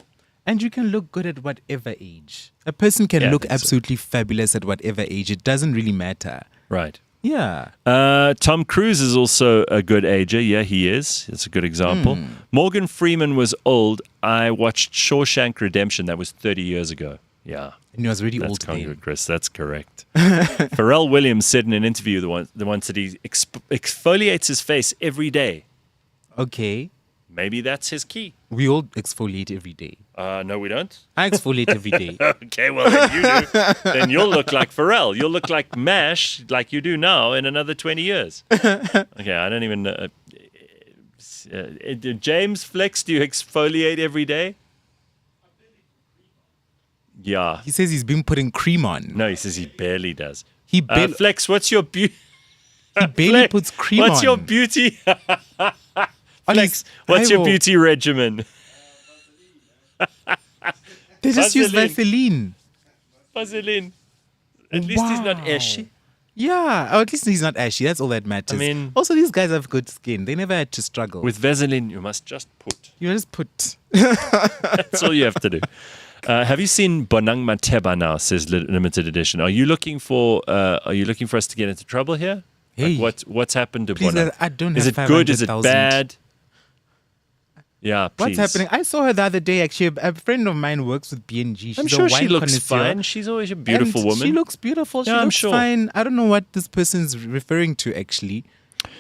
And you can look good at whatever age. A person can Yeah, I look think so. absolutely fabulous at whatever age. It doesn't really matter. Right. Yeah. Tom Cruise is also a good ager. Yeah, he is. It's a good example. Morgan Freeman was old. I watched Shawshank Redemption. That was 30 years ago. Yeah. And he was really That's old congruent, then. Chris. That's correct. Pharrell Williams said in an interview the ones that he exfoliates his face every day. Okay. maybe that's his key. We all exfoliate every day. No, we don't. I exfoliate every day. Okay, well, then you do. Then you'll look like Pharrell. You'll look like MASH, like you do now, in another 20 years. Okay, I don't even know. James Flex, do you exfoliate every day? Yeah. He says he's been putting cream on. No, he says he barely does. He barely, Flex, what's your beauty? he barely puts cream on. What's your beauty? On Flex, his what's your eyeball. beauty regimen? They just use Vaseline. Vaseline. Vaseline. At least he's not Wow. ashy. Yeah, or at least he's not ashy. That's all that matters. I mean- also, these guys have good skin. They never had to struggle. With Vaseline, you must just put. You just put. That's all you have to do. Have you seen Bonang Mateba now? Says limited edition. Are you looking for? Are you looking for us to get into trouble here? Hey, what's happened to please, Bonang? I don't Is have it good? Is it 500,000. bad? Yeah, please. What's happening? I saw her the other day. Actually, a friend of mine works with BNG. She's I'm a sure she wine looks connoisseur. fine. She's always a beautiful And woman. She looks beautiful. She Yeah, I'm looks sure. fine. I don't know what this person's referring to, actually.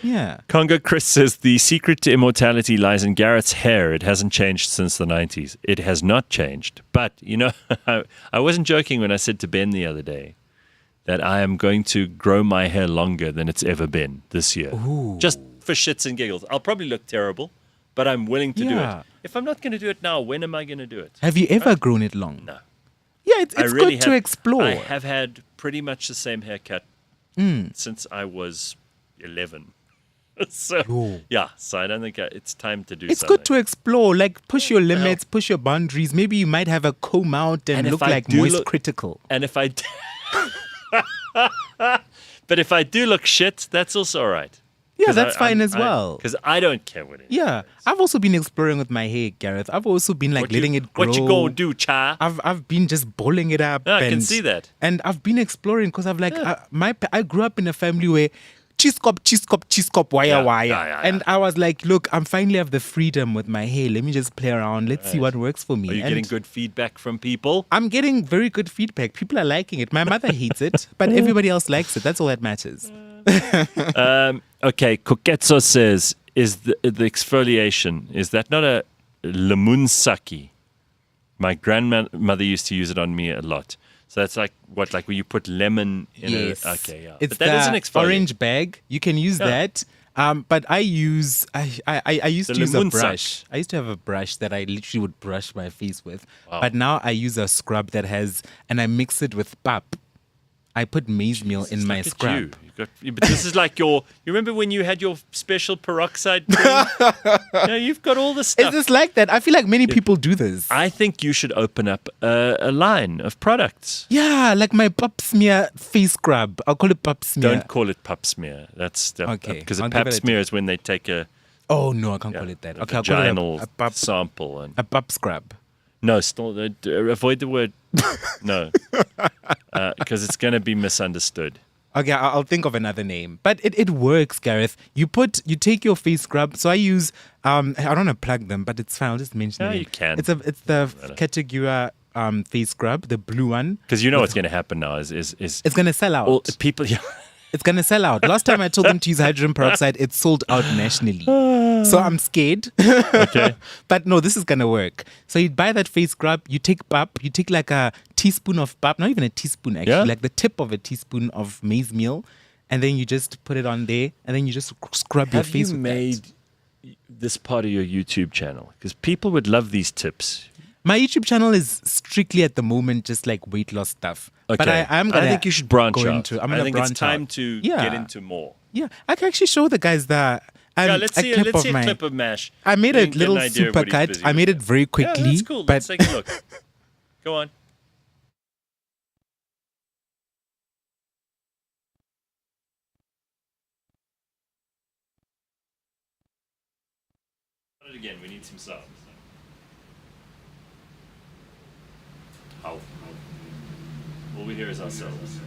Yeah. Congo Chris says the secret to immortality lies in Garrett's hair. It hasn't changed since the 90s. It has not changed. But, you know, I wasn't joking when I said to Ben the other day that I am going to grow my hair longer than it's ever been this year. Ooh. Just for shits and giggles. I'll probably look terrible, but I'm willing to do Yeah. it. If I'm not going to do it now, when am I going to do it? Have you ever grown it long? No. Yeah, it's I good really to have- explore. I have had pretty much the same haircut since I was 11. So, Yo. yeah, so I don't think it's time to do It's something. good to explore, like push your limits, push your boundaries. Maybe you might have a comb out and And if look I like do moist look- critical. And if I but if I do look shit, that's also all right. Yeah, that's fine as well. Because I don't care what it is. Yeah, I've also been exploring with my hair, Gareth. I've also been like letting it grow. What you gonna do, cha? I've been just balling it up. Yeah, I can and- see that. And I've been exploring because I've like I grew up in a family where cheese cop, wire. Yeah. And I was like, look, I'm finally have the freedom with my hair. Let me just play around. Let's see what works for me. Are you And getting good feedback from people? I'm getting very good feedback. People are liking it. My mother hates it, but everybody else likes it. That's all that matters. Okay, Koketso says, is the exfoliation, is that not a lemunsaki? My grandmother used to use it on me a lot. So that's like what, like when you put lemon in Yes. it? Okay, yeah. It's but that is an the exfoliant. orange bag. You can use Yeah. that. But I used The to use a Lemunsak. brush. I used to have a brush that I literally would brush my face with. Wow. But now I use a scrub that has, and I mix it with pap. I put maize meal in my Look at scrub. you. But this is like you remember when you had your special peroxide cream? You've got all the Is stuff. this like that? I feel like many people do this. I think you should open up a line of products. Yeah, like my pap smear face scrub. I'll call it pap smear. Don't call it pap smear. That's Okay, because a I'll pap give it a smear is when they take a Oh no, I can't call it that. a Okay, I'll call it vaginal a pap, sample and a pap scrub. no, still avoid the word no, because it's going to be misunderstood. Okay, I'll think of another name. But it works, Gareth. You take your face scrub. So I use I don't want to plug them, but it's fine. I'll just mention No, them. you can. It's the Categura face scrub, the blue one. Because you know what's going to happen now is It's gonna sell out. all people. It's gonna sell out. Last time I told them to use hydrogen peroxide, it sold out nationally. So I'm scared. Okay. But no, this is gonna work. So you buy that face scrub, you take pap, you take like a teaspoon of pap, not even a teaspoon actually, Yeah. like the tip of a teaspoon of maize meal, and then you just put it on there, and then you just scrub your Have face you with made this part of your YouTube channel? Because people would love these tips. that. My YouTube channel is strictly at the moment just like weight loss stuff. Okay. But I'm gonna I think you should branch go out. into. I'm I gonna think branch it's time out. to Yeah. get into more. Yeah, I can actually show the guys the. Yeah, let's see a of my, clip of MASH. I made You a can get little an idea of super what he's cut. busy I with. made it very quickly. Yeah, that's cool. But Let's take a look. Go on. Again, we need some sound. How? All we hear is ourselves.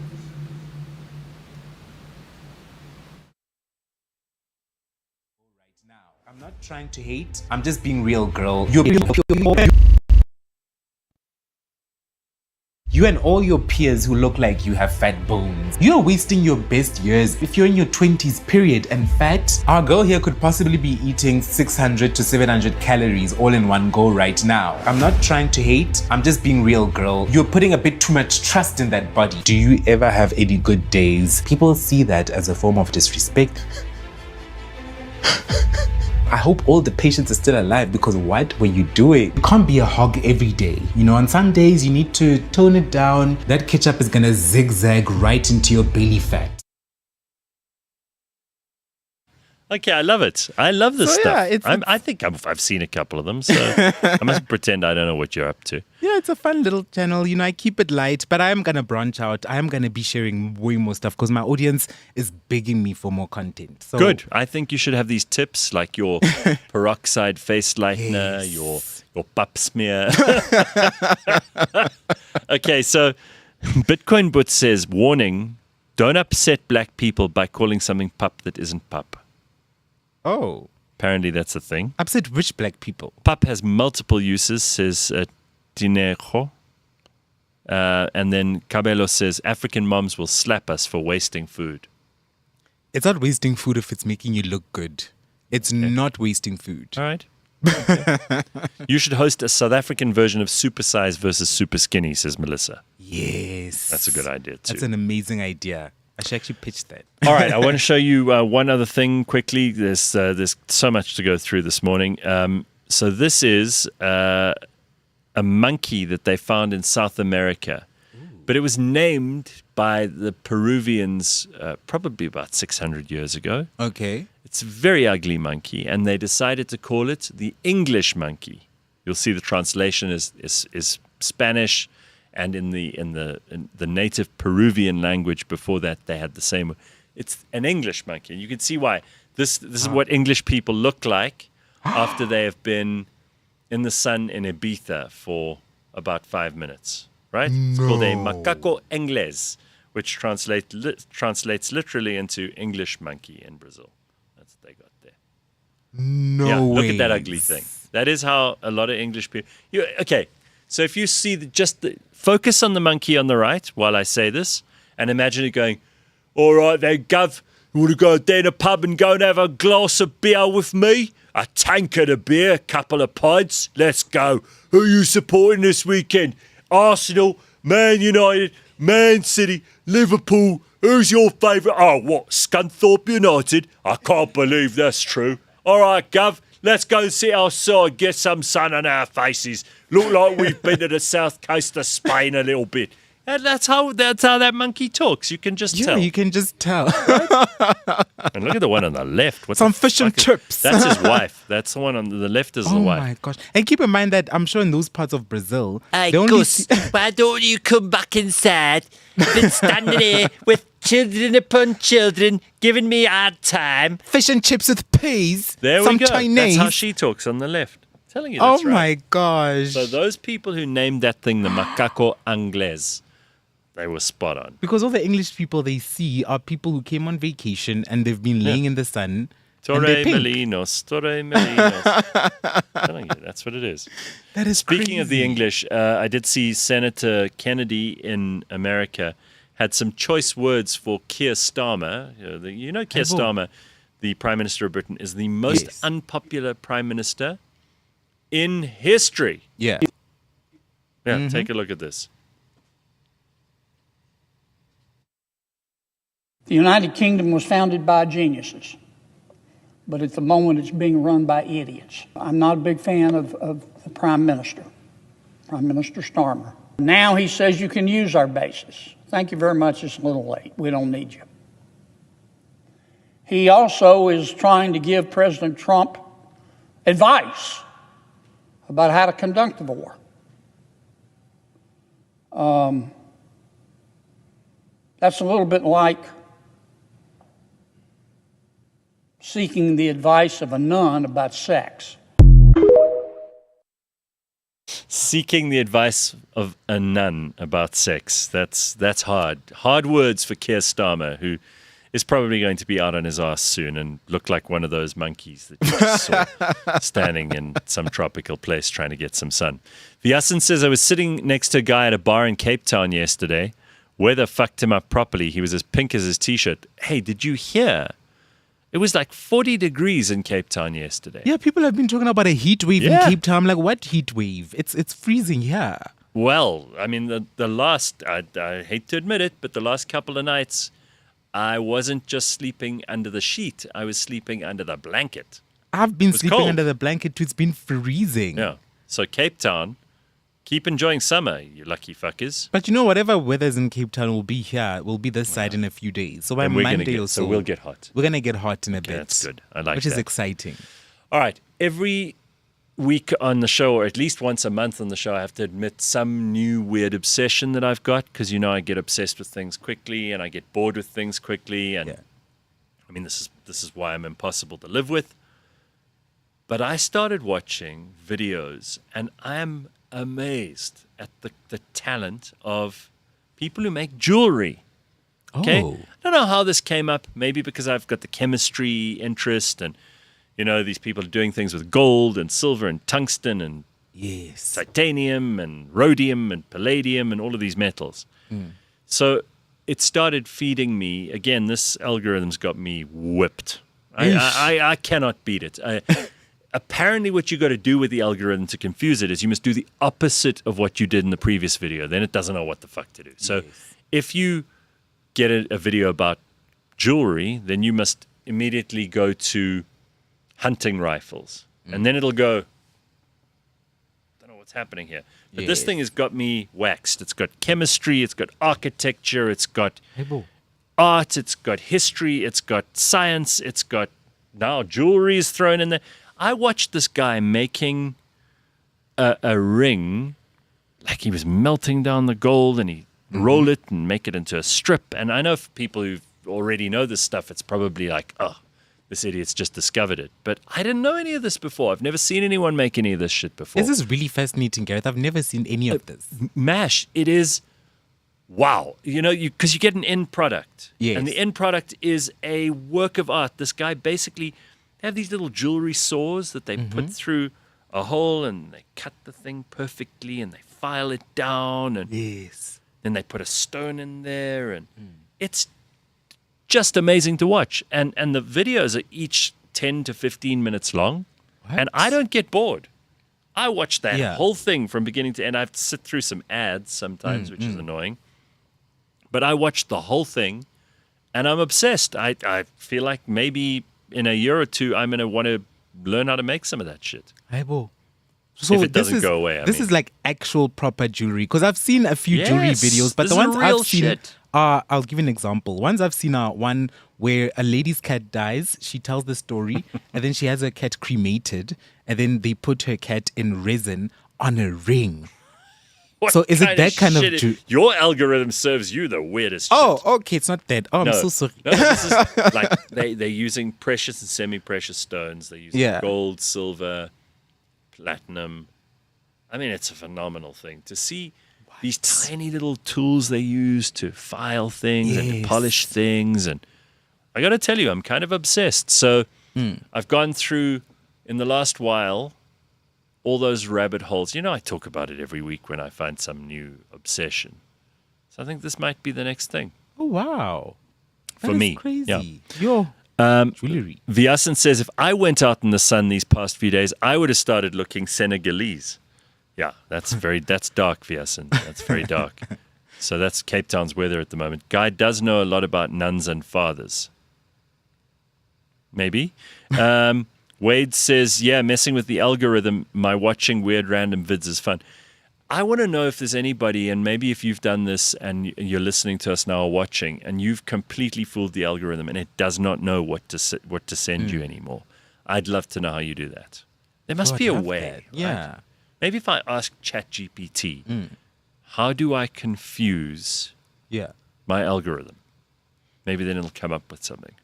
I'm not trying to hate. I'm just being real, girl. You You and all your peers who look like you have fat bones. You're wasting your best years if you're in your 20s period and fat. Our girl here could possibly be eating 600 to 700 calories all in one go right now. I'm not trying to hate, I'm just being real, girl. You're putting a bit too much trust in that body. Do you ever have any good days? People see that as a form of disrespect. I hope all the patients are still alive, because what were you doing? You can't be a hog every day. You know, on some days you need to tone it down. That ketchup is gonna zigzag right into your belly fat. Okay, I love it. I love this So, stuff. yeah, I think I've seen a couple of them, so I must pretend I don't know what you're up to. Yeah, it's a fun little channel. You know, I keep it light, but I am going to branch out. I am going to be sharing way more stuff because my audience is begging me for more content. So, Good. I think you should have these tips like your peroxide face lightener, your pap smear. Okay, so Bitcoin Boot says, warning, don't upset black people by calling something pup that isn't pup. Oh. Apparently that's a thing. Upset which black people? Pup has multiple uses, says Dinejo. And then Cabello says, African moms will slap us for wasting food. It's not wasting food if it's making you look good. It's not wasting food. All right. Okay. You should host a South African version of Super Size versus Super Skinny, says Melissa. Yes. That's a good idea too. That's an amazing idea. I should actually pitch that. All right, I want to show you one other thing quickly. There's so much to go through this morning. So this is a monkey that they found in South America, but it was named by the Peruvians probably about 600 years ago. Okay. It's a very ugly monkey, and they decided to call it the English monkey. You'll see the translation is Spanish. And in the native Peruvian language before that, they had the same. It's an English monkey. And you can see why. This is what English people look like after they have been in the sun in Ibiza for about 5 minutes. Right? It's called a macaco inglés, which translates literally into English monkey in Brazil. That's what they got there. No way. Look at that ugly thing. That is how a lot of English people. Okay. So if you see focus on the monkey on the right while I say this, and imagine it going, all right then, Gov, you want to go down a pub and go and have a glass of beer with me? A tankard of beer, a couple of pints, let's go. Who are you supporting this weekend? Arsenal, Man United, Man City, Liverpool. Who's your favourite? Oh, what, Scunthorpe United? I can't believe that's true. All right, Gov. Let's go and sit outside, get some sun on our faces. Look like we've been to the south coast of Spain a little bit. And that's how that monkey talks. You can just tell. Yeah, you can just tell. And look at the one on the left. What Some the fish and fuck is- chips. That's his wife. That's the one on the left is the Oh wife. my gosh. And keep in mind that I'm sure in those parts of Brazil, Hey, they only Gus, see- why don't you come back inside? Been standing here with children upon children, giving me a hard time. fish and chips with peas. There some we go. Chinese. That's how she talks on the left. I'm telling you, Oh that's right. my gosh. So those people who named that thing the macaco inglés, they were spot on. Because all the English people they see are people who came on vacation and they've been laying in the sun. Torre and they're pink. Melinos, Torre Melinos. I'm telling you, that's what it is. That is Speaking of the crazy. English, I did see Senator Kennedy in America had some choice words for Keir Starmer. You know Keir Starmer, the Prime Minister of Britain, is the most Yes. unpopular Prime Minister in history. Yeah. Yeah, take a look at this. The United Kingdom was founded by geniuses, but at the moment it's being run by idiots. I'm not a big fan of the Prime Minister, Prime Minister Starmer. Now he says you can use our bases. Thank you very much, it's a little late. We don't need you. He also is trying to give President Trump advice about how to conduct the war. That's a little bit like seeking the advice of a nun about sex. Seeking the advice of a nun about sex. That's hard. Hard words for Keir Starmer, who is probably going to be out on his ass soon and look like one of those monkeys that you just saw standing in some tropical place trying to get some sun. Vyasan says, I was sitting next to a guy at a bar in Cape Town yesterday. Weather fucked him up properly. He was as pink as his T-shirt. Hey, did you hear? It was like 40 degrees in Cape Town yesterday. Yeah, people have been talking about a heat wave in Cape Town. I'm like, what heat wave? It's freezing here. Well, I mean, the last, I hate to admit it, but the last couple of nights, I wasn't just sleeping under the sheet. I was sleeping under the blanket. I've been sleeping cold. under the blanket too. It's been freezing. Yeah. So Cape Town, keep enjoying summer, you lucky fuckers. But you know, whatever weather's in Cape Town will be here. Will be this side in a few days. So by And we're gonna Monday get- or so so, we'll get hot. We're gonna get hot in a bit. That's good. I like which that. is exciting. All right. Every week on the show, or at least once a month on the show, I have to admit some new weird obsession that I've got, because you know I get obsessed with things quickly and I get bored with things quickly, and I mean this is why I'm impossible to live with. But I started watching videos and I am amazed at the talent of people who make jewelry. Okay? Oh. I don't know how this came up, maybe because I've got the chemistry interest, and you know, these people are doing things with gold and silver and tungsten and Yes. titanium and rhodium and palladium and all of these metals. So it started feeding me. Again, this algorithm's got me whipped. I cannot beat it. Apparently what you got to do with the algorithm to confuse it is you must do the opposite of what you did in the previous video. Then it doesn't know what the fuck to do. So if you get a video about jewelry, then you must immediately go to hunting rifles. And then it'll go, don't know what's happening here. But this thing has got me waxed. It's got chemistry, it's got architecture, it's got art, it's got history, it's got science, it's got now jewelry is thrown in there. I watched this guy making a ring, like he was melting down the gold, and he roll it and make it into a strip. And I know for people who already know this stuff, it's probably like, oh, this idiot's just discovered it. But I didn't know any of this before. I've never seen anyone make any of this shit before. This is really fascinating, Gareth. I've never seen any of this. MASH, it is, wow. You know, because you get an end product. Yes. And the end product is a work of art. This guy basically, they have these little jewelry saws that they put through a hole, and they cut the thing perfectly, and they file it down, and then they put a stone in there, and it's just amazing to watch. And the videos are each 10 to 15 minutes long, and I don't get bored. I watch that whole thing from beginning to end. I have to sit through some ads sometimes, which is annoying. But I watch the whole thing, and I'm obsessed. I feel like maybe in a year or two, I'm going to want to learn how to make some of that shit. So if it doesn't this is, go away, I this mean. is like actual proper jewelry, because I've seen a few jewelry Yes, videos, but this the is ones real I've seen shit. are, I'll give you an example. Ones I've seen are one where a lady's cat dies, she tells the story, and then she has her cat cremated, and then they put her cat in resin on a ring. What So is it that kind of shit ju- Your algorithm serves you the weirdest shit. Oh, okay, it's not that. Oh, I'm so sorry. No, this is like they're using precious and semi-precious stones. They're using gold, silver, platinum. I mean, it's a phenomenal thing to see these tiny little tools they use to file things and to polish things. And I got to tell you, I'm kind of obsessed. So I've gone through, in the last while, all those rabbit holes. You know, I talk about it every week when I find some new obsession. So I think this might be the next thing. Oh, wow. For That is me. crazy. Yeah. Jewelry. Vyasan says, if I went out in the sun these past few days, I would have started looking Senegalese. Yeah, that's dark, Vyasan. That's very dark. So that's Cape Town's weather at the moment. Guy does know a lot about nuns and fathers. Maybe. Wade says, yeah, messing with the algorithm, my watching weird random vids is fun. I want to know if there's anybody, and maybe if you've done this and you're listening to us now or watching, and you've completely fooled the algorithm and it does not know what to send you anymore. I'd love to know how you do that. There must be a way. Yeah. Right? Maybe if I ask ChatGPT, how do I confuse my algorithm? Maybe then it'll come up with something.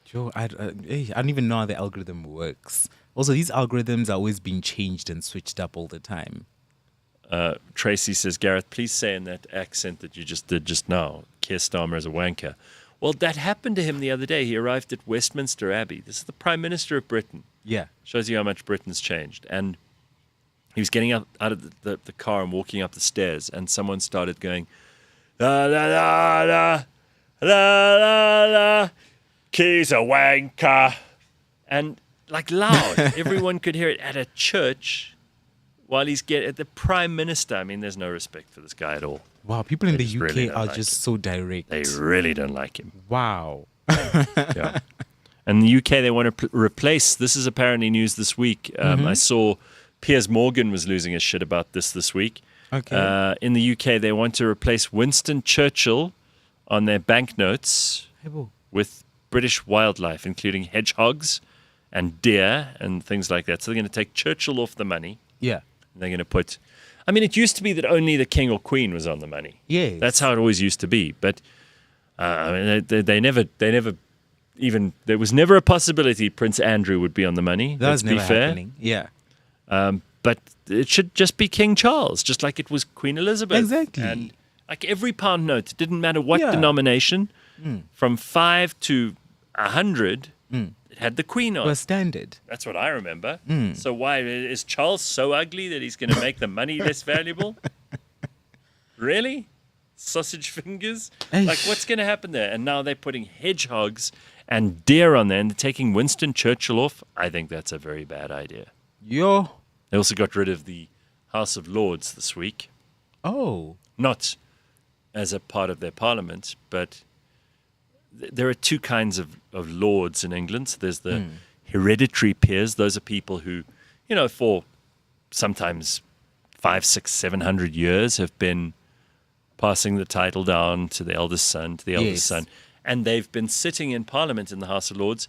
Joe, I don't even know how the algorithm works. Also, these algorithms are always being changed and switched up all the time. Tracy says, Gareth, please say in that accent that you just did just now, Keir Starmer is a wanker. Well, that happened to him the other day. He arrived at Westminster Abbey. This is the Prime Minister of Britain. Yeah. Shows you how much Britain's changed. And he was getting out of the car and walking up the stairs, and someone started going, la la la la la la la, Key's a wanker, and like loud, everyone could hear it at a church. While he's at the Prime Minister, I mean, there's no respect for this guy at all. Wow, people in They the just UK really don't are like just so direct. They really don't like him. Wow. Yeah. And the UK, they want to replace. This is apparently news this week. I saw Piers Morgan was losing his shit about this week. Okay. In the UK, they want to replace Winston Churchill on their banknotes with British wildlife, including hedgehogs and deer and things like that. So they're going to take Churchill off the money. Yeah. And they're going to put. I mean, it used to be that only the king or queen was on the money. Yes. That's how it always used to be. But I mean, they never even. There was never a possibility Prince Andrew would be on the money. That was let's be never fair. happening. Yeah. But it should just be King Charles, just like it was Queen Elizabeth. Exactly. And like every pound note, it didn't matter what Yeah. denomination, from 5 to 100, it had the Queen on. Was standard. That's what I remember. So why is Charles so ugly that he's going to make the money less valuable? Really? Sausage fingers? Like, what's going to happen there? And now they're putting hedgehogs and deer on there and they're taking Winston Churchill off. I think that's a very bad idea. Yo. They also got rid of the House of Lords this week. Oh. Not as a part of their parliament, but there are two kinds of lords in England. So there's the hereditary peers. Those are people who, for sometimes 500, 600, 700 years have been passing the title down to the eldest son, to the eldest son. And they've been sitting in parliament in the House of Lords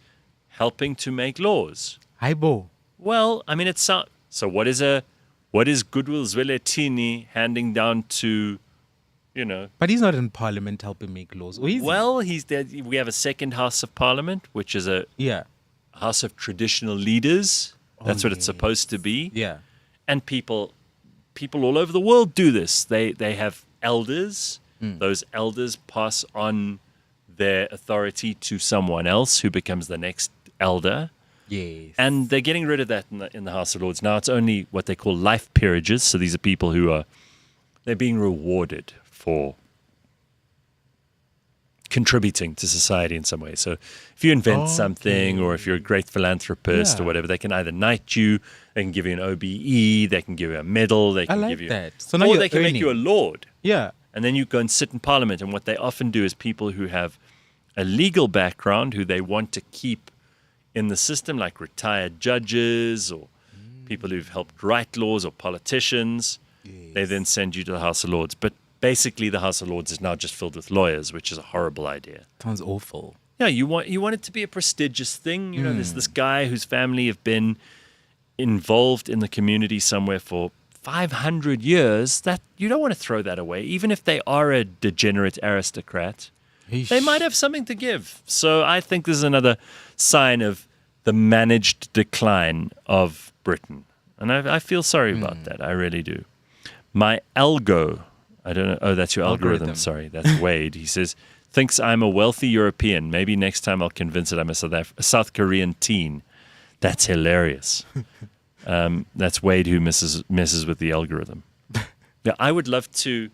helping to make laws. Hybo. Well, I mean, so what is Goodwill Zwelithini handing down to, But he's not in parliament helping make laws. Or is he? Well, he's there. We have a second House of Parliament, which is a House of Traditional Leaders. That's what it's supposed to be. Yeah. And people all over the world do this. They have elders. Those elders pass on their authority to someone else who becomes the next elder. Yes. And they're getting rid of that in the House of Lords. Now it's only what they call life peerages. So these are people who they're being rewarded for contributing to society in some way. So if you invent something, or if you're a great philanthropist or whatever, they can either knight you, they can give you an OBE, they can give you a medal, they can give you that. So now or you're they can make earning. you a lord. Yeah. And then you go and sit in parliament. And what they often do is people who have a legal background who they want to keep in the system, like retired judges or people who've helped write laws or politicians, they then send you to the House of Lords. But basically the House of Lords is now just filled with lawyers, which is a horrible idea. Sounds awful. Yeah, you want it to be a prestigious thing. There's this guy whose family have been involved in the community somewhere for 500 years. That you don't want to throw that away, even if they are a degenerate aristocrat. They might have something to give. So I think this is another sign of the managed decline of Britain. And I feel sorry about that. I really do. My algo, I don't know. Oh, that's your algorithm. Sorry, that's Wade. He says, thinks I'm a wealthy European. Maybe next time I'll convince it I'm a South Korean teen. That's hilarious. That's Wade who messes with the algorithm. Yeah, I'd love to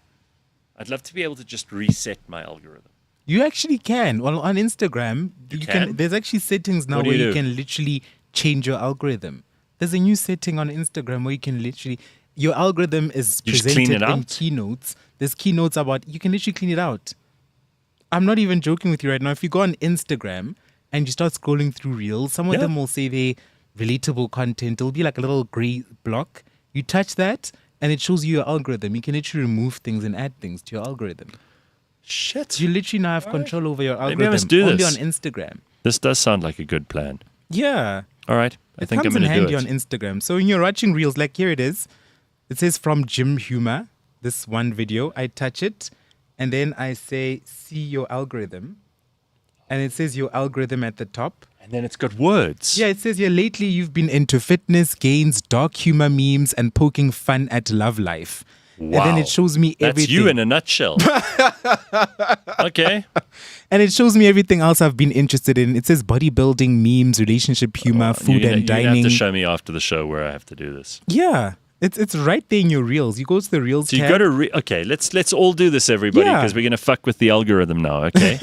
be able to just reset my algorithm. You actually can. Well, on Instagram, you can. There's actually settings now where you can literally change your algorithm. There's a new setting on Instagram where you can literally, your algorithm is presented in keynotes. There's keynotes about, you can literally clean it out. I'm not even joking with you right now. If you go on Instagram and you start scrolling through reels, some of them will say they're relatable content. It'll be like a little gray block. You touch that and it shows you your algorithm. You can literally remove things and add things to your algorithm. Shit. You literally now have control over your algorithm. Maybe I must do only this. On Instagram. This does sound like a good plan. Yeah. All right. I think I'm going going to to do it. it. On Instagram. So when you're watching reels, like here it is. It says from Jim Humor, this one video. I touch it and then I say, see your algorithm. And it says your algorithm at the top. And then it's got words. Yeah, it says here, lately you've been into fitness, gains, dark humor memes, and poking fun at love life. Wow. And then it shows me everything. That's you in a nutshell. Okay. And it shows me everything else I've been interested in. It says bodybuilding, memes, relationship humor, food and You dining. have to show me after the show where I have to do this. Yeah. It's right there in your reels. You go to the reels So you tab. got to okay. Let's all do this, everybody, Yeah. because we're gonna fuck with the algorithm now. Okay,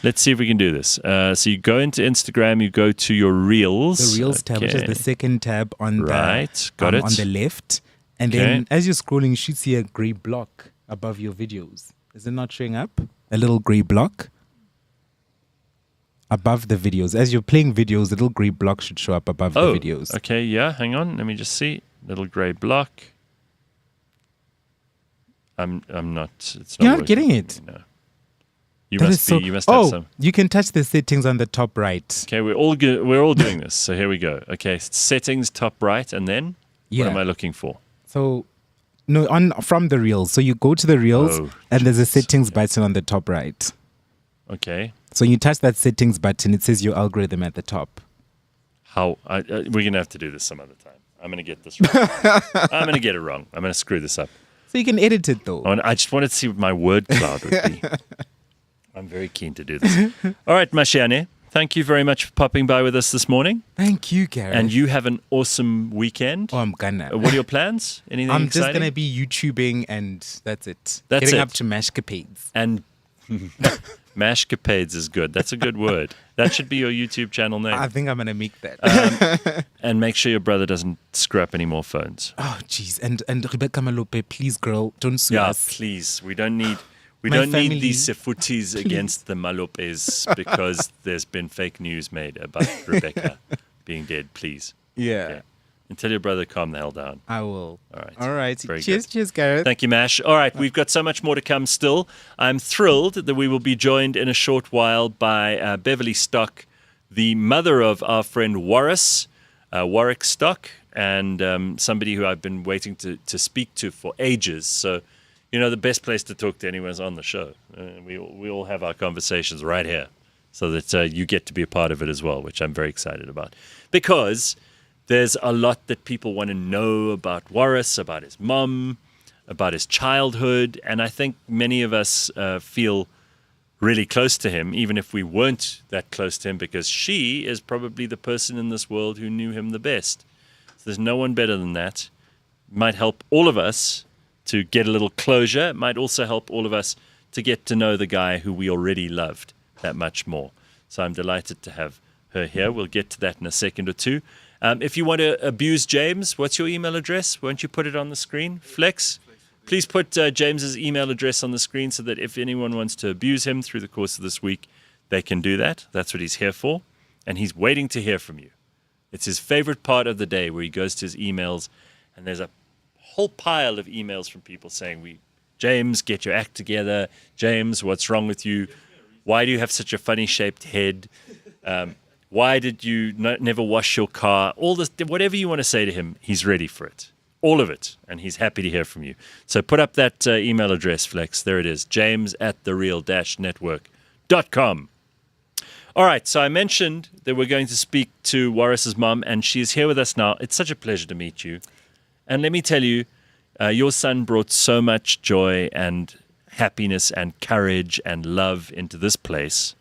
let's see if we can do this. So you go into Instagram, you go to your reels. The reels tab, which is the second tab on Right, got it. on the left. And Okay. then as you're scrolling, you should see a grey block above your videos. Is it not showing up? A little grey block above the videos. As you're playing videos, a little grey block should show up above the videos. Okay, yeah. Hang on, let me just see. Little grey block. I'm not. It's not. You're not working. getting it. No. You That must is so- be. You must have oh, some. you can touch the settings on the top right. Okay, we're all good. We're all doing this. So here we go. Okay, settings top right, and then Yeah. what am I looking for? So, no, from the reels. So you go to the reels, Oh, and there's a settings button on the top right. Okay, So you touch that settings button, it says your algorithm at the top. how? We're gonna have to do this some other time. I'm gonna get this wrong. I'm gonna get it wrong. I'm gonna screw this up. So you can edit it though. I just wanted to see what my word cloud would be. I'm very keen to do this. All right, Mashiane, thank you very much for popping by with us this morning. Thank you, Gareth. And you have an awesome weekend. Oh, I'm gonna. What are your plans? Anything I'm exciting? just gonna be YouTubing, and that's it. That's Getting it. up to mashcapades. And mashcapades is good. That's a good word. That should be your YouTube channel name. I think I'm gonna make that. And make sure your brother doesn't screw up any more phones. Oh, jeez. And Rebecca Malope, please, girl, don't sue Yeah, us. please. We don't need. We My don't family- need these sefutis against the Malopes because there's been fake news made about Rebecca being dead. Please. Yeah. And tell your brother to calm the hell down. I will. All right. All right. Very Cheers, good. cheers, Gareth. Thank you, Mash. All right, we've got so much more to come still. I'm thrilled that we will be joined in a short while by Beverly Stock, the mother of our friend Warras, Warrick Stock, and somebody who I've been waiting to speak to for ages. So, you know, the best place to talk to anyone is on the show. We all have our conversations right here so that you get to be a part of it as well, which I'm very excited about. Because there's a lot that people want to know about Warras, about his mum, about his childhood, and I think many of us feel really close to him, even if we weren't that close to him, because she is probably the person in this world who knew him the best. So there's no one better than that. Might help all of us to get a little closure. It might also help all of us to get to know the guy who we already loved that much more. So I'm delighted to have her here. We'll get to that in a second or two. If you want to abuse James, what's your email address? Won't you put it on the screen? Flex? Please put James's email address on the screen so that if anyone wants to abuse him through the course of this week, they can do that. That's what he's here for. And he's waiting to hear from you. It's his favorite part of the day where he goes to his emails and there's a whole pile of emails from people saying, James, get your act together. James, what's wrong with you? Why do you have such a funny shaped head? Why did you never wash your car? All this, whatever you want to say to him, he's ready for it. All of it. And he's happy to hear from you. So put up that email address, Flex. There it is. james@thereal-network.com. All right. So I mentioned that we're going to speak to Warras's mom, and she is here with us now. It's such a pleasure to meet you. And let me tell you, your son brought so much joy and happiness and courage and love into this place.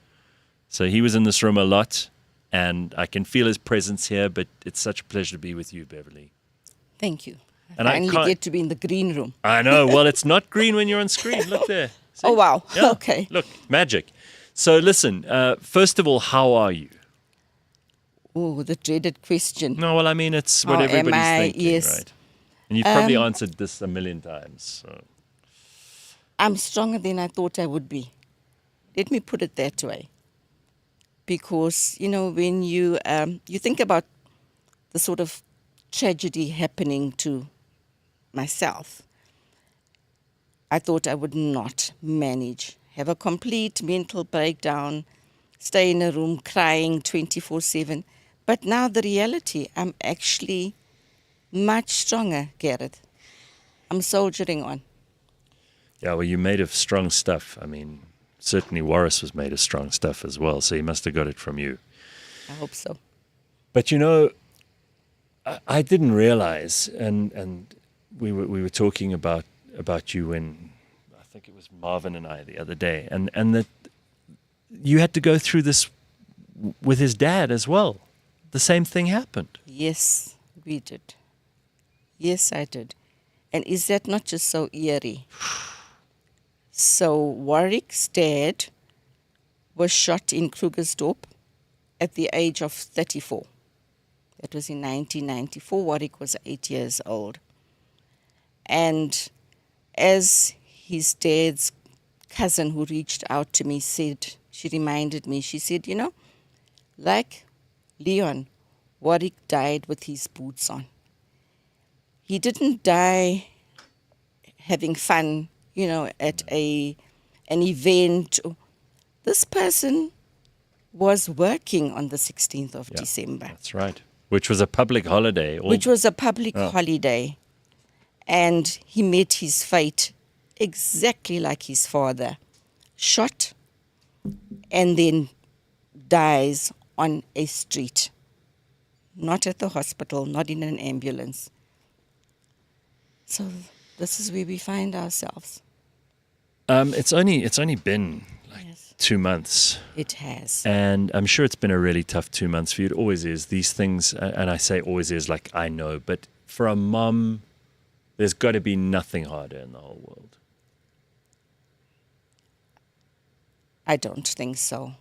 So he was in this room a lot, and I can feel his presence here, but it's such a pleasure to be with you, Beverly. Thank you. And I I finally can't- get to be in the green room. I know. Well, it's not green when you're on screen. Look there. See? Oh, wow. Yeah. Okay. Look, magic. So listen, first of all, how are you? Oh, the dreaded question. No, well, I mean, it's what How am everybody's I? thinking, Yes. right? And you've probably answered this a million times. So. I'm stronger than I thought I would be. Let me put it that way. Because, you know, when you think about the sort of tragedy happening to myself, I thought I would not manage, have a complete mental breakdown, stay in a room crying 24/7. But now the reality, I'm actually much stronger, Gareth. I'm soldiering on. Yeah, well, you're made of strong stuff. I mean, certainly Warras was made of strong stuff as well, so he must have got it from you. I hope so. But you know, I didn't realize, and we were talking about you when I think it was Marvin and I the other day, and that you had to go through this with his dad as well. The same thing happened. Yes, we did. Yes, I did. And is that not just so eerie? So Warwick's dad was shot in Krugersdorp at the age of 34. That was in 1994. Warwick was 8 years old. And as his dad's cousin who reached out to me said, she reminded me, she said, like Leon, Warwick died with his boots on. He didn't die having fun, at an event. This person was working on the 16th of December. That's right. Which was a public holiday. Which was a public holiday. And he met his fate exactly like his father. Shot and then dies on a street. Not at the hospital, not in an ambulance. So this is where we find ourselves. It's only been 2 months. It has. And I'm sure it's been a really tough 2 months for you. It always is. These things, and I say always is like I know, but for a mom, there's got to be nothing harder in the whole world. I don't think so.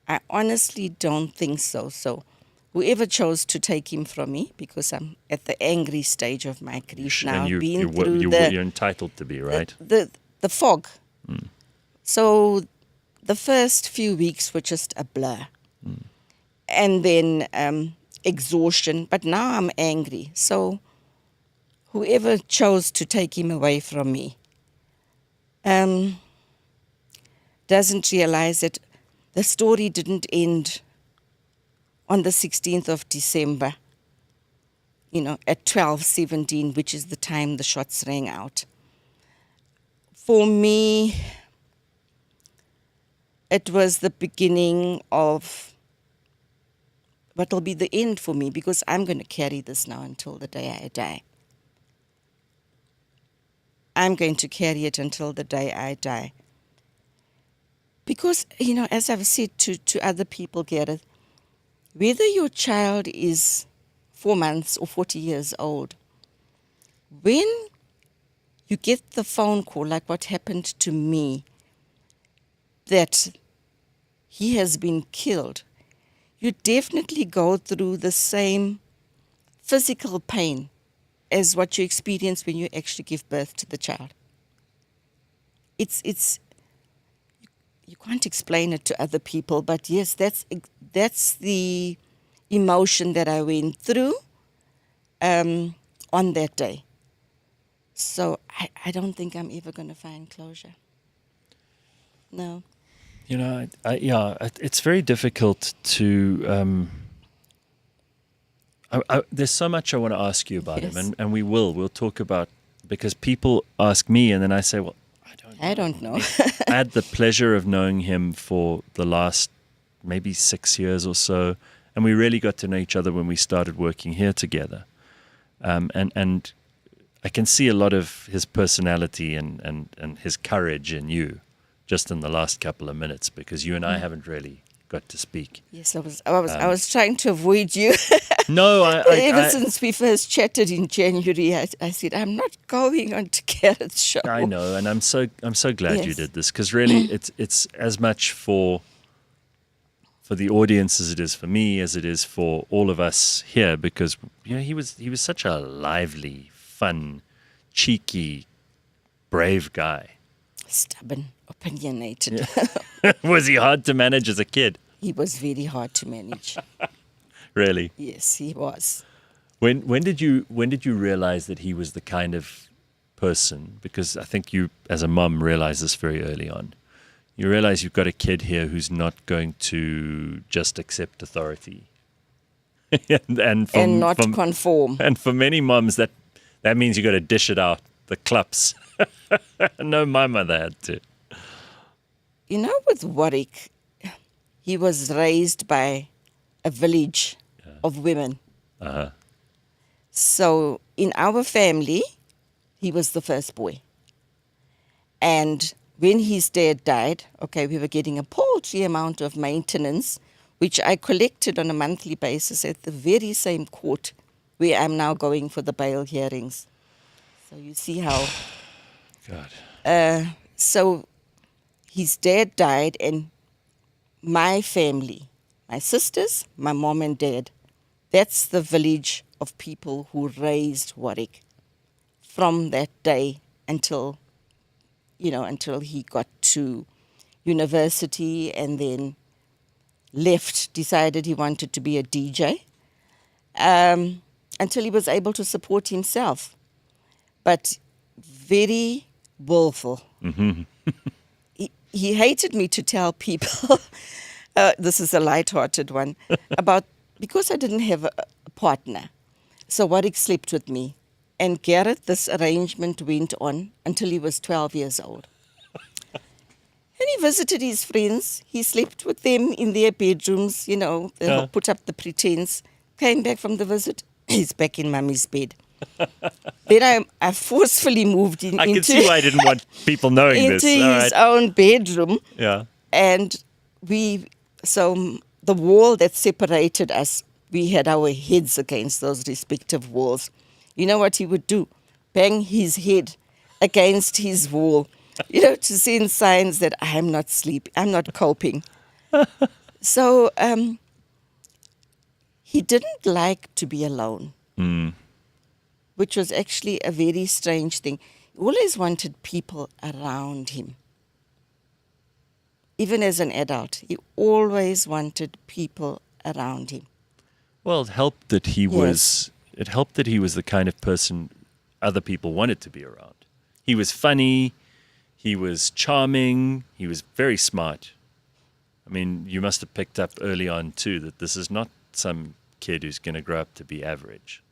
I honestly don't think so. So whoever chose to take him from me, because I'm at the angry stage of my grief now, and you're entitled to be, right? The fog. So the first few weeks were just a blur. And then exhaustion. But now I'm angry. So whoever chose to take him away from me doesn't realize that the story didn't end on the 16th of December, at 12:17, which is the time the shots rang out. For me, it was the beginning of what will be the end for me, because I'm going to carry this now until the day I die. I'm going to carry it until the day I die. Because, as I've said to other people, Gareth, whether your child is 4 months or 40 years old, when you get the phone call, like what happened to me, that he has been killed, you definitely go through the same physical pain as what you experience when you actually give birth to the child. It's you can't explain it to other people, but yes, that's the emotion that I went through on that day. So I don't think I'm ever going to find closure. No. It's very difficult to. There's so much I want to ask you about him, and we'll talk about, because people ask me, and then I say, well, I don't know. I had the pleasure of knowing him for the last maybe 6 years or so, and we really got to know each other when we started working here together. And I can see a lot of his personality and his courage in you just in the last couple of minutes, because you and I haven't really got to speak. Yes, I was trying to avoid you. No, ever since we first chatted in January, I said I'm not going on to Gareth's show. I know, and I'm so glad you did this, because really it's as much for the audience as it is for me, as it is for all of us here, because he was such a lively, fun, cheeky, brave guy. Stubborn, opinionated. Yeah. Was he hard to manage as a kid? He was very hard to manage. Really? Yes, he was. When did you realize that he was the kind of person? Because I think you, as a mum, realize this very early on. You realize you've got a kid here who's not going to just accept authority, and not conform. And for many mums, that means you got to dish it out, the claps. No, my mother had to. With Warwick, he was raised by a village of women. Uh-huh. So in our family, he was the first boy. And when his dad died, okay, we were getting a paltry amount of maintenance, which I collected on a monthly basis at the very same court where I'm now going for the bail hearings. So you see how... God. So his dad died, and my family, my sisters, my mom and dad, that's the village of people who raised Warrick from that day until, until he got to university and then left, decided he wanted to be a DJ, until he was able to support himself. But very willful. Mm-hmm. He hated me to tell people, this is a light-hearted one, because I didn't have a partner. So Warrick slept with me. And Gareth, this arrangement went on until he was 12 years old. And he visited his friends. He slept with them in their bedrooms, they put up the pretense. Came back from the visit, he's back in Mummy's bed. Then I forcefully moved in. I can see why I didn't want people knowing this. Into his own bedroom. Yeah. And so the wall that separated us, we had our heads against those respective walls. You know what he would do? Bang his head against his wall, to send signs that I'm not sleeping, I'm not coping. So he didn't like to be alone, which was actually a very strange thing. He always wanted people around him. Even as an adult, he always wanted people around him. Well, it helped that he was the kind of person other people wanted to be around. He was funny, he was charming, he was very smart. I mean, you must have picked up early on too that this is not some kid who's going to grow up to be average.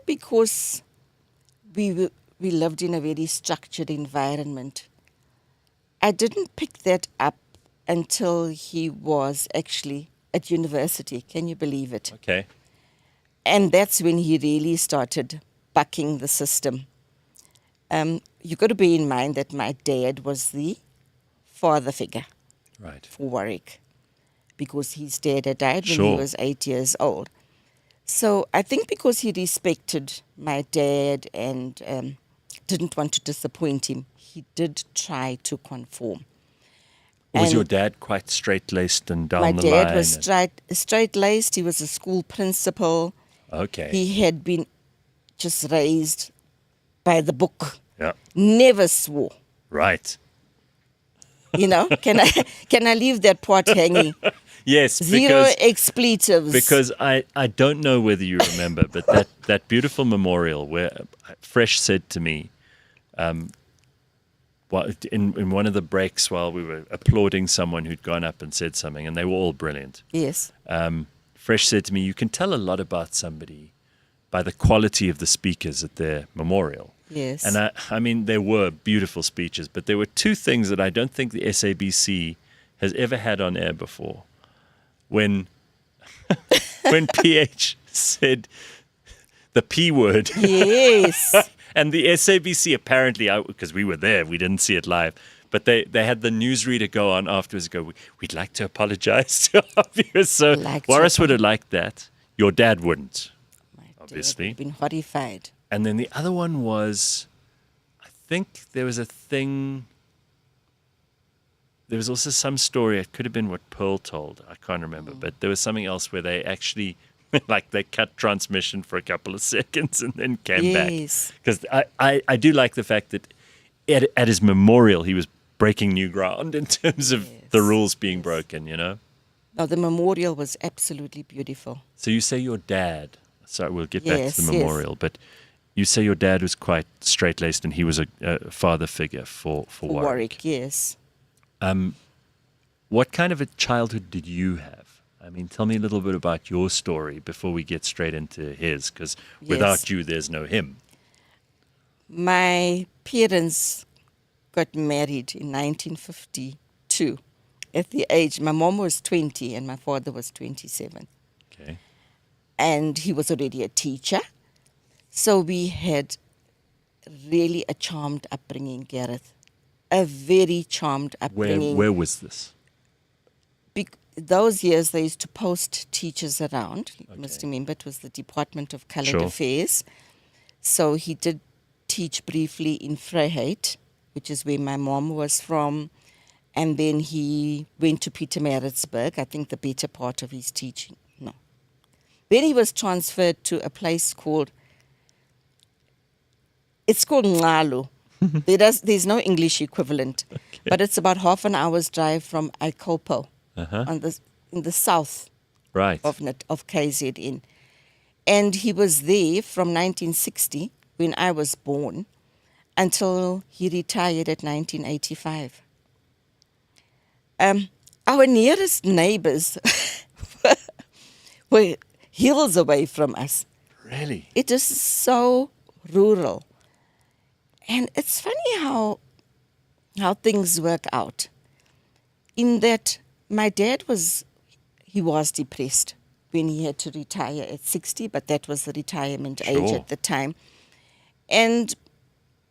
Because we lived in a very structured environment. I didn't pick that up until he was actually at university. Can you believe it? Okay. And that's when he really started bucking the system. You've got to bear in mind that my dad was the father figure for Warrick, because his dad had died when he was 8 years old. So I think because he respected my dad and didn't want to disappoint him, he did try to conform. Was your dad quite straight-laced and down the line? My dad was straight-laced. He was a school principal. Okay. He had been just raised by the book. Yeah. Never swore. Right. Can I leave that part hanging? Yes. Zero expletives. Because I don't know whether you remember, but that beautiful memorial where Fresh said to me, in one of the breaks while we were applauding someone who'd gone up and said something, and they were all brilliant. Yes. Fresh said to me, you can tell a lot about somebody by the quality of the speakers at their memorial. Yes. And I mean, there were beautiful speeches, but there were two things that I don't think the SABC has ever had on air before. When PH said the P word. Yes. And the SABC apparently, because we were there, we didn't see it live, but they had the newsreader go on afterwards and go, we'd like to apologize to our viewers. So Warras would have liked that. Your dad wouldn't, obviously. Dad would have been horrified. And then the other one was, I think there was a thing, there was also some story, it could have been what Pearl told, I can't remember, but there was something else where they actually, they cut transmission for a couple of seconds and then came back. Because I do like the fact that at his memorial, he was breaking new ground in terms of the rules being broken, No, the memorial was absolutely beautiful. So you say your dad, sorry, we'll get back to the memorial, but you say your dad was quite straight-laced and he was a father figure for Warrick. Yes. What kind of a childhood did you have? I mean, tell me a little bit about your story before we get straight into his, because without you, there's no him. My parents got married in 1952. At the age, my mom was 20 and my father was 27. Okay. And he was already a teacher. So we had really a charmed upbringing, Gareth. A very charmed upbringing. Where was this? Those years, they used to post teachers around. You must remember it was the Department of Coloured Affairs. So he did teach briefly in Vryheid, which is where my mom was from. And then he went to Pietermaritzburg, I think the better part of his teaching. No. Then he was transferred to a place called, it's called Ngalo. There's no English equivalent, but it's about half an hour's drive from Ayatollah. In the south of KZN. And he was there from 1960, when I was born, until he retired at 1985. Our nearest neighbors were hills away from us. Really? It is so rural. And it's funny how things work out. In that my dad was depressed when he had to retire at 60, but that was the retirement age at the time. And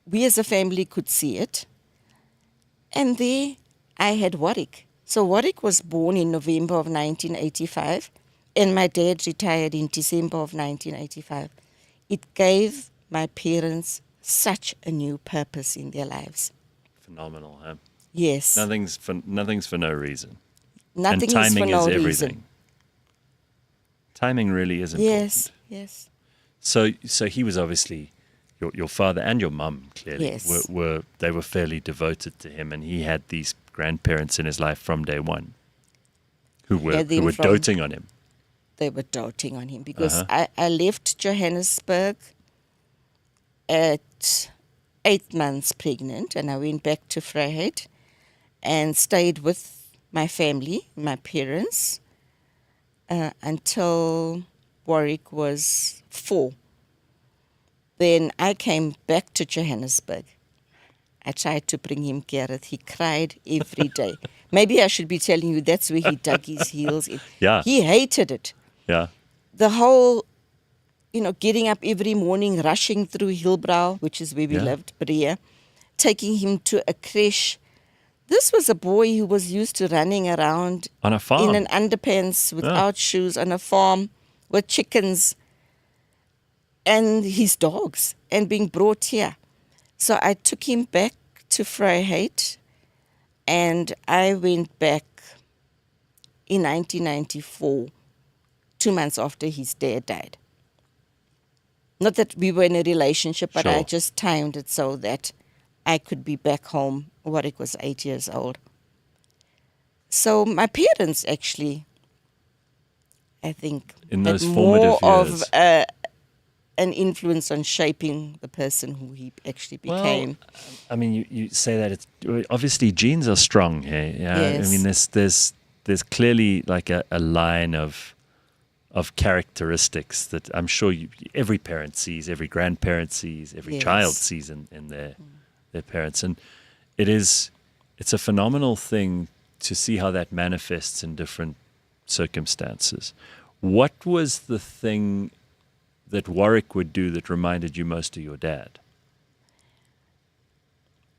we as a family could see it. And there I had Warrick. So Warrick was born in November of 1985, and my dad retired in December of 1985. It gave my parents such a new purpose in their lives. Phenomenal, huh? Yes. Nothing's for no reason. Nothing and timing is for no everything. reason. Timing really is important. Yes. So he was obviously your father and your mum clearly Yes. were fairly devoted to him, and he had these grandparents in his life from day one who were doting on him. They were doting on him because I left Johannesburg at 8 months pregnant, and I went back to Vryheid and stayed with my family, my parents, until Warrick was 4. Then I came back to Johannesburg. I tried to bring him Gareth. He cried every day. Maybe I should be telling you that's where he dug his heels in. Yeah. He hated it. Yeah. The whole, getting up every morning, rushing through Hillbrow, which is where we lived, Bria, taking him to a creche. This was a boy who was used to running around on a farm in an underpants without shoes on a farm with chickens and his dogs and being brought here. So I took him back to Vryheid, and I went back in 1994, 2 months after his dad died. Not that we were in a relationship, but I just timed it so that I could be back home. Warrick was 8 years old. So my parents actually, I think, in had those more formative years. of an influence on shaping the person who he actually became. Well, I mean, you say that it's obviously genes are strong here. Yeah, Yes. I mean, there's clearly like a line of characteristics that I'm sure every parent sees, every grandparent sees, every child sees in their parents, and it's a phenomenal thing to see how that manifests in different circumstances. What was the thing that Warrick would do that reminded you most of your dad?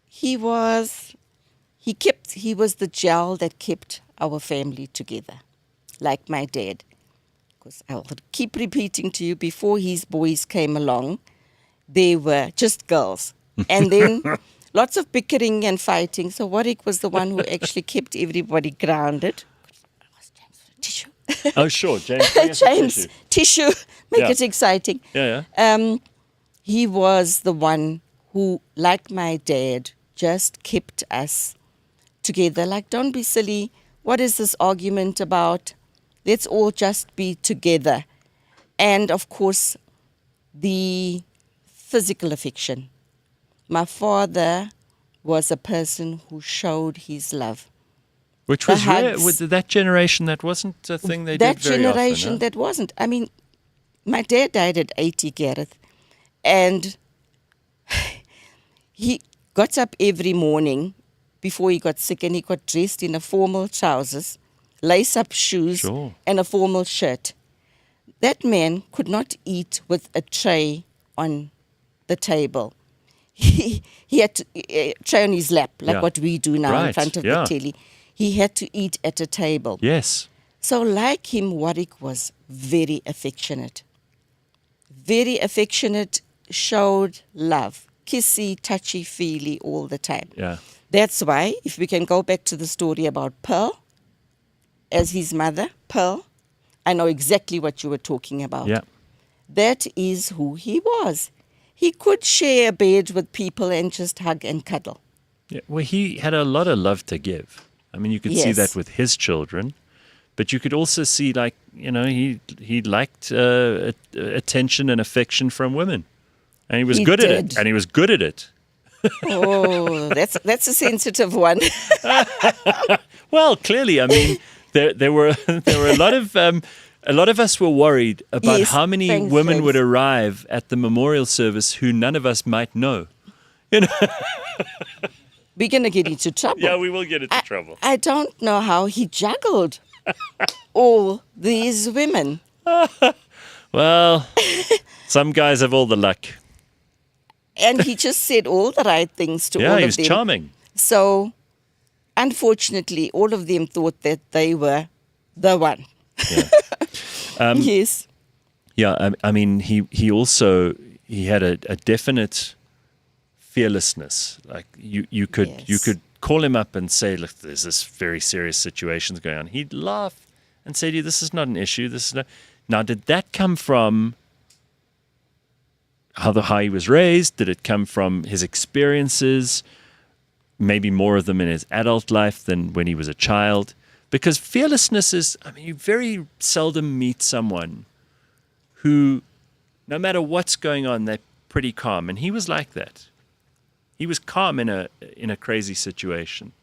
He was the gel that kept our family together, like my dad. Because I'll keep repeating to you, before his boys came along, they were just girls. And then lots of bickering and fighting. So Warrick was the one who actually kept everybody grounded. Tissue. Oh, sure. James, tissue. Make it exciting. Yeah. He was the one who, like my dad, just kept us together. Like, don't be silly. What is this argument about? Let's all just be together. And, of course, the physical affection. My father was a person who showed his love. Which was rare. With that generation, that wasn't a thing they did very often. That generation, that wasn't. I mean, my dad died at 80, Gareth. And he got up every morning before he got sick, and he got dressed in a formal trousers, lace-up shoes, and a formal shirt. That man could not eat with a tray on the table. he had to try on his lap, like Yeah. what we do now in Right, front of yeah. the telly. He had to eat at a table. Yes. So like him, Warrick was very affectionate. Very affectionate, showed love, kissy, touchy-feely all the time. Yeah. That's why, if we can go back to the story about Pearl, as his mother, Pearl, I know exactly what you were talking about. Yeah. That is who he was. He could share a bed with people and just hug and cuddle. Yeah. Well, he had a lot of love to give. I mean, you could see Yes. that with his children, but you could also see, like, he liked attention and affection from women, and he was He good at did. it. And he was good at it. Oh, that's a sensitive one. Well, clearly, I mean, there were a lot of us were worried about Yes, how many thanks, women James. would arrive at the memorial service who none of us might know. We're going to get into trouble. Yeah, we will get into trouble. I don't know how he juggled all these women. Well, some guys have all the luck. And he just said all the right things to all Yeah, of he them. was charming. So, unfortunately, all of them thought that they were the one. Yes. Yeah, I mean, he also had a definite fearlessness. Like you could call him up and say, look, there's this very serious situation going on. He'd laugh and say to you, this is not an issue. This is not. Now, did that come from how he was raised? Did it come from his experiences? Maybe more of them in his adult life than when he was a child. Because fearlessness is, I mean, you very seldom meet someone who, no matter what's going on, they're pretty calm. And he was like that. He was calm in a crazy situation.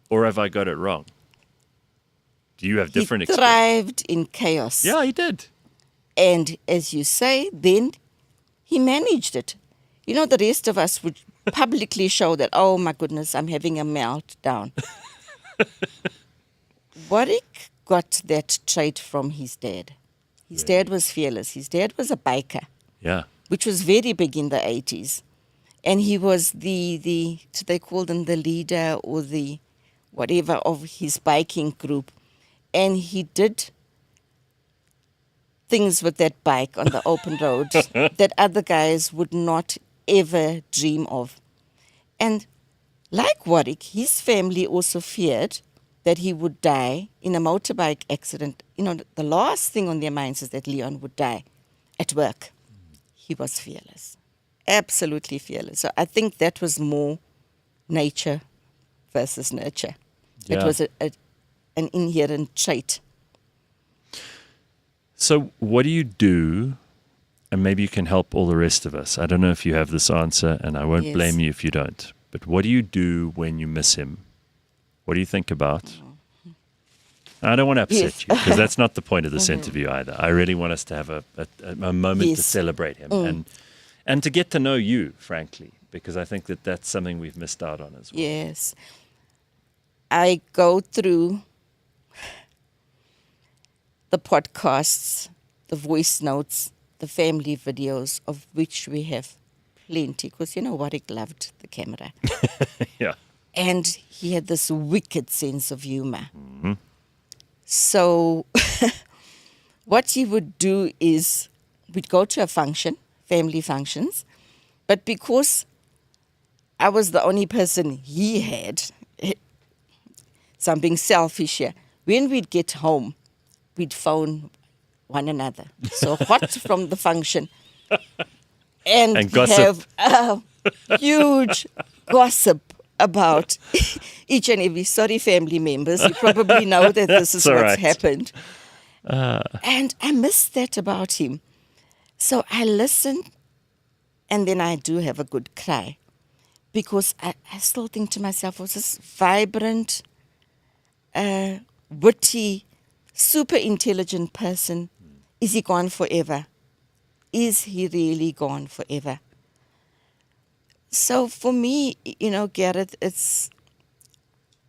Or have I got it wrong? Do you have different He experience? thrived in chaos. Yeah, he did. And as you say, then he managed it. You know, the rest of us would publicly show that, oh my goodness, I'm having a meltdown. Warrick got that trait from his dad. His dad was fearless. His dad was a biker, Yeah. which was very big in the 80s. And he was the they called him the leader or the whatever of his biking group. And he did things with that bike on the open road that other guys would not ever dream of. And like Warrick, his family also feared that he would die in a motorbike accident. You know, the last thing on their minds is that Leon would die at work. He was fearless, absolutely fearless. So I think that was more nature versus nurture. It Yeah. was an inherent trait. So what do you do? And maybe you can help all the rest of us. I don't know if you have this answer, and I won't Yes. blame you if you don't. But what do you do when you miss him? What do you think about? I don't want to upset Yes. you, because that's not the point of this interview either. I really want us to have a moment to Yes. celebrate him and to get to know you, frankly, because I think that that's something we've missed out on as well. Yes. I go through the podcasts, the voice notes, the family videos, of which we have plenty, because, you know, Warrick loved the camera. Yeah. And he had this wicked sense of humor. So what he would do is we'd go to a function, family functions, but because I was the only person he had, so I'm being selfish here, when we'd get home, we'd phone one another. So hot from the function. And gossip. have a huge gossip about each and every. Sorry, family members, you probably know that this is That's all what's right. happened. And I miss that about him. So I listen, and then I do have a good cry, because I still think to myself, was this vibrant, witty, super intelligent person, is he gone forever? Is he really gone forever? So for me, you know, Gareth,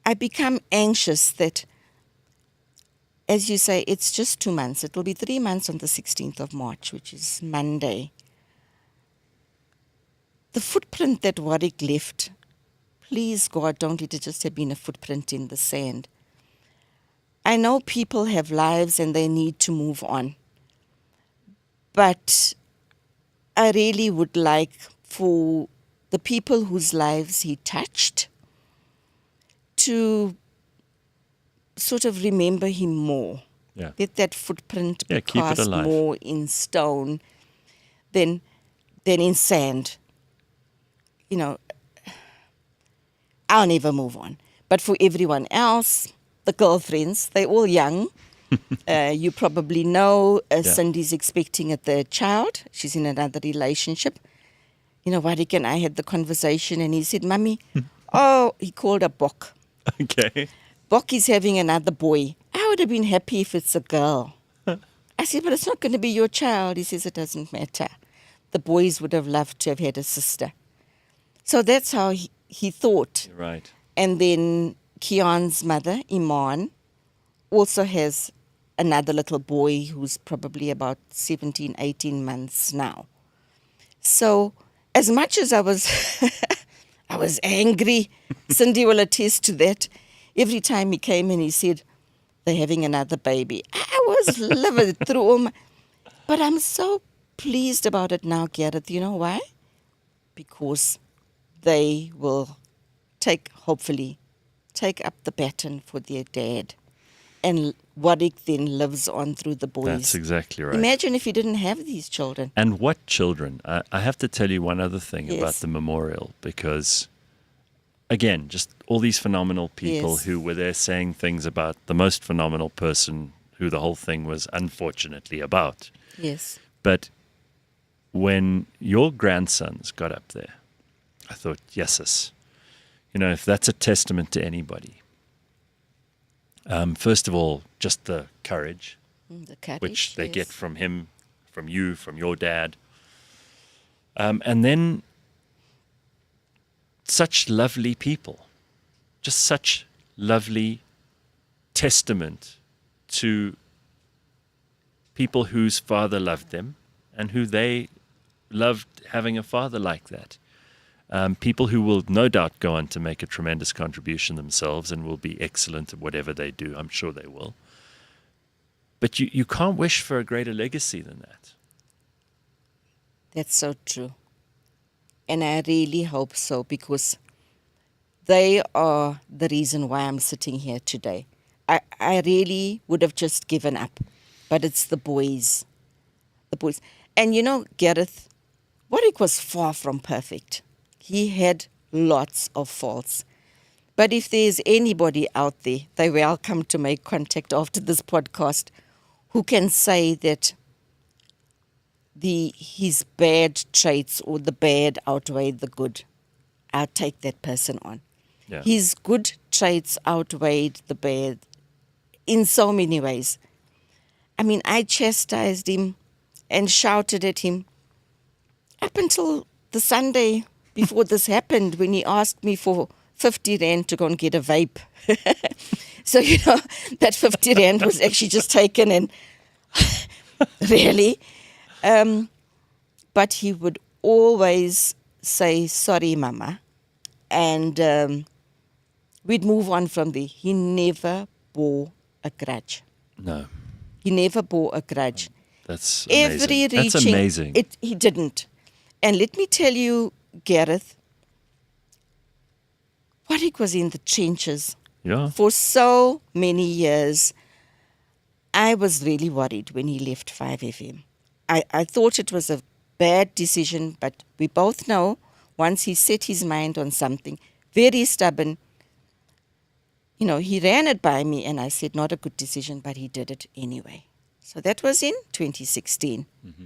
I become anxious that, as you say, it's just 2 months. It will be 3 months on the 16th of March, which is Monday. the footprint that Warrick left, please God, don't let it just have been a footprint in the sand. I know people have lives and they need to move on. But I really would like for the people whose lives he touched to sort of remember him more. Yeah. Let that footprint be keep it cast alive. more in stone than in sand. You know, I'll never move on. But for everyone else, the girlfriends, they're all young. You probably know Cindy's expecting a third child. She's in another relationship. You know, Warrick and I had the conversation and he said, Mummy, he called her Bok. Okay. Bok is having another boy. I would have been happy if it's a girl. I said, but it's not going to be your child. He says, it doesn't matter. The boys would have loved to have had a sister. So that's how he thought. Right. And then Kian's mother, Iman, also has another little boy who's probably about 17, 18 months now. So as much as I was I was angry, Cindy will attest to that. Every time he came and he said, they're having another baby, I was livid through all my... But I'm so pleased about it now, Gareth. You know why? Because they will hopefully take up the baton for their dad. And Warrick then lives on through the boys. That's exactly right. Imagine if he didn't have these children. And what children? I have to tell you one other thing Yes. about the memorial, because, again, just all these phenomenal people Yes. who were there saying things about the most phenomenal person who the whole thing was unfortunately about. Yes. But when your grandsons got up there, I thought, yeses, you know, if that's a testament to anybody, first of all, just the courage, The courage, which they yes. get from him, from you, from your dad. And then such lovely people, just such lovely testament to people whose father loved them and who they loved having a father like that. People who will no doubt go on to make a tremendous contribution themselves and will be excellent at whatever they do. I'm sure they will. But you can't wish for a greater legacy than that. That's so true. And I really hope so, because they are the reason why I'm sitting here today. I really would have just given up, but it's the boys. The boys. And you know, Gareth, Warrick was far from perfect. He had lots of faults. But if there's anybody out there, they're welcome to make contact after this podcast, who can say that his bad traits or the bad outweighed the good. I'll take that person on. Yeah. His good traits outweighed the bad in so many ways. I mean, I chastised him and shouted at him up until the Sunday before this happened, when he asked me for 50 rand to go and get a vape. So, you know, that 50 rand was actually just taken and really. But he would always say, sorry, Mama. And we'd move on from there. He never bore a grudge. No. He never bore a grudge. That's amazing. That's amazing. He didn't. And let me tell you, Gareth, Warrick was in the trenches Yeah. for so many years. I was really worried when he left 5FM. I thought it was a bad decision, but we both know once he set his mind on something, very stubborn, you know, he ran it by me and I said, not a good decision, but he did it anyway. So that was in 2016. Mm-hmm.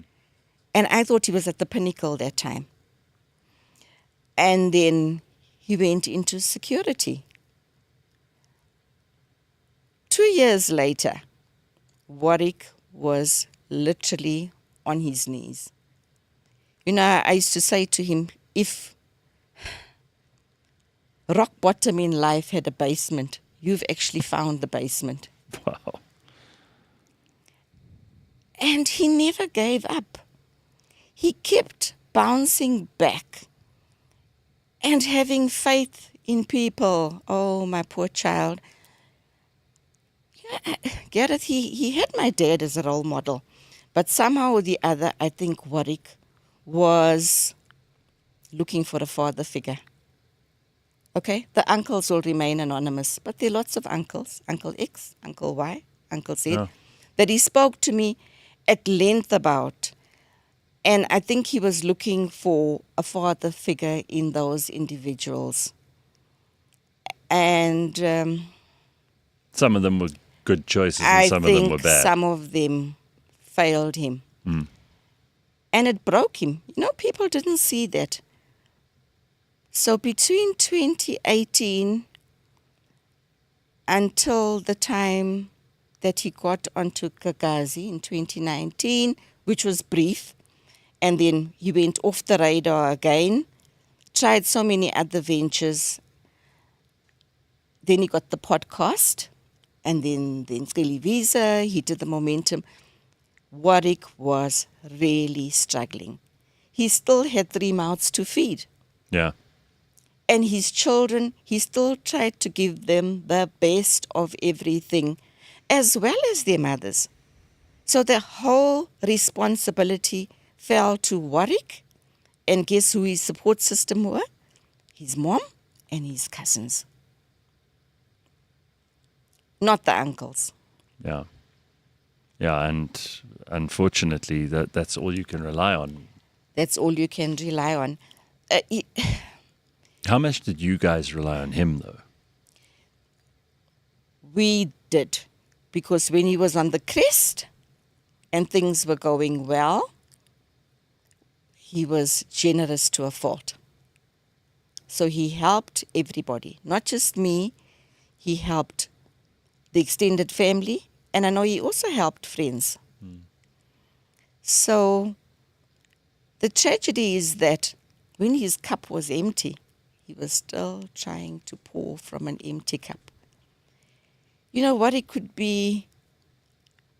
And I thought he was at the pinnacle that time. And then he went into security. 2 years later, Warrick was literally on his knees. You know, I used to say to him, if rock bottom in life had a basement, you've actually found the basement. Wow. And he never gave up. He kept bouncing back and having faith in people. Oh, my poor child. Yeah, Gareth, he had my dad as a role model. But somehow or the other, I think Warrick was looking for a father figure. Okay, the uncles will remain anonymous, but there are lots of uncles, Uncle X, Uncle Y, Uncle Z, that he spoke to me at length about. And I think he was looking for a father figure in those individuals. And some of them were good choices and some of them were bad. Some of them failed him. And it broke him. You know, people didn't see that. So between 2018 until the time that he got onto Kagazi in 2019, which was brief, and then he went off the radar again, tried so many other ventures. Then he got the podcast, and then Visa, he did the momentum. Warrick was really struggling. He still had 3 mouths to feed. Yeah. And his children, he still tried to give them the best of everything, as well as their mothers. So the whole responsibility fell to Warrick. And guess who his support system were? His mom and his cousins. Not the uncles. Yeah. Yeah, and unfortunately, that's all you can rely on. That's all you can rely on. How much did you guys rely on him, though? We did. Because when he was on the crest and things were going well, he was generous to a fault. So he helped everybody, not just me. He helped the extended family, and I know he also helped friends. So the tragedy is that when his cup was empty, he was still trying to pour from an empty cup. You know what? It could be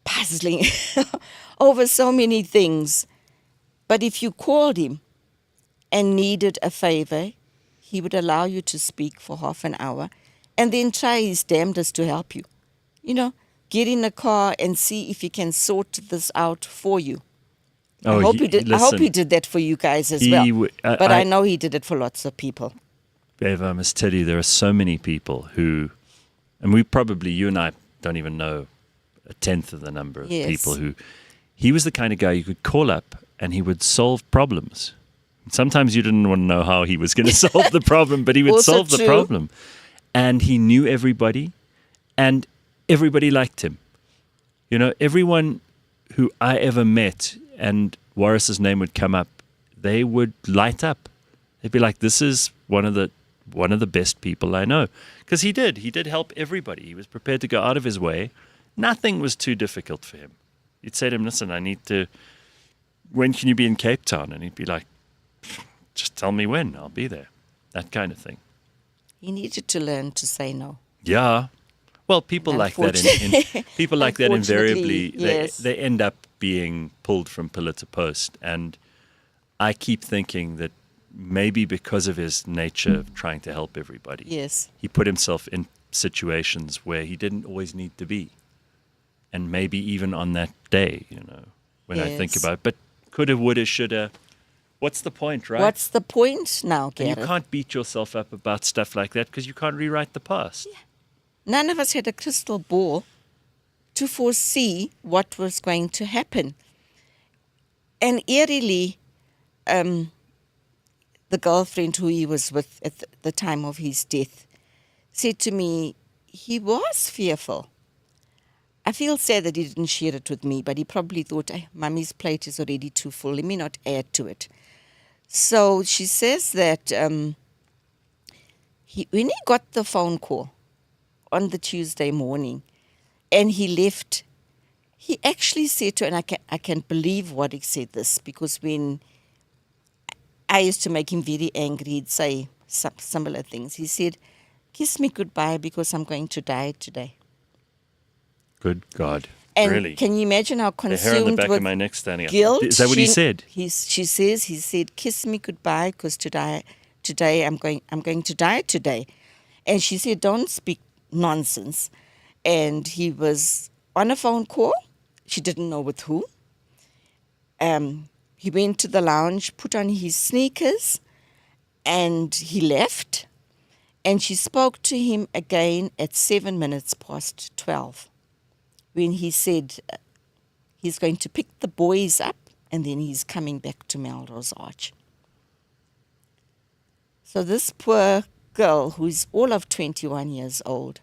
puzzling over so many things. But if you called him and needed a favor, he would allow you to speak for half an hour and then try his damnedest to help you. You know, get in a car and see if he can sort this out for you. I hope he did that for you guys as well. But I know he did it for lots of people. Bev, I must tell you, there are so many people who, and you and I don't even know a tenth of the number of people who, he was the kind of guy you could call up and he would solve problems. Sometimes you didn't want to know how he was going to solve the problem, but he would solve the problem. And he knew everybody, and everybody liked him. You know, everyone who I ever met, and Warras's name would come up, they would light up. They'd be like, this is one of the best people I know. Because he did help everybody. He was prepared to go out of his way. Nothing was too difficult for him. You'd say to him, listen, when can you be in Cape Town? And he'd be like, just tell me when, I'll be there. That kind of thing. He needed to learn to say no. Yeah. Well, people like that. People like that invariably, they end up being pulled from pillar to post. And I keep thinking that maybe because of his nature of trying to help everybody, he put himself in situations where he didn't always need to be. And maybe even on that day, you know, when I think about it. But coulda, woulda, shoulda. What's the point, right? What's the point now, Gareth? And you can't beat yourself up about stuff like that because you can't rewrite the past. Yeah. None of us had a crystal ball to foresee what was going to happen. And eerily, the girlfriend who he was with at the time of his death said to me, he was fearful. I feel sad that he didn't share it with me, but he probably thought, Mummy's plate is already too full. Let me not add to it. So she says that when he got the phone call on the Tuesday morning and he left, he actually said to her, and I can't believe what he said this, because when I used to make him very angry, he'd say similar things. He said, kiss me goodbye because I'm going to die today. Good God. And really? Can you imagine how consumed the hair on the back with of my neck standing up. guilt? Is that what he said? He said, kiss me goodbye because today. I'm going to die today. And she said, don't speak nonsense. And he was on a phone call. She didn't know with who. He went to the lounge, put on his sneakers, and he left. And she spoke to him again at 12:07, when he said he's going to pick the boys up and then he's coming back to Melrose Arch. So this poor girl, who's all of 21 years old,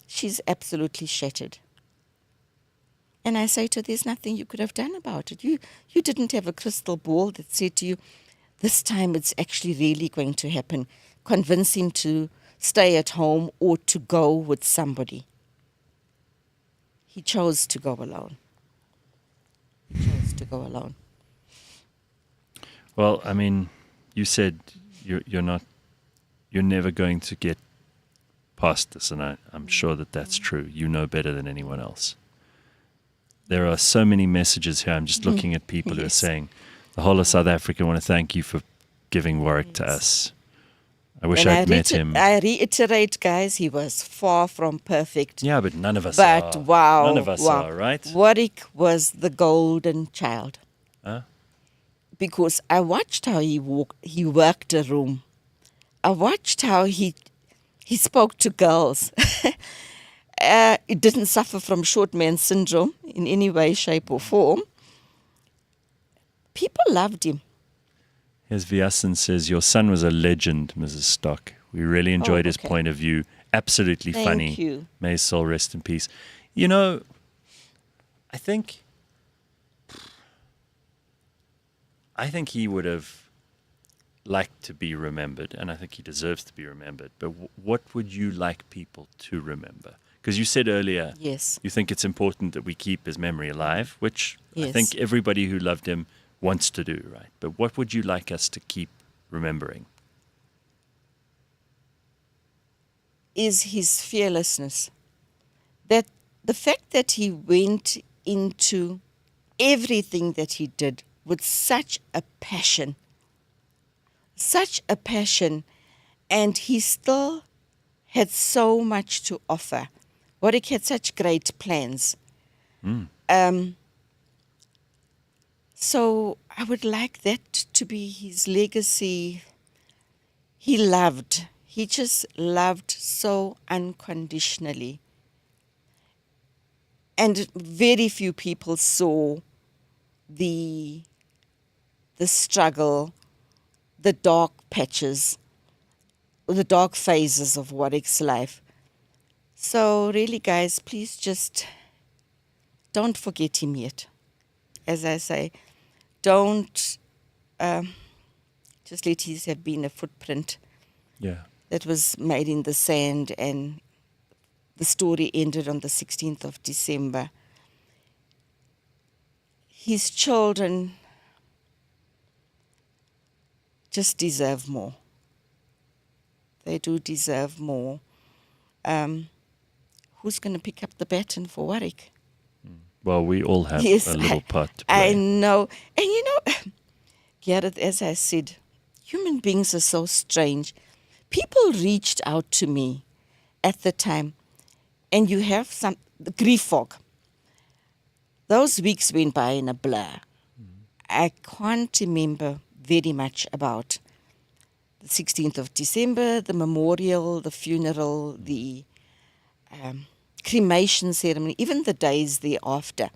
she's absolutely shattered. And I say to her, there's nothing you could have done about it. You didn't have a crystal ball that said to you, this time it's actually really going to happen. Convince him to stay at home or to go with somebody. He chose to go alone. Well, I mean, you said you're never going to get past this, and I'm sure that that's true. You know better than anyone else. There are so many messages here. I'm just looking at people who are saying, the whole of South Africa want to thank you for giving Warrick to us. I wish I'd met him. I reiterate, guys, he was far from perfect. Yeah, but none of us are. But wow. None of us are, right? Warrick was the golden child. Huh? Because I watched how he worked a room. I watched how he spoke to girls. He didn't suffer from short man syndrome in any way, shape or form. People loved him. Here's Vyasan says, your son was a legend, Mrs. Stock. We really enjoyed his point of view. Absolutely funny. Thank you. May his soul rest in peace. You know, I think he would have liked to be remembered, and I think he deserves to be remembered. But what would you like people to remember? Because you said earlier, yes, you think it's important that we keep his memory alive, which yes, I think everybody who loved him wants to do, right? But what would you like us to keep remembering? Is his fearlessness. That the fact that he went into everything that he did with such a passion, and he still had so much to offer. Warrick had such great plans. So I would like that to be his legacy. He just loved so unconditionally. And very few people saw the struggle, the dark patches, the dark phases of Warrick's life. So really, guys, please just don't forget him yet. As I say, don't just let his have been a footprint that was made in the sand, and the story ended on the 16th of December. His children just deserve more. They do deserve more. Who's going to pick up the baton for Warrick? Well, we all have a little part to play. I know. And you know, Gareth, as I said, human beings are so strange. People reached out to me at the time, and you have the grief fog. Those weeks went by in a blur. I can't remember very much about the 16th of December, the memorial, the funeral, the cremation ceremony, even the days thereafter.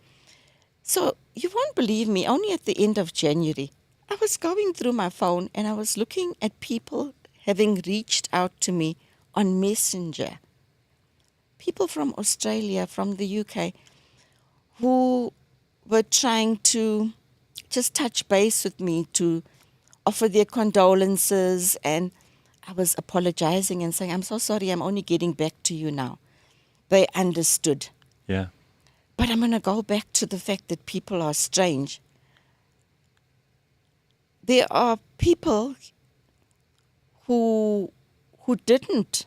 So you won't believe me, only at the end of January, I was going through my phone and I was looking at people having reached out to me on Messenger. People from Australia, from the UK, who were trying to just touch base with me, to offer their condolences, and I was apologizing and saying, I'm so sorry, I'm only getting back to you now. They understood. Yeah. But I'm going to go back to the fact that people are strange. There are people who didn't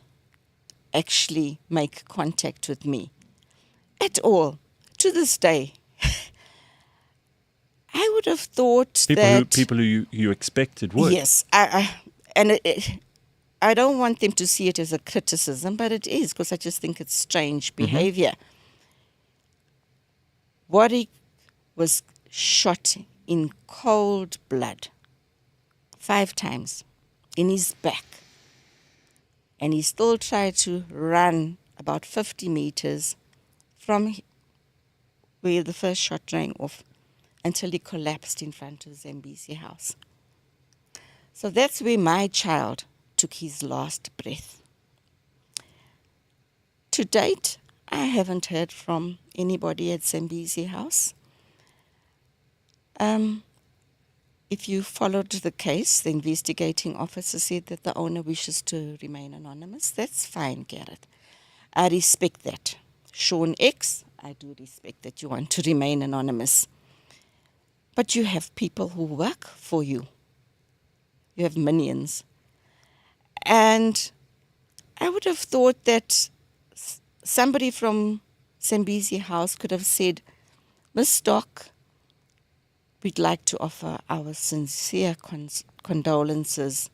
actually make contact with me at all. To this day, I would have thought People who you expected would. Yes, I don't want them to see it as a criticism, but it is, because I just think it's strange behavior. Warrick was shot in cold blood 5 times in his back. And he still tried to run about 50 meters from where the first shot rang off until he collapsed in front of Zambezi House. So that's where my child took his last breath. To date, I haven't heard from anybody at Zambezi House. If you followed the case, the investigating officer said that the owner wishes to remain anonymous. That's fine, Gareth. I respect that. Sean X, I do respect that you want to remain anonymous. But you have people who work for you. You have minions. And I would have thought that somebody from Zambezi House could have said, Ms. Stock, we'd like to offer our sincere condolences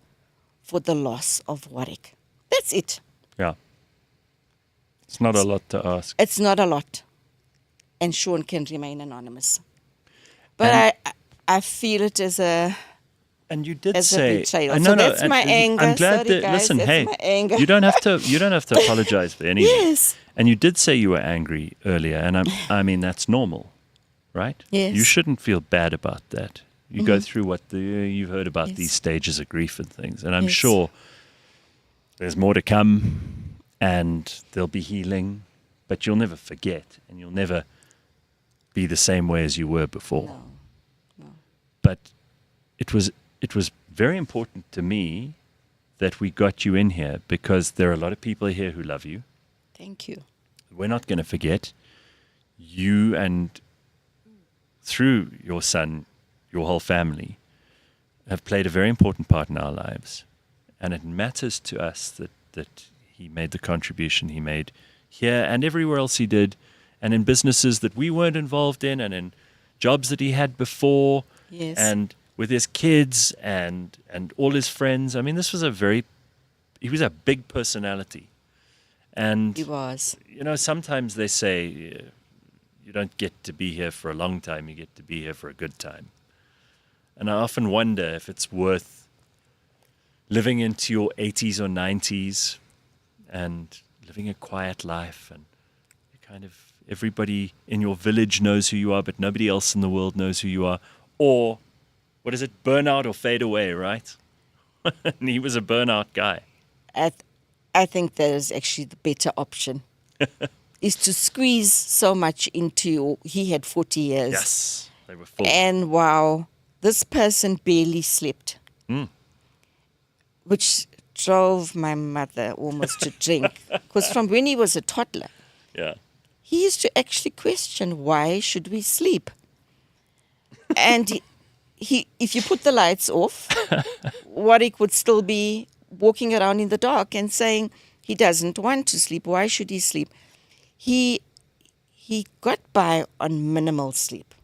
for the loss of Warrick. That's it. Yeah. It's not a lot to ask. It's not a lot. And Sean can remain anonymous. But I feel it as a... And you did as say, a betrayal. no, So no, that's my and anger. I'm glad Sorry, that. guys, Listen, that's hey, my anger. you don't have to apologize for anything. Yes. And you did say you were angry earlier, and I mean that's normal, right? Yes. You shouldn't feel bad about that. You go through what you've heard about these stages of grief and things, and I'm sure there's more to come, and there'll be healing, but you'll never forget, and you'll never be the same way as you were before. No. But it was very important to me that we got you in here, because there are a lot of people here who love you. Thank you. We're not going to forget you, and through your son, your whole family have played a very important part in our lives. And it matters to us that he made the contribution he made here and everywhere else he did, and in businesses that we weren't involved in, and in jobs that he had before, and with his kids and all his friends. I mean, he was a big personality. And He was. You know, sometimes they say you don't get to be here for a long time, you get to be here for a good time. And I often wonder if it's worth living into your 80s or 90s and living a quiet life, and you kind of, everybody in your village knows who you are, but nobody else in the world knows who you are. Or, what is it, burn out or fade away, right? And he was a burnout guy. I think that is actually the better option, is to squeeze so much into he had 40 years. Yes, they were full. And wow, this person barely slept, which drove my mother almost to drink. Because from when he was a toddler, he used to actually question, why should we sleep? And he if you put the lights off, Warrick would still be walking around in the dark and saying he doesn't want to sleep. Why should he sleep? He got by on minimal sleep.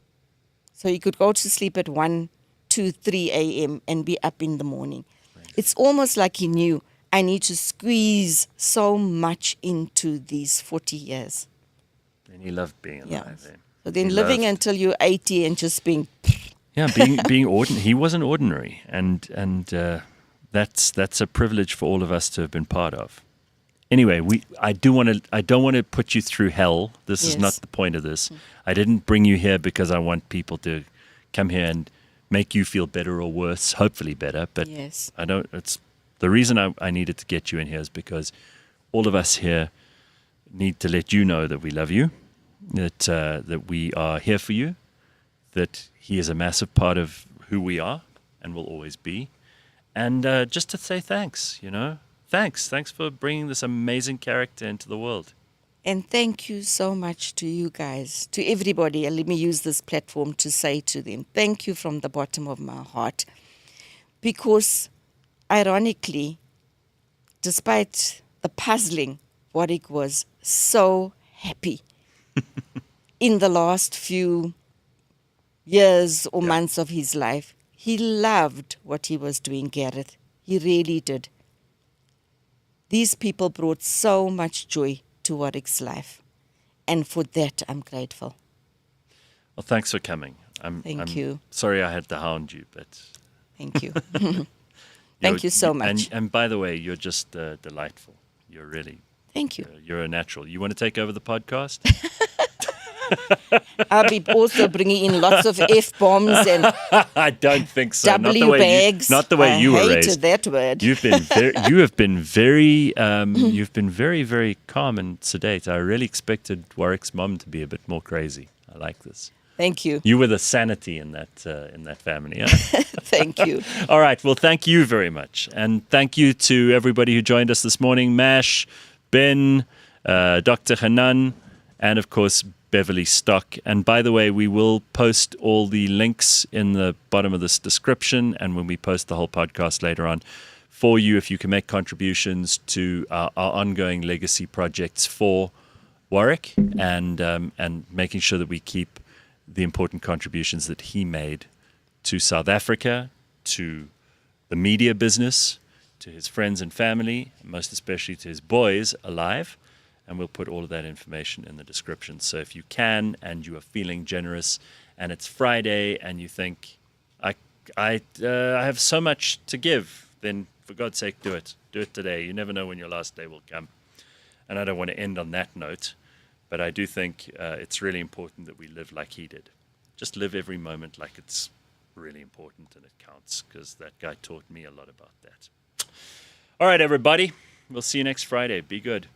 So he could go to sleep at 1, 2, 3 a.m. and be up in the morning. Right. It's almost like he knew, I need to squeeze so much into these 40 years. And he loved being alive. Yeah. So then living until you're 80 and just being... Yeah, being ordinary. He wasn't ordinary. And that's a privilege for all of us to have been part of. Anyway, I don't want to put you through hell. This is not the point of this. I didn't bring you here because I want people to come here and make you feel better or worse, hopefully better. But I don't. It's the reason I needed to get you in here is because all of us here need to let you know that we love you, that we are here for you, that he is a massive part of who we are and will always be, and just to say thanks. Thanks for bringing this amazing character into the world. And thank you so much to you guys, to everybody. And let me use this platform to say to them, thank you from the bottom of my heart. Because, ironically, despite the puzzling, Warrick was so happy in the last few years or months of his life. He loved what he was doing, Gareth. He really did. These people brought so much joy to Warrick's life. And for that, I'm grateful. Well, thanks for coming. Thank you. Sorry I had to hound you, but... Thank you. Thank you so much. And by the way, you're just delightful. You're really... Thank you. You're a natural. You want to take over the podcast? I'll be also bringing in lots of F-bombs and I don't think so. W bags. Not the way you were hated raised. that word. You have been very, very calm and sedate. I really expected Warwick's mom to be a bit more crazy. I like this. Thank you. You were the sanity in that family. Huh? Thank you. All right. Well, thank you very much, and thank you to everybody who joined us this morning. Mash, Ben, Dr. Hanan, and of course Beverly Stock. And by the way, we will post all the links in the bottom of this description, and when we post the whole podcast later on for you, if you can make contributions to our ongoing legacy projects for Warrick, and making sure that we keep the important contributions that he made to South Africa, to the media business, to his friends and family, and most especially to his boys alive. And we'll put all of that information in the description. So if you can, and you are feeling generous, and it's Friday, and you think, I have so much to give, then for God's sake, do it. Do it today. You never know when your last day will come. And I don't want to end on that note, but I do think it's really important that we live like he did. Just live every moment like it's really important and it counts, because that guy taught me a lot about that. All right, everybody. We'll see you next Friday. Be good.